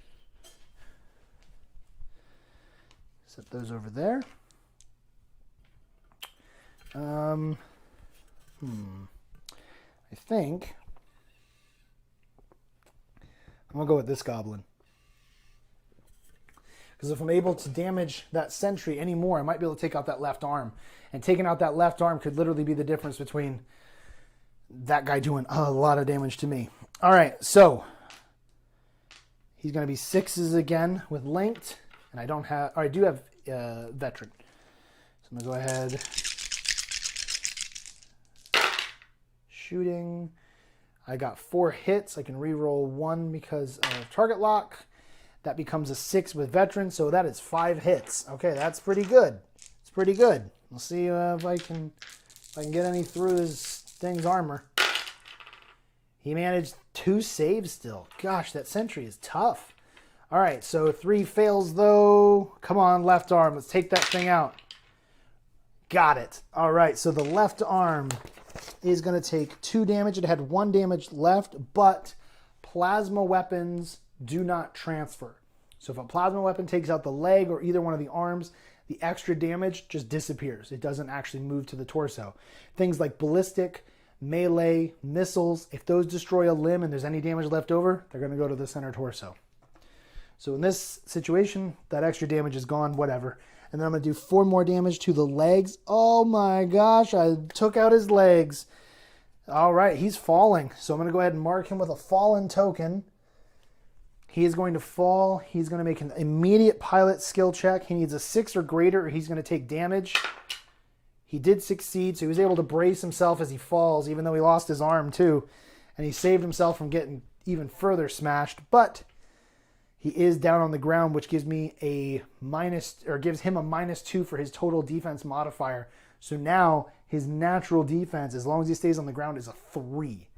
Set those over there. I think I'm going to go with this goblin. Because if I'm able to damage that sentry anymore, I might be able to take out that left arm. And taking out that left arm could literally be the difference between that guy doing a lot of damage to me. All right, so he's going to be 6s again with linked. And I don't have, or I do have veteran. So I'm going to go ahead. Shooting. I got 4 hits. I can reroll 1 because of target lock. That becomes a 6 with veteran. So that is 5 hits. Okay, that's pretty good. It's pretty good. We'll see if I can get any through this thing's armor. He managed 2 saves still. Gosh, that sentry is tough. All right, so 3 fails, though. Come on, left arm. Let's take that thing out. Got it. All right, so the left arm is going to take 2 damage. It had 1 damage left, but plasma weapons do not transfer. So if a plasma weapon takes out the leg or either one of the arms, the extra damage just disappears. It doesn't actually move to the torso. Things like ballistic, melee, missiles, if those destroy a limb and there's any damage left over, they're going to go to the center torso. So in this situation, that extra damage is gone, whatever. And then I'm going to do 4 more damage to the legs. Oh my gosh, I took out his legs. All right, he's falling. So I'm going to go ahead and mark him with a fallen token. He is going to fall. He's going to make an immediate pilot skill check. He needs a 6 or greater or he's going to take damage. He did succeed, so he was able to brace himself as he falls, even though he lost his arm too. And he saved himself from getting even further smashed. But he is down on the ground, which gives me a minus, or gives him a -2 for his total defense modifier. So now his natural defense, as long as he stays on the ground, is a 3.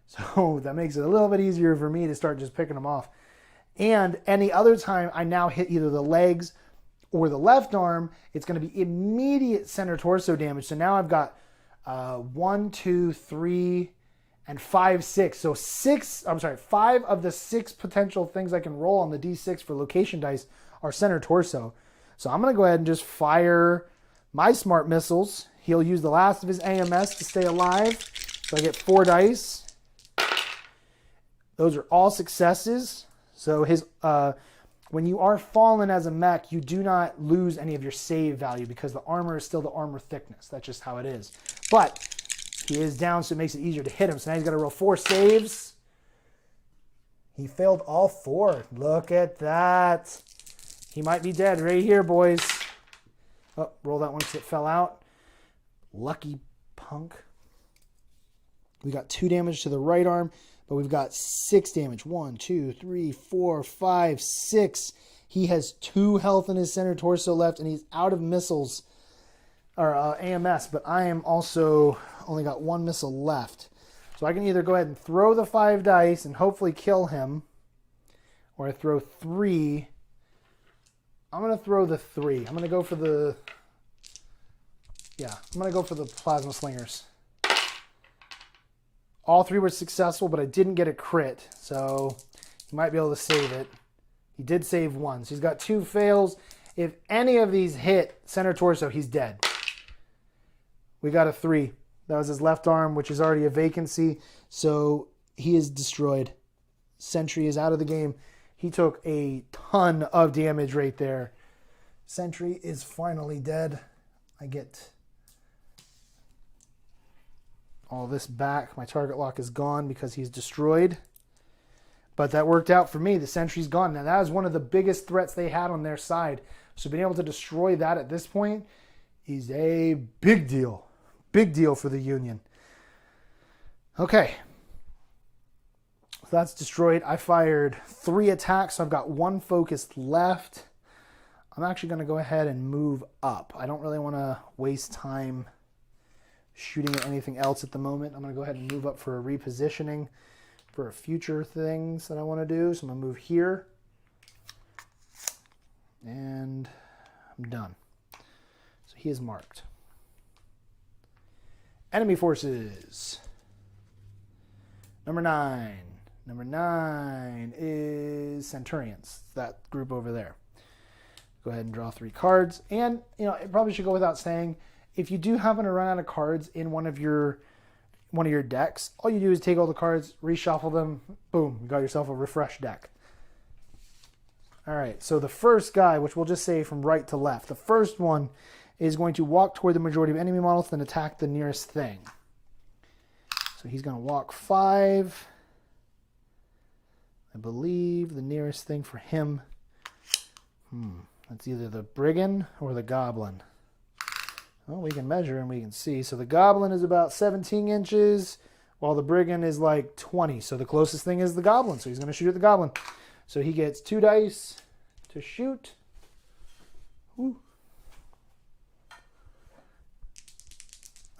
So that makes it a little bit easier for me to start just picking him off. And any other time I now hit either the legs or the left arm, it's going to be immediate center torso damage. So now I've got 1, 2, 3, and 5, 6. So 5 of the 6 potential things I can roll on the D6 for location dice are center torso. So I'm going to go ahead and just fire my smart missiles. He'll use the last of his AMS to stay alive. So I get 4 dice. Those are all successes. So his when you are fallen as a mech, you do not lose any of your save value because the armor is still the armor thickness. That's just how it is. But he is down, so it makes it easier to hit him. So now he's got to roll 4 saves. He failed all 4. Look at that. He might be dead right here, boys. Oh, roll that one because it fell out. Lucky punk. We got 2 damage to the right arm, but we've got 6 damage. 1, 2, 3, 4, 5, 6. He has 2 health in his center torso left, and he's out of missiles, or AMS, but I am also only got 1 missile left. So I can either go ahead and throw the 5 dice and hopefully kill him, or I throw 3. I'm going to throw the 3. I'm going to go for the... Yeah, I'm going to go for the plasma slingers. All 3 were successful, but I didn't get a crit, so he might be able to save it. He did save 1, so he's got 2 fails. If any of these hit center torso, he's dead. We got a 3. That was his left arm, which is already a vacancy, so he is destroyed. Sentry is out of the game. He took a ton of damage right there. Sentry is finally dead. I get all this back. My target lock is gone because he's destroyed. But that worked out for me. The sentry's gone. Now that was one of the biggest threats they had on their side. So being able to destroy that at this point He's a big deal. Big deal for the Union. Okay. So that's destroyed. I fired 3 attacks, so I've got 1 focused left. I'm actually going to go ahead and move up. I don't really want to waste time shooting at anything else at the moment. I'm going to go ahead and move up for a repositioning for future things that I want to do. So I'm going to move here. And I'm done. So he is marked. Enemy forces. Number 9. Number 9 is Centurions. That group over there. Go ahead and draw 3 cards. And, you know, it probably should go without saying, if you do happen to run out of cards in one of your decks, all you do is take all the cards, reshuffle them, boom, you got yourself a refresh deck. All right, so the first guy, which we'll just say from right to left, the first one is going to walk toward the majority of enemy models, then attack the nearest thing. So he's going to walk 5. I believe the nearest thing for him, that's either the Brigand or the Goblin. Well, we can measure and we can see. So the Goblin is about 17 inches, while the Brigand is like 20. So the closest thing is the Goblin. So he's going to shoot at the Goblin. So he gets 2 dice to shoot. Woo.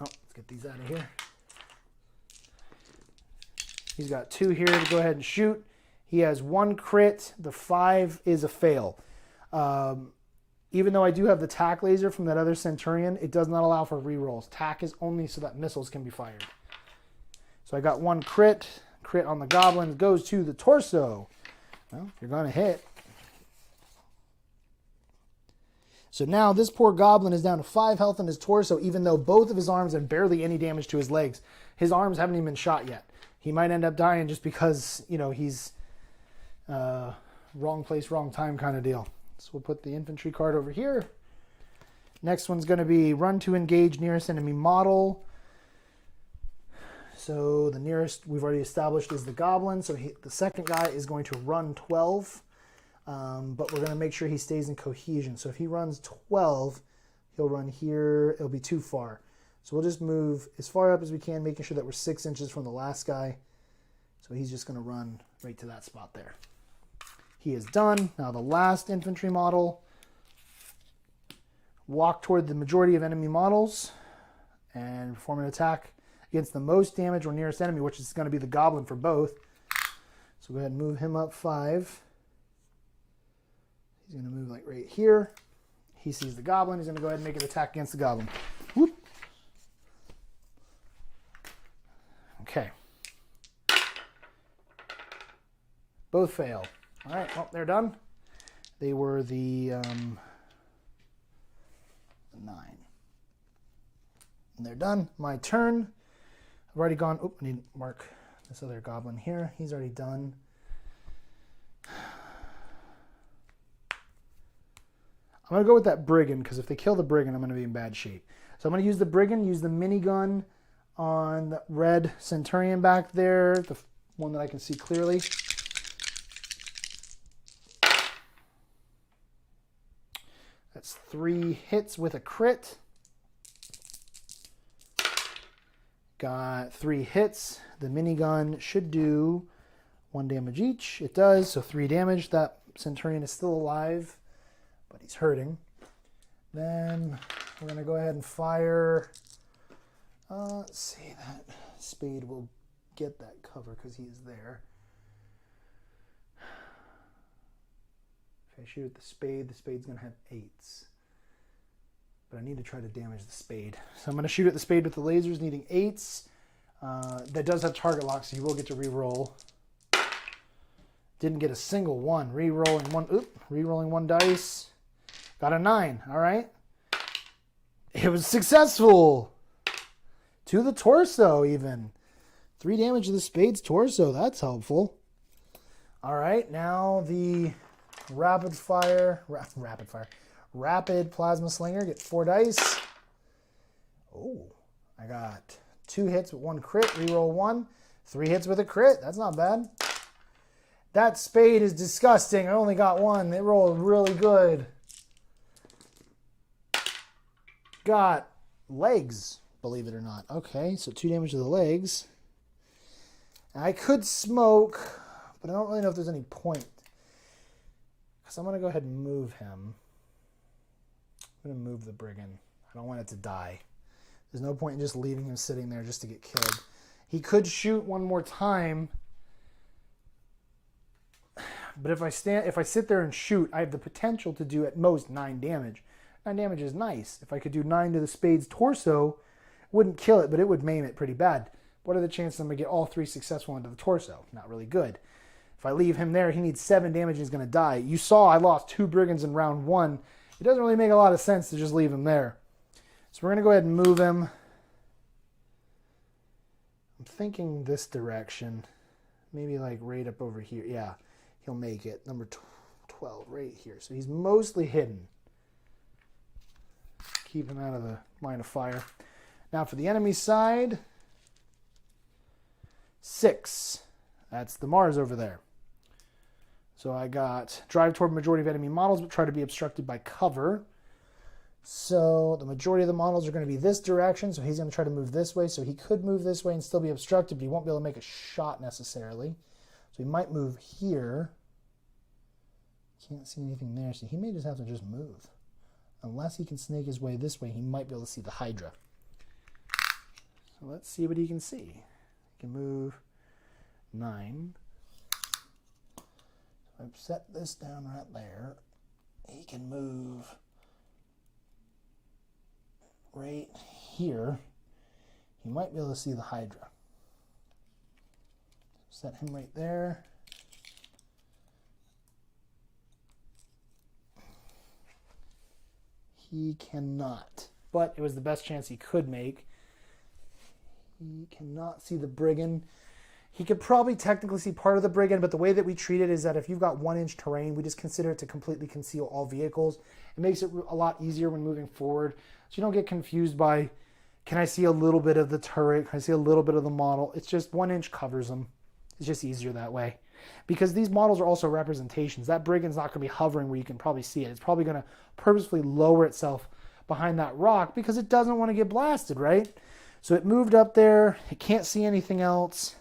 Oh, let's get these out of here. He's got 2 here to go ahead and shoot. He has 1 crit. The 5 is a fail. Even though I do have the tack laser from that other Centurion, it does not allow for rerolls. Tack is only so that missiles can be fired. So I got 1 crit. Crit on the Goblin goes to the torso. Well, you're going to hit. So now this poor Goblin is down to 5 health in his torso, even though both of his arms have barely any damage to his legs. His arms haven't even been shot yet. He might end up dying just because, you know, he's wrong place, wrong time kind of deal. So we'll put the infantry card over here. Next one's going to be run to engage nearest enemy model. So the nearest we've already established is the Goblin. So the second guy is going to run 12. But we're going to make sure he stays in cohesion. So if he runs 12, he'll run here. It'll be too far. So we'll just move as far up as we can, making sure that we're 6 inches from the last guy. So he's just going to run right to that spot there. He is done. Now the last infantry model, walk toward the majority of enemy models and perform an attack against the most damage or nearest enemy, which is going to be the Goblin for both. So go ahead and move him up 5. He's going to move like right here. He sees the Goblin. He's going to go ahead and make an attack against the Goblin. Whoop. Okay. Both fail. All right, well, they're done. They were the 9. And they're done. My turn. I've already gone. Oh, I need to mark this other Goblin here. He's already done. I'm going to go with that Brigand, because if they kill the Brigand, I'm going to be in bad shape. So I'm going to use the Brigand, use the minigun on the red Centurion back there, the one that I can see clearly. That's 3 hits with a crit. Got 3 hits. The minigun should do 1 damage each. It does, so 3 damage. That Centurion is still alive, but he's hurting. Then we're going to go ahead and fire. Let's see, that spade will get that cover because he is there. If I shoot at the spade's going to have 8s. But I need to try to damage the spade. So I'm going to shoot at the spade with the lasers, needing 8s. That does have target lock, so you will get to re-roll. Didn't get a single 1. Re-rolling 1. Oop, re-rolling 1 dice. Got a 9. All right. It was successful. To the torso, even. 3 damage to the spade's torso. That's helpful. All right. Now the rapid plasma slinger. Get 4 dice. Oh, I got 2 hits with 1 crit. Reroll 1. 3 hits with a crit. That's not bad. That spade is disgusting. I only got 1. It rolled really good. got legs, believe it or not. Okay, so 2 damage to the legs. I could smoke, but I don't really know if there's any point. Because I'm going to go ahead and move him. I'm going to move the brigand. I don't want it to die. There's no point in just leaving him sitting there just to get killed. He could shoot one more time. But if I sit there and shoot, I have the potential to do at most 9 damage. 9 damage is nice. If I could do 9 to the spade's torso, it wouldn't kill it, but it would maim it pretty bad. What are the chances I'm going to get all 3 successful into the torso? Not really good. If I leave him there, he needs 7 damage and he's going to die. You saw I lost 2 brigands in round 1. It doesn't really make a lot of sense to just leave him there. So we're going to go ahead and move him. I'm thinking this direction. Maybe like right up over here. Yeah, he'll make it. Number 12 right here. So he's mostly hidden. Keep him out of the line of fire. Now for the enemy side, 6. That's the Mars over there. So I got drive toward majority of enemy models, but try to be obstructed by cover. So the majority of the models are going to be this direction, so he's going to try to move this way. So he could move this way and still be obstructed, but he won't be able to make a shot necessarily. So he might move here. Can't see anything there, so he may just have to just move. Unless he can snake his way this way, he might be able to see the Hydra. So let's see what he can see. He can move 9. So I've set this down right there. He can move right here. He might be able to see the Hydra. Set him right there. He cannot, but it was the best chance he could make. He cannot see the brigand. He could probably technically see part of the brigand, but the way that we treat it is that if you've got 1-inch terrain, we just consider it to completely conceal all vehicles. It makes it a lot easier when moving forward, so you don't get confused by, can I see a little bit of the turret? Can I see a little bit of the model? It's just 1 inch covers them. It's just easier that way. Because these models are also representations. That brigand's not going to be hovering where you can probably see it. It's probably going to purposefully lower itself behind that rock because it doesn't want to get blasted, right? So it moved up there. It can't see anything else.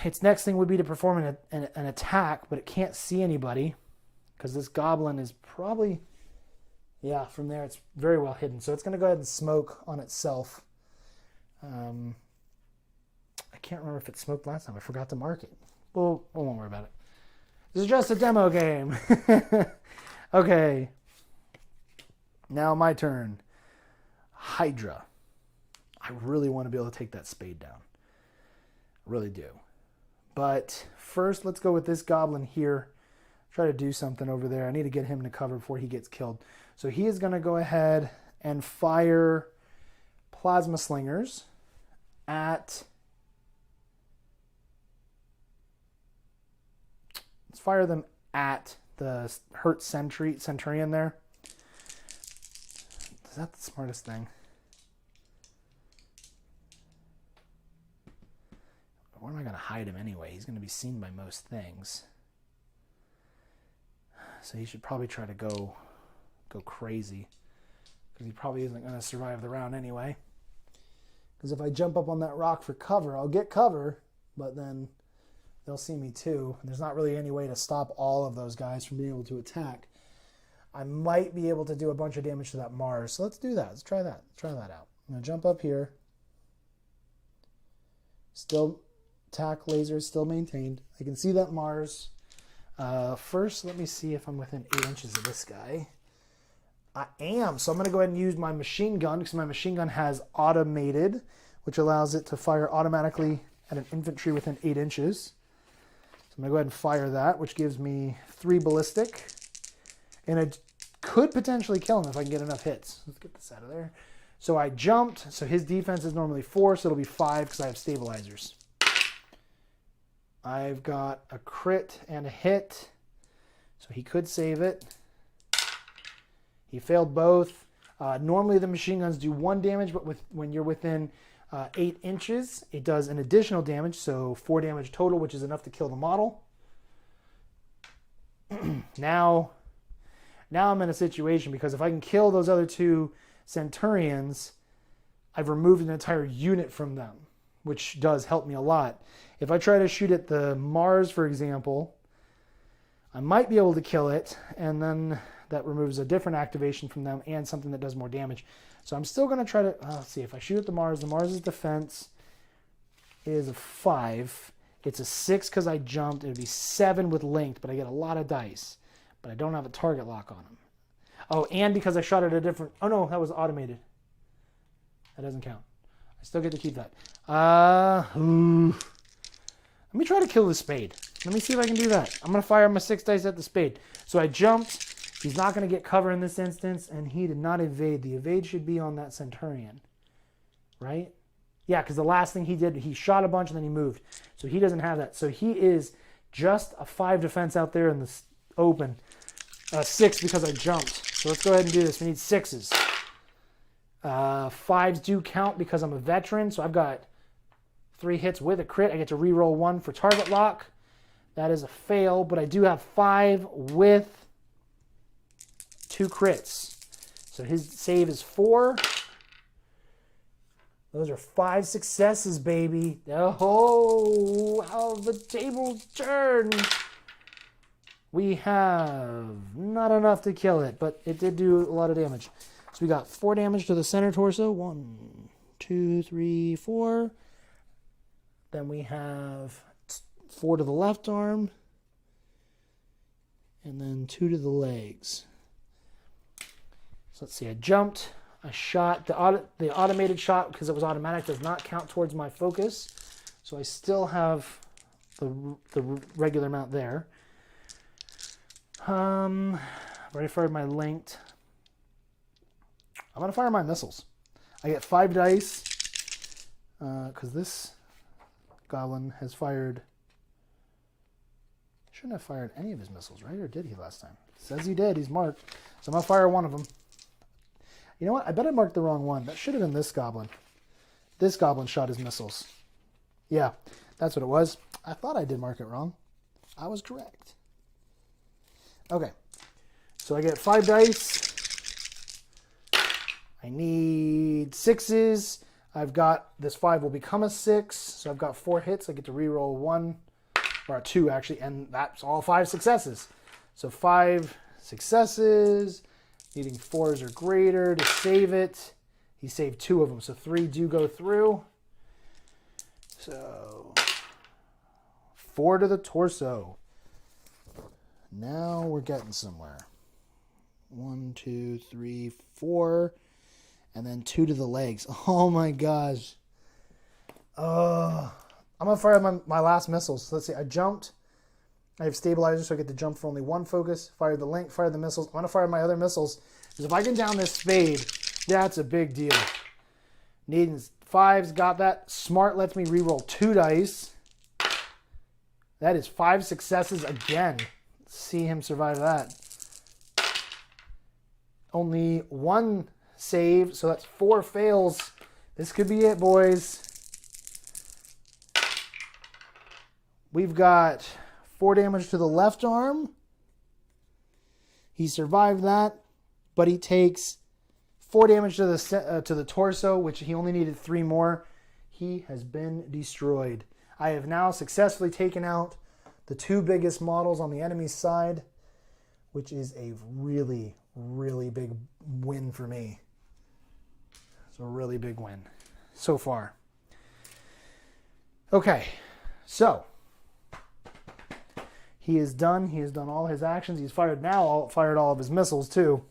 Its next thing would be to perform an attack, but it can't see anybody because this goblin is probably, yeah, from there it's very well hidden. So it's going to go ahead and smoke on itself. I can't remember if it smoked last time. I forgot to mark it. Well, we won't worry about it. This is just a demo game. Okay. Now my turn. Hydra. I really want to be able to take that spade down. I really do. But first, let's go with this goblin here. Try to do something over there. I need to get him to cover before he gets killed. So he is going to go ahead and fire plasma slingers at... Let's fire them at the hurt centurion there. Is that the smartest thing? Where am I going to hide him anyway? He's going to be seen by most things. So he should probably try to go crazy. Because he probably isn't going to survive the round anyway. Because if I jump up on that rock for cover, I'll get cover. But then they'll see me too. And there's not really any way to stop all of those guys from being able to attack. I might be able to do a bunch of damage to that Mars. So let's do that. Let's try that. Let's try that out. I'm going to jump up here. Still... attack laser is still maintained. I can see that Mars. First, let me see if I'm within 8 inches of this guy. I am. So I'm going to go ahead and use my machine gun because my machine gun has automated, which allows it to fire automatically at an infantry within 8 inches. So I'm going to go ahead and fire that, which gives me 3 ballistic. And it could potentially kill him if I can get enough hits. Let's get this out of there. So I jumped. So his defense is normally 4, so it'll be 5 because I have stabilizers. I've got a crit and a hit, so he could save it. He failed both. Normally the machine guns do 1 damage, but when you're within 8 inches, it does an additional damage, so 4 damage total, which is enough to kill the model. Now Now I'm in a situation because if I can kill those other 2 Centurions, I've removed an entire unit from them, which does help me a lot. If I try to shoot at the Mars, for example, I might be able to kill it, and then that removes a different activation from them and something that does more damage. So I'm still going to try to, let's see, if I shoot at the Mars's defense is a 5. It's a 6 because I jumped. It would be 7 with linked, but I get a lot of dice. But I don't have a target lock on him. Oh, and because I shot at a different, oh no, that was automated. That doesn't count. I still get to keep that. Let me try to kill the spade. Let me see if I can do that. I'm going to fire my 6 dice at the spade. So I jumped. He's not going to get cover in this instance, and he did not evade. The evade should be on that Centurion, right? Yeah, because the last thing he did, he shot a bunch and then he moved. So he doesn't have that. So he is just a 5 defense out there in the open. 6 because I jumped. So let's go ahead and do this. We need 6s. 5s do count because I'm a veteran. So I've got 3 hits with a crit. I get to reroll 1 for target lock. That is a fail, but I do have 5 with 2 crits. So his save is 4. Those are 5 successes, baby. Oh, how the tables turn. We have not enough to kill it, but it did do a lot of damage. So we got 4 damage to the center torso. 1, 2, 3, 4. Then we have 4 to the left arm. And then 2 to the legs. So let's see. I jumped. I shot. The automated shot, because it was automatic, does not count towards my focus. So I still have the regular amount there. I've already fired my linked. I'm going to fire my missiles. I get 5 dice because this goblin has fired... Shouldn't have fired any of his missiles, right? Or did he last time? Says he did. He's marked. So I'm going to fire one of them. You know what? I bet I marked the wrong one. That should have been this goblin. This goblin shot his missiles. Yeah, that's what it was. I thought I did mark it wrong. I was correct. Okay. So I get 5 dice. I need 6s. I've got this 5 will become a 6. So I've got 4 hits. I get to reroll 1, or 2 actually, and that's all 5 successes. So 5 successes. Needing 4s or greater to save it. He saved 2 of them, so 3 do go through. So 4 to the torso. Now we're getting somewhere. 1, 2, 3, 4. And then 2 to the legs. Oh my gosh. I'm going to fire my last missiles. So let's see. I jumped. I have stabilizer, so I get to jump for only 1 focus. Fired the link, fired the missiles. I'm going to fire my other missiles. Because if I can down this spade, that's a big deal. Needing 5s, got that. Smart lets me reroll 2 dice. That is 5 successes again. Let's see him survive that. Only 1 save, so that's 4 fails. This could be it, boys. We've got 4 damage to the left arm. He survived that, but he takes 4 damage to the torso, which he only needed 3 more. He has been destroyed. I have now successfully taken out the 2 biggest models on the enemy's side, which is a really, really big win for me. It's a really big win so far. Okay, so he is done. He has done all his actions. He's fired all of his missiles too.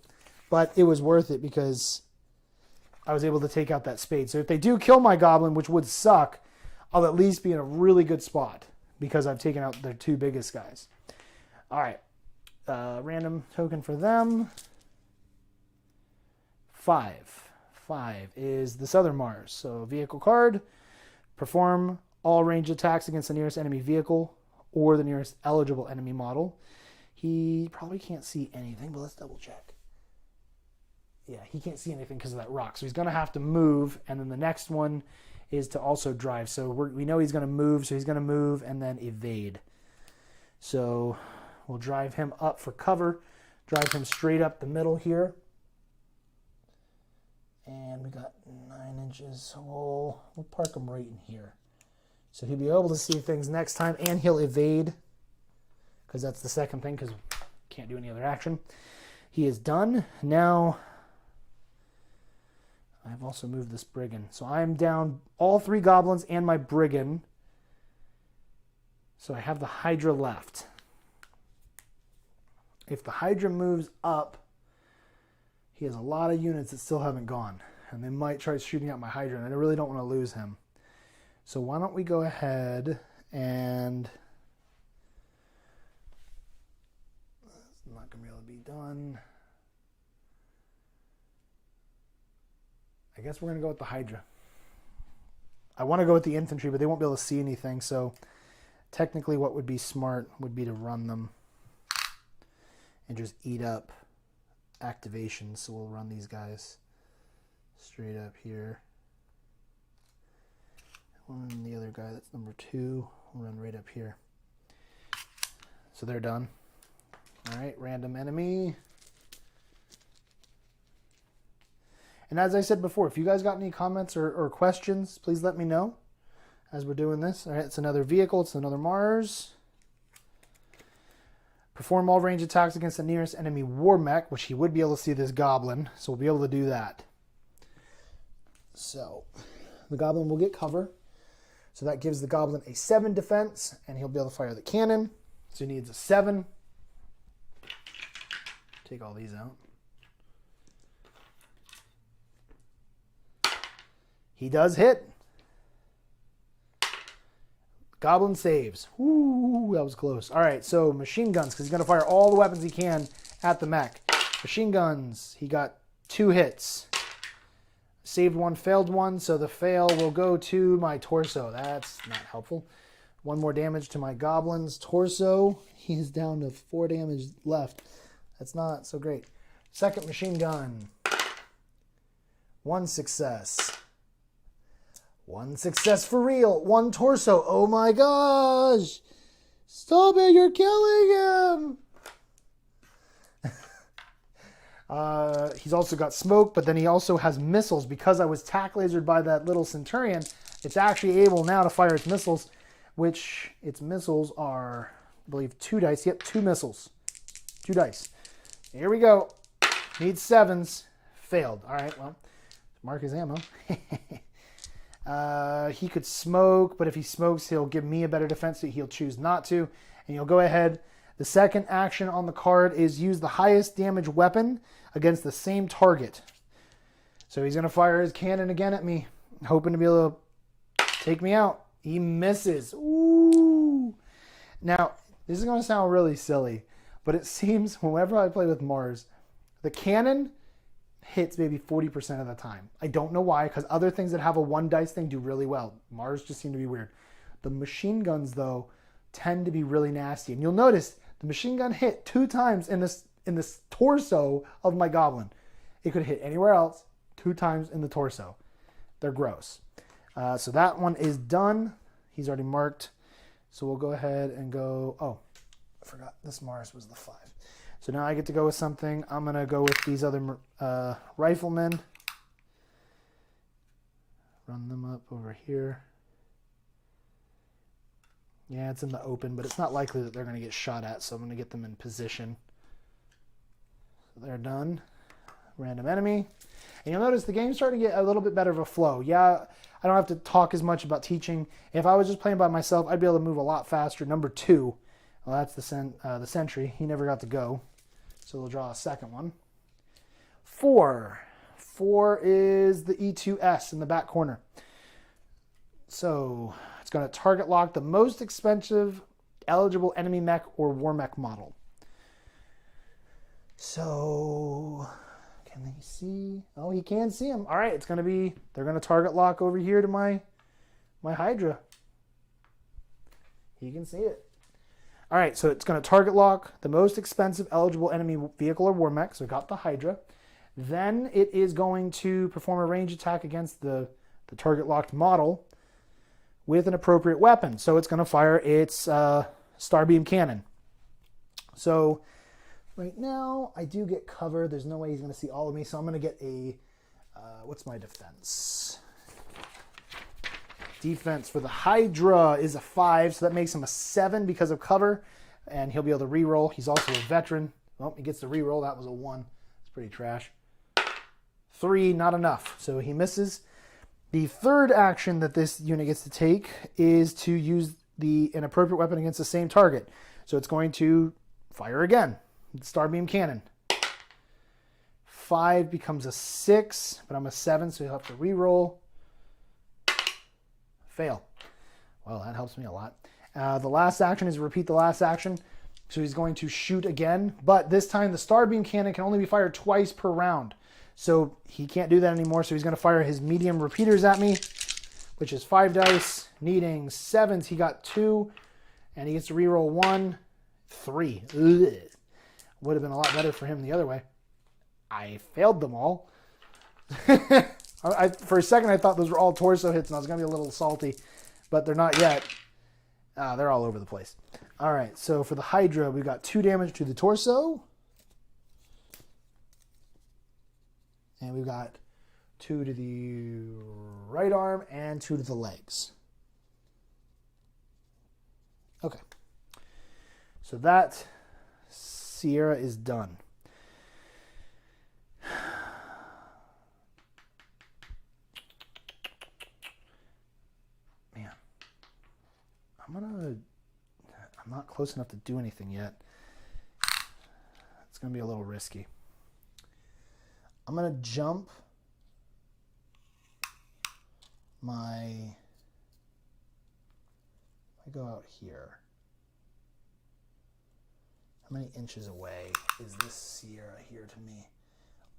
But it was worth it because I was able to take out that spade. So if they do kill my goblin, which would suck, I'll at least be in a really good spot because I've taken out their 2 biggest guys. All right. Random token for them. 5. 5 is this other Mars. So vehicle card. Perform all range attacks against the nearest enemy vehicle or the nearest eligible enemy model. He probably can't see anything, but let's double check. Yeah, he can't see anything because of that rock. So he's going to have to move, and then the next one is to also drive. So we know he's going to move, so he's going to move and then evade. So we'll drive him up for cover drive him straight up the middle here. And we got 9 inches, so we'll park him right in here. So he'll be able to see things next time, and he'll evade, because that's the second thing, because can't do any other action. He is done. Now, I've also moved this brigand. So I'm down all 3 goblins and my brigand. So I have the Hydra left. If the Hydra moves up, he has a lot of units that still haven't gone. And they might try shooting at my Hydra, and I really don't want to lose him. So why don't we go ahead and... It's not going to be able to be done. I guess we're going to go with the Hydra. I want to go with the infantry, but they won't be able to see anything. So technically what would be smart would be to run them and just eat up activations. So we'll run these guys straight up here. And the other guy, that's number 2, will run right up here. So they're done. All right, random enemy. And as I said before, if you guys got any comments or questions, please let me know as we're doing this. All right, it's another vehicle. It's another Mars. Perform all range attacks against the nearest enemy war mech, which he would be able to see this goblin, so we'll be able to do that. So the goblin will get cover. So that gives the goblin a 7 defense, and he'll be able to fire the cannon. So he needs a 7. Take all these out. He does hit. Goblin saves. Ooh, that was close. All right, so machine guns, because he's going to fire all the weapons he can at the mech. Machine guns, he got 2 hits. Saved 1, failed 1, so the fail will go to my torso. That's not helpful. 1 more damage to my goblin's torso. He is down to 4 damage left. That's not so great. Second machine gun. 1 success. 1 success for real. 1 torso. Oh my gosh. Stop it, you're killing him. He's also got smoke, but then he also has missiles. Because I was tack lasered by that little Centurion, it's actually able now to fire its missiles, which its missiles are, I believe, 2 dice. Yep, 2 missiles. 2 dice. Here we go. Needs 7s. Failed. All right, well, mark his ammo. He could smoke, but if he smokes, he'll give me a better defense, so he'll choose not to. And you'll go ahead. The second action on the card is use the highest damage weapon against the same target. So he's going to fire his cannon again at me, hoping to be able to take me out. He misses. Ooh. Now, this is going to sound really silly, but it seems whenever I play with Mars, the cannon hits maybe 40% of the time. I don't know why, because other things that have a 1 dice thing do really well. Mars just seem to be weird. The machine guns, though, tend to be really nasty. And you'll notice the machine gun hit 2 times in this torso of my goblin. It could hit anywhere else, 2 times in the torso. They're gross. So that one is done. He's already marked. So we'll go ahead and go... Oh, I forgot. This Mars was the 5. So now I get to go with something. I'm going to go with these other riflemen. Run them up over here. Yeah, it's in the open, but it's not likely that they're going to get shot at, so I'm going to get them in position. So they're done. Random enemy. And you'll notice the game's starting to get a little bit better of a flow. Yeah, I don't have to talk as much about teaching. If I was just playing by myself, I'd be able to move a lot faster. Number 2. Well, that's the sentry. He never got to go. So we'll draw a second one. 4. 4 is the E2S in the back corner. So it's going to target lock the most expensive eligible enemy mech or war mech model. So can they see? Oh, he can see him. All right, it's going to be, they're going to target lock over here to my Hydra. He can see it. All right, so it's going to target lock the most expensive eligible enemy vehicle or war mech. So we got the Hydra. Then it is going to perform a range attack against the target locked model with an appropriate weapon. So it's going to fire its Starbeam cannon. So Right now, I do get cover. There's no way he's going to see all of me, so I'm going to get a... what's my defense? Defense for the Hydra is a 5, so that makes him a 7 because of cover, and he'll be able to reroll. He's also a veteran. Well, he gets to reroll. That was a 1. It's pretty trash. 3, not enough, so he misses. The third action that this unit gets to take is to use the inappropriate weapon against the same target. So it's going to fire again. Starbeam cannon. 5 becomes a 6, but I'm a 7, so he'll have to reroll. Fail. Well, that helps me a lot. The last action is repeat the last action. So he's going to shoot again, but this time the Starbeam cannon can only be fired twice per round. So he can't do that anymore, so he's going to fire his medium repeaters at me, which is 5 dice, needing 7s. He got 2, and he gets to reroll 1, 3. Ugh. Would have been a lot better for him the other way. I failed them all. For a second, I thought those were all torso hits, and I was going to be a little salty, but they're not yet. They're all over the place. All right, so for the Hydra, we got 2 damage to the torso. And we've got 2 to the right arm and 2 to the legs. Okay. So that Sierra is done. Man. I'm not close enough to do anything yet. It's going to be a little risky. I'm going to jump I go out here. How many inches away is this Sierra here to me?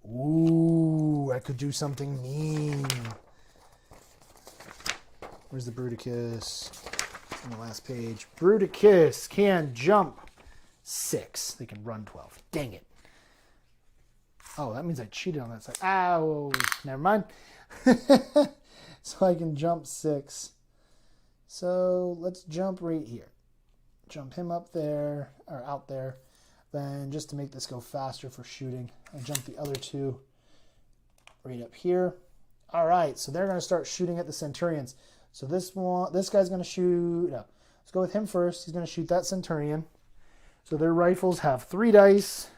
Ooh, I could do something mean. Where's the Bruticus? On the last page. Bruticus can jump 6. They can run 12. Dang it. Oh, that means I cheated on that side. Ow. Never mind. So I can jump 6. So let's jump right here. Jump him up there, or out there. Then just to make this go faster for shooting, I jump the other 2 right up here. All right, so they're going to start shooting at the Centurions. So this guy's going to shoot. No, let's go with him first. He's going to shoot that Centurion. So their rifles have 3 dice.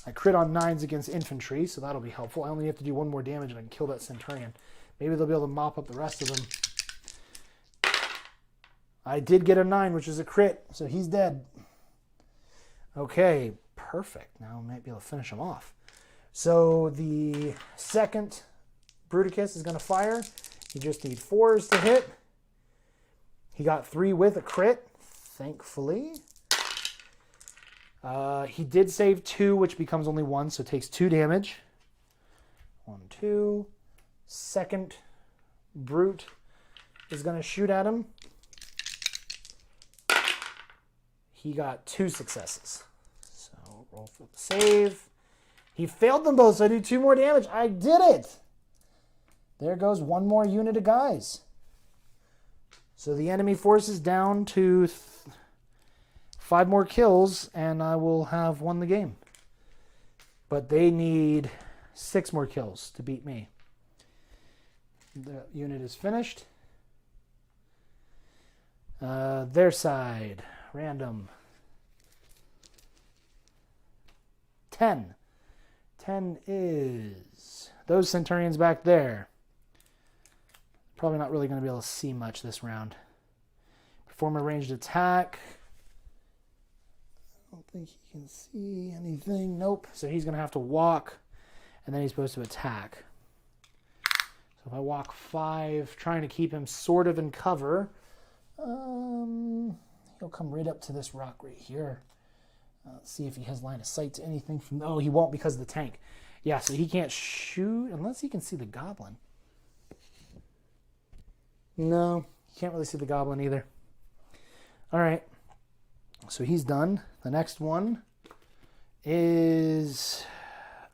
I crit on 9s against infantry, so that'll be helpful. I only have to do 1 more damage and I can kill that Centurion. Maybe they'll be able to mop up the rest of them. I did get a 9, which is a crit, so he's dead. Okay, perfect. Now I might be able to finish him off. So the second Bruticus is going to fire. You just need 4s to hit. He got 3 with a crit, thankfully. He did save 2, which becomes only 1, so it takes 2 damage. 1, 2. Second Brute is going to shoot at him. He got 2 successes. So roll for the save. He failed them both, so I do 2 more damage. I did it! There goes 1 more unit of guys. So the enemy force is down to 5 more kills, and I will have won the game. But they need 6 more kills to beat me. The unit is finished. Their side. Random. 10. 10 is those Centurions back there. Probably not really going to be able to see much this round. Perform a ranged attack. I don't think he can see anything. Nope. So he's going to have to walk, and then he's supposed to attack. So if I walk 5, trying to keep him sort of in cover, he'll come right up to this rock right here. Let's see if he has line of sight to anything from... Oh, he won't because of the tank. Yeah, so he can't shoot unless he can see the goblin. No, he can't really see the goblin either. All right. So he's done. The next one is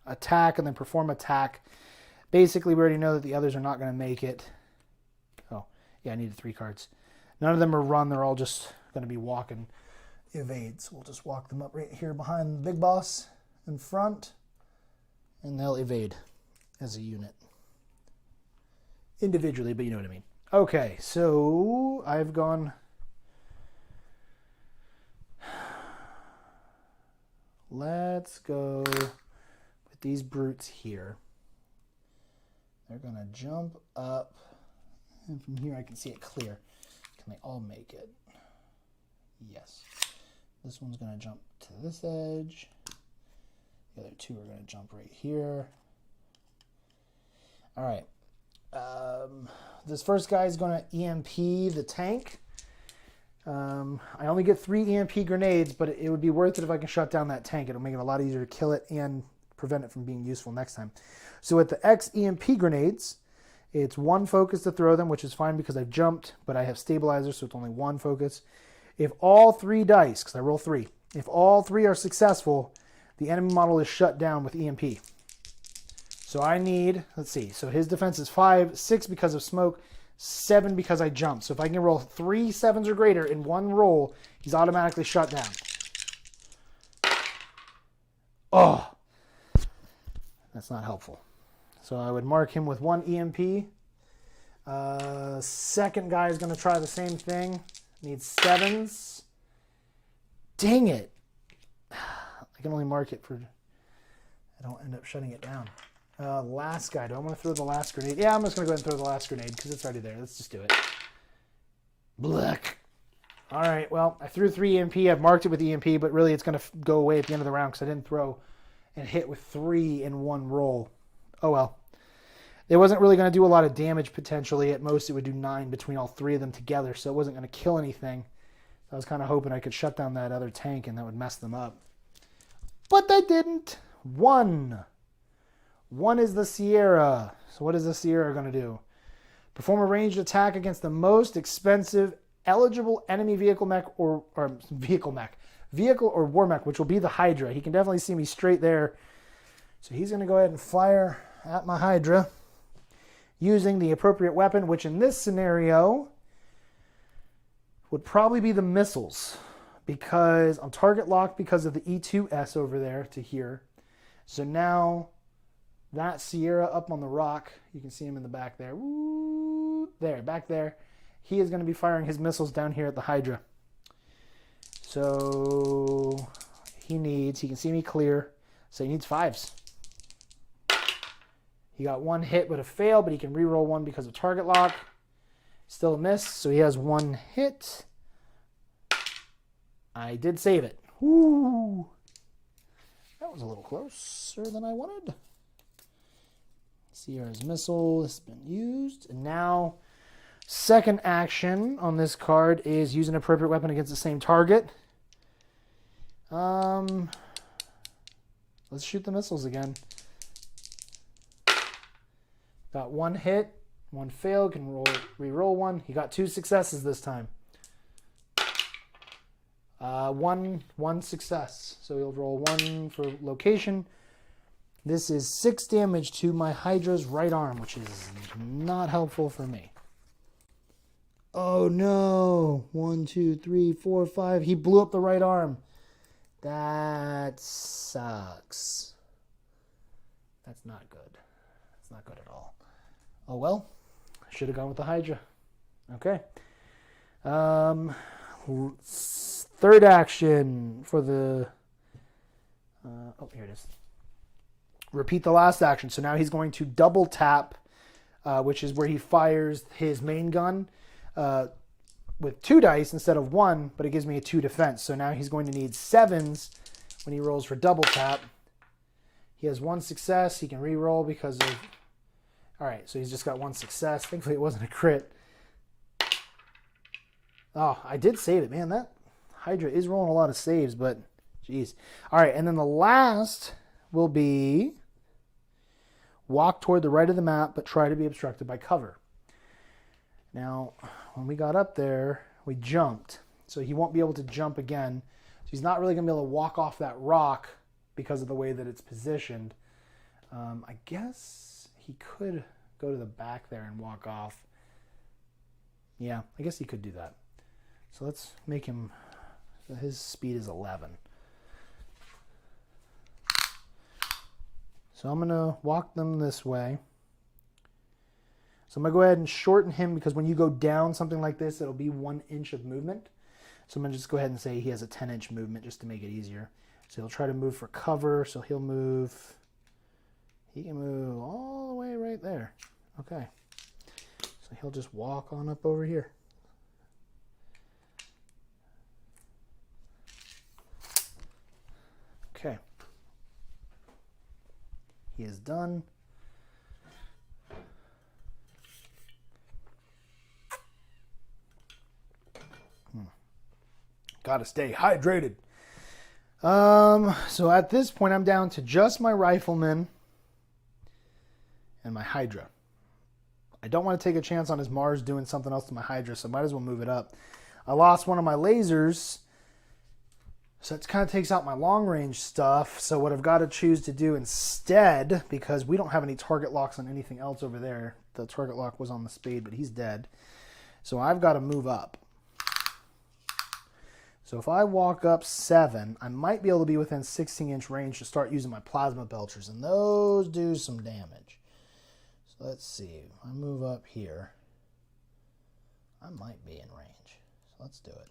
attack and then perform attack. Basically, we already know that the others are not going to make it. Oh, yeah, I needed 3 cards. None of them are run. They're all just going to be walking evade. So we'll just walk them up right here behind the big boss in front, and they'll evade as a unit. Individually, but you know what I mean. Okay, so I've gone... Let's go with these brutes here. They're going to jump up, and from here I can see it clear. Can they all make it? Yes. This one's going to jump to this edge. The other two are going to jump right here. All right. This first guy is going to EMP the tank. I only get 3 EMP grenades, but it would be worth it if I can shut down that tank. It'll make it a lot easier to kill it and prevent it from being useful next time. So with the X EMP grenades, it's 1 focus to throw them, which is fine because I've jumped, but I have stabilizer, so it's only 1 focus. If all 3 dice, because I roll 3, if all 3 are successful, the enemy model is shut down with EMP. So I need, let's see, so his defense is 5, 6 because of smoke, 7 because I jumped. So if I can roll 3 7s or greater in 1 roll, he's automatically shut down. Oh, that's not helpful. So I would mark him with 1 EMP. Second guy is going to try the same thing. Needs 7s. Dang it. I can only mark it for... I don't end up shutting it down. Last guy. Do I want to throw the last grenade? Yeah, I'm just going to go ahead and throw the last grenade because it's already there. Let's just do it. Black. All right, well, I threw 3 EMP. I've marked it with EMP, but really it's going to go away at the end of the round because I didn't throw and hit with 3 in 1 roll. Oh, well. It wasn't really going to do a lot of damage potentially. At most, it would do 9 between all 3 of them together, so it wasn't going to kill anything. I was kind of hoping I could shut down that other tank and that would mess them up. But I didn't. 1. 1 is the Sierra. So what is the Sierra going to do? Perform a ranged attack against the most expensive eligible enemy vehicle mech or war mech, which will be the Hydra. He can definitely see me straight there. So he's going to go ahead and fire at my Hydra using the appropriate weapon, which in this scenario would probably be the missiles, because I'm target locked because of the E2S over there to here. So now that Sierra up on the rock, you can see him in the back there. Woo, there, back there. He is going to be firing his missiles down here at the Hydra. So he can see me clear, so he needs 5s. He got 1 hit with a fail, but he can reroll 1 because of target lock. Still a miss, so he has 1 hit. I did save it. Woo! That was a little closer than I wanted. Sierra's missile has been used. And now, second action on this card is use an appropriate weapon against the same target. Let's shoot the missiles again. Got 1 hit, 1 fail, can re-roll 1. He got 2 successes this time. One success. So he'll roll 1 for location. This is 6 damage to my Hydra's right arm, which is not helpful for me. Oh no! 1, 2, 3, 4, 5. He blew up the right arm. That sucks. That's not good. That's not good at all. Oh well. I should have gone with the Hydra. Okay. Third action for the... here it is. Repeat the last action. So now he's going to double tap, which is where he fires his main gun with 2 dice instead of 1, but it gives me a 2 defense. So now he's going to need 7s when he rolls for double tap. He has 1 success. He can re-roll because of... All right, so he's just got 1 success. Thankfully, it wasn't a crit. Oh, I did save it. Man, that Hydra is rolling a lot of saves, but geez. All right, and then the last will be walk toward the right of the map, but try to be obstructed by cover. Now, when we got up there, we jumped. So he won't be able to jump again. So he's not really going to be able to walk off that rock because of the way that it's positioned. I guess he could go to the back there and walk off. Yeah, I guess he could do that. So let's make him So his speed is 11. So I'm going to walk them this way. So I'm going to go ahead and shorten him because when you go down something like this, it'll be 1 inch of movement. So I'm going to just go ahead and say he has a 10-inch movement just to make it easier. So he'll try to move for cover. So he can move all the way right there. Okay. So he'll just walk on up over here. Okay. He is done. Gotta stay hydrated. So at this point, I'm down to just my rifleman and my Hydra. I don't want to take a chance on his Mars doing something else to my Hydra, so I might as well move it up. I lost one of my lasers, so it kind of takes out my long-range stuff. So what I've got to choose to do instead, because we don't have any target locks on anything else over there. The target lock was on the Spade, but he's dead. So I've got to move up. So if I walk up 7, I might be able to be within 16-inch range to start using my plasma belchers, and those do some damage. So let's see. If I move up here, I might be in range. So let's do it.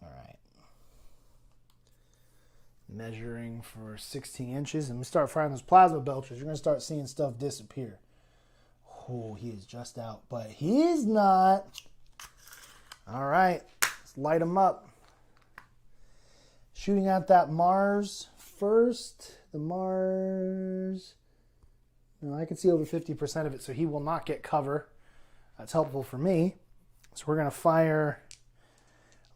All right. Measuring for 16 inches, and we start firing those plasma belchers. You're going to start seeing stuff disappear. Oh, he is just out, but he's not. All right, let's light him up. Shooting at that Mars first. The Mars. No, I can see over 50% of it, so he will not get cover. That's helpful for me. So we're going to fire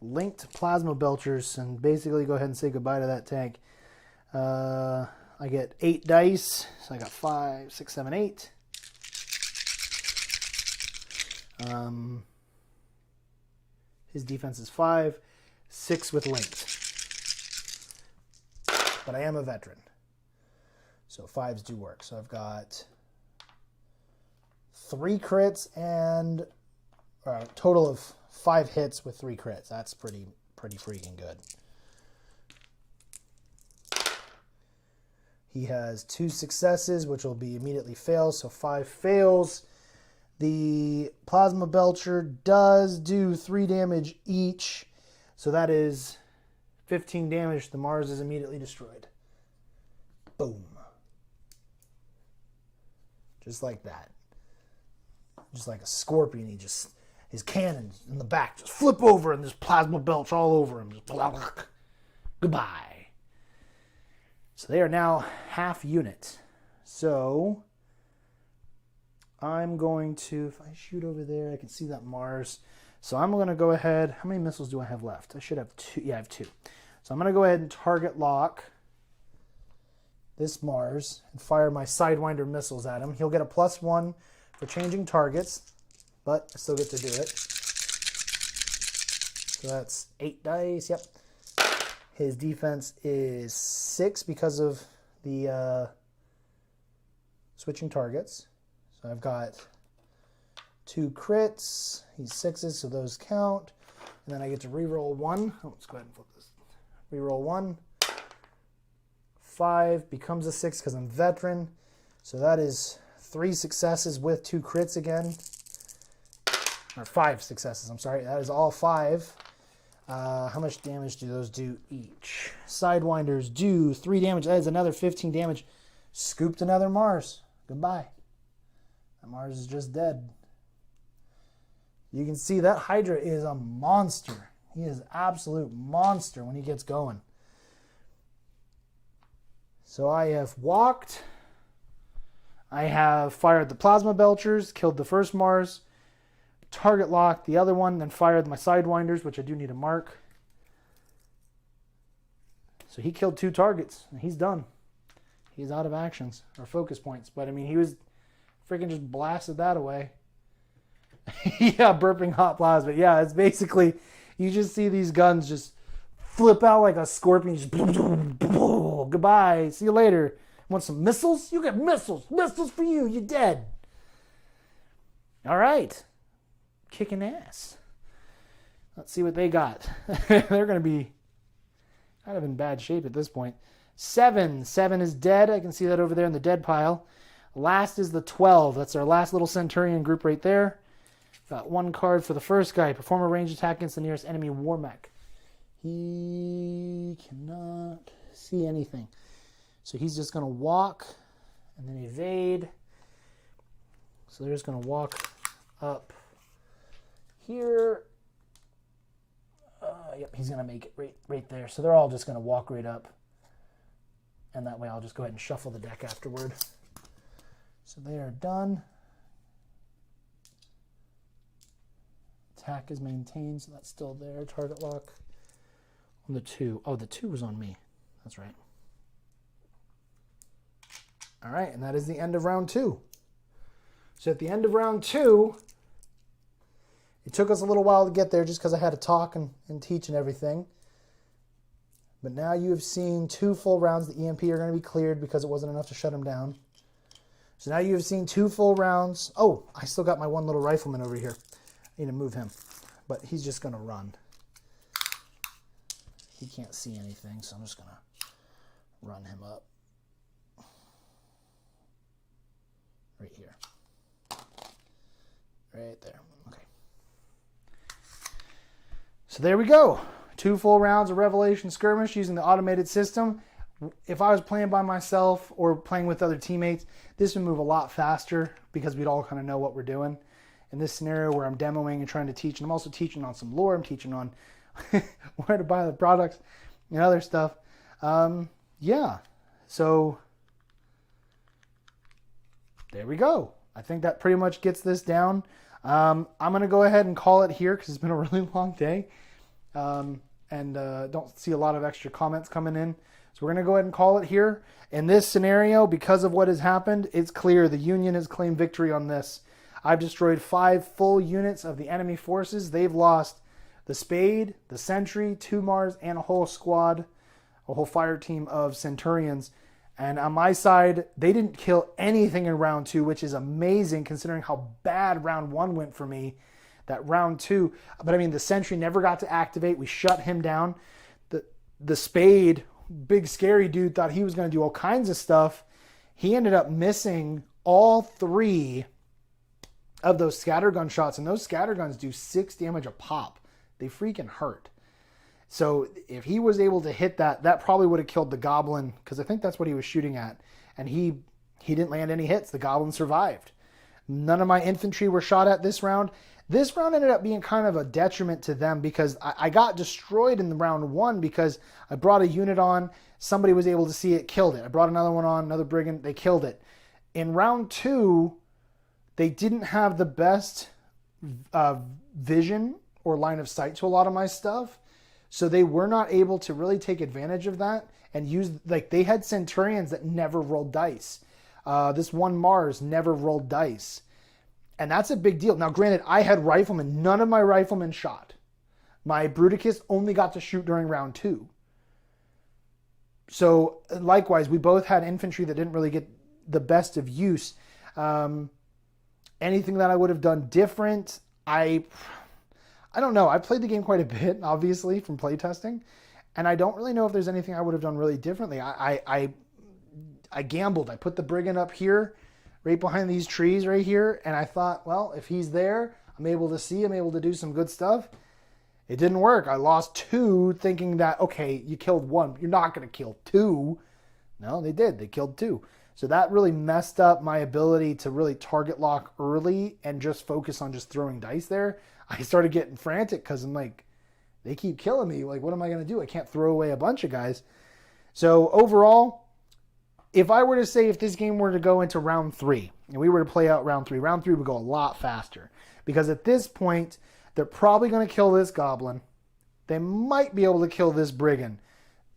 linked plasma belchers and basically go ahead and say goodbye to that tank. I get 8 dice, so I got 5, 6, 7, 8. His defense is 5, 6 with linked. But I am a veteran, so 5s do work. So I've got 3 crits and a total of 5 hits with 3 crits. That's pretty freaking good. He has 2 successes, which will be immediately fails, so 5 fails. The plasma belcher does do 3 damage each, so that is 15 damage. The Mars is immediately destroyed. Boom. Just like that. Just like a scorpion, his cannons in the back just flip over and there's plasma belch all over him. Just blah, blah. Goodbye. So they are now half unit. So I'm going to, if I shoot over there, I can see that Mars. So I'm going to go ahead. How many missiles do I have left? I should have 2. Yeah, I have 2. So I'm going to go ahead and target lock this Mars and fire my Sidewinder missiles at him. He'll get a +1 for changing targets, but I still get to do it. So that's 8 dice. Yep. His defense is 6 because of the switching targets. So I've got 2 crits. He's 6s, so those count. And then I get to reroll 1. Oh, let's go ahead and flip this. Reroll 1. 5 becomes a 6 because I'm veteran. So that is 3 successes with 2 crits again. Or 5 successes, I'm sorry. That is all 5. How much damage do those do each? Sidewinders do 3 damage. That is another 15 damage. Scooped another Mars. Goodbye. That Mars is just dead. You can see that Hydra is a monster. He is an absolute monster when he gets going. So I have walked. I have fired the plasma belchers, killed the first Mars, target locked the other one, then fired my Sidewinders, which I do need to mark. So he killed 2 targets, and he's done. He's out of actions, or focus points. But, I mean, he was freaking just blasted that away. Yeah, burping hot plasma. Yeah, it's basically, you just see these guns just flip out like a scorpion. Just goodbye. See you later. Want some missiles? You get missiles. Missiles for you. You're dead. All right. kicking ass. Let's see what they got. They're going to be kind of in bad shape at this point. 7. 7 is dead. I can see that over there in the dead pile. Last is the 12. That's our last little Centurion group right there. Got one card for the first guy. Perform a ranged attack against the nearest enemy war mech. He cannot see anything. So he's just going to walk and then evade. So they're just going to walk up here. Yep, he's going to make it right there. So they're all just going to walk right up. And that way I'll just go ahead and shuffle the deck afterward. So they are done. Attack is maintained, so that's still there. Target lock on the 2. Oh, the 2 was on me. That's right. All right, and that is the end of round 2. So at the end of round 2, it took us a little while to get there just because I had to talk and teach and everything. But now you have seen 2 full rounds. The EMP are going to be cleared because it wasn't enough to shut him down. So now you have seen 2 full rounds. Oh, I still got my one little rifleman over here. I need to move him, but he's just going to run. He can't see anything, so I'm just going to run him up. Right here. Right there. Okay. So there we go. 2 full rounds of Revelation Skirmish using the automated system. If I was playing by myself or playing with other teammates, this would move a lot faster because we'd all kind of know what we're doing. In this scenario where I'm demoing and trying to teach, and I'm also teaching on some lore, I'm teaching on where to buy the products and other stuff. Yeah, so there we go. I think that pretty much gets this down. I'm going to go ahead and call it here because it's been a really long day. And don't see a lot of extra comments coming in. So we're going to go ahead and call it here. In this scenario, because of what has happened, it's clear the Union has claimed victory on this. I've destroyed 5 full units of the enemy forces. They've lost the Spade, the Sentry, 2 Mars, and a whole squad, a whole fire team of Centurions. And on my side, they didn't kill anything in round 2, which is amazing considering how bad round 1 went for me. That round 2, but I mean, the Sentry never got to activate. We shut him down. The Spade, big scary dude, thought he was going to do all kinds of stuff. He ended up missing all 3 of those scattergun shots, and those scatterguns do 6 damage a pop. They freaking hurt. So if he was able to hit that, that probably would have killed the Goblin, because I think that's what he was shooting at. And he didn't land any hits. The Goblin survived. None of my infantry were shot at this round. This round ended up being kind of a detriment to them because I got destroyed in the round 1 because I brought a unit on, somebody was able to see it, killed it. I brought another one on, another brigand, they killed it. In round 2, they didn't have the best vision or line of sight to a lot of my stuff, so they were not able to really take advantage of that and use, like, they had Centurions that never rolled dice. This one Mars never rolled dice. And that's a big deal. Now, granted, I had riflemen. None of my riflemen shot. My Bruticus only got to shoot during round 2. So, likewise, we both had infantry that didn't really get the best of use. Anything that I would have done different, I don't know. I played the game quite a bit, obviously, from playtesting. And I don't really know if there's anything I would have done really differently. I gambled. I put the Brigand up here, right behind these trees right here. And I thought, well, if he's there, I'm able to see, I'm able to do some good stuff. It didn't work. I lost 2 thinking that, okay, you killed 1. You're not going to kill 2. No, they did. They killed 2. So that really messed up my ability to really target lock early and just focus on just throwing dice there. I started getting frantic because I'm like, they keep killing me. Like, what am I going to do? I can't throw away a bunch of guys. So overall, if I were to say if this game were to go into round 3 and we were to play out round 3 would go a lot faster. Because at this point, they're probably going to kill this Goblin. They might be able to kill this Brigand.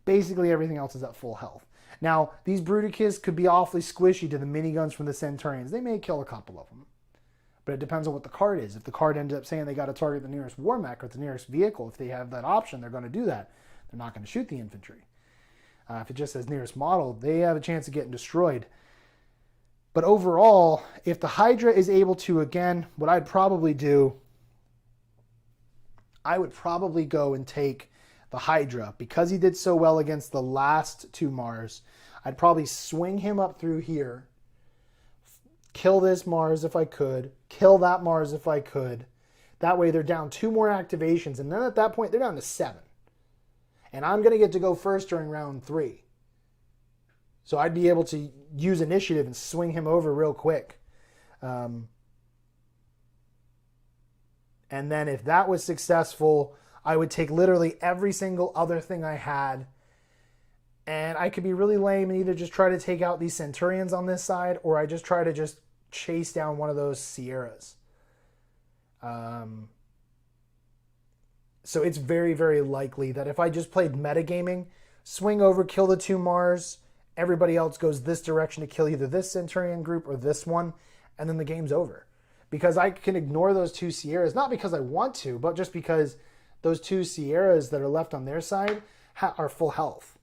Basically, everything else is at full health. Now, these Bruticus could be awfully squishy to the miniguns from the Centurions. They may kill a couple of them. But it depends on what the card is. If the card ends up saying they got to target the nearest war mech or the nearest vehicle, if they have that option, they're going to do that. They're not going to shoot the infantry. If it just says nearest model, they have a chance of getting destroyed. But overall, if the Hydra is able to, again, what I'd probably do I would probably go and take the Hydra. Because he did so well against the last 2 Mars, I'd probably swing him up through here, kill this Mars if I could, kill that Mars if I could. That way they're down 2 more activations, and then at that point they're down to 7. And I'm going to get to go first during round 3. So I'd be able to use initiative and swing him over real quick. And then if that was successful, I would take literally every single other thing I had, and I could be really lame and either just try to take out these Centurions on this side, or I just try to just chase down one of those Sierras. So it's very, very likely that if I just played metagaming, swing over, kill the 2 Mars, everybody else goes this direction to kill either this Centurion group or this one, and then the game's over. Because I can ignore those 2 Sierras, not because I want to, but just because those 2 Sierras that are left on their side are full health.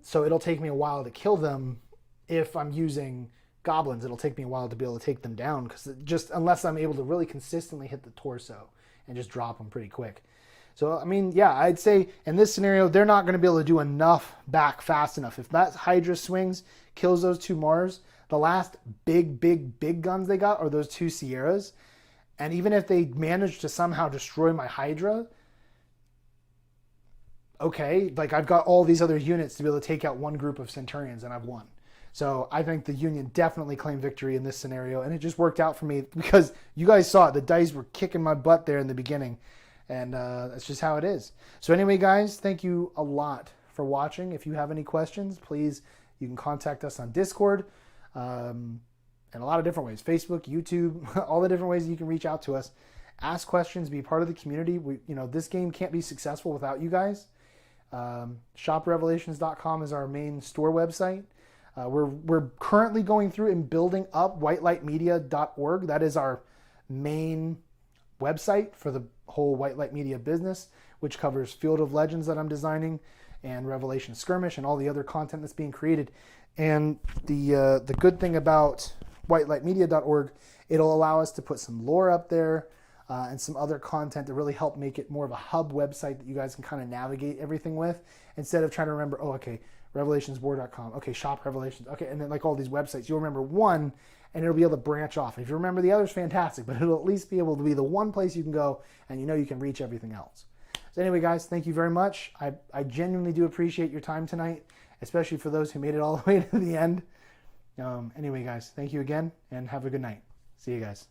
So it'll take me a while to kill them. If I'm using goblins, it'll take me a while to be able to take them down, because just unless I'm able to really consistently hit the torso and just drop them pretty quick. So, I mean, yeah, I'd say in this scenario, they're not going to be able to do enough back fast enough. If that Hydra swings, kills those 2 Mars, the last big guns they got are those 2 Sierras. And even if they manage to somehow destroy my Hydra, okay, like I've got all these other units to be able to take out one group of Centurions, and I've won. So I think the Union definitely claimed victory in this scenario, and it just worked out for me because you guys saw it. The dice were kicking my butt there in the beginning, and that's just how it is. So anyway, guys, thank you a lot for watching. If you have any questions, please, you can contact us on Discord, and a lot of different ways, Facebook, YouTube, all the different ways you can reach out to us. Ask questions, be part of the community. This game can't be successful without you guys. ShopRevelations.com is our main store website. We're currently going through and building up whitelightmedia.org. That is our main website for the whole White Light Media business, which covers Field of Legends that I'm designing and Revelation Skirmish and all the other content that's being created. And the good thing about whitelightmedia.org, it'll allow us to put some lore up there and some other content to really help make it more of a hub website that you guys can kind of navigate everything with, instead of trying to remember, revelationswar.com, shop Revelations, and then like all these websites. You'll remember one, and it'll be able to branch off. If you remember the others, fantastic, but it'll at least be able to be the one place you can go, and you can reach everything else. So anyway, guys, thank you very much. I genuinely do appreciate your time tonight, especially for those who made it all the way to the end. Anyway, guys, thank you again, and have a good night. See you guys.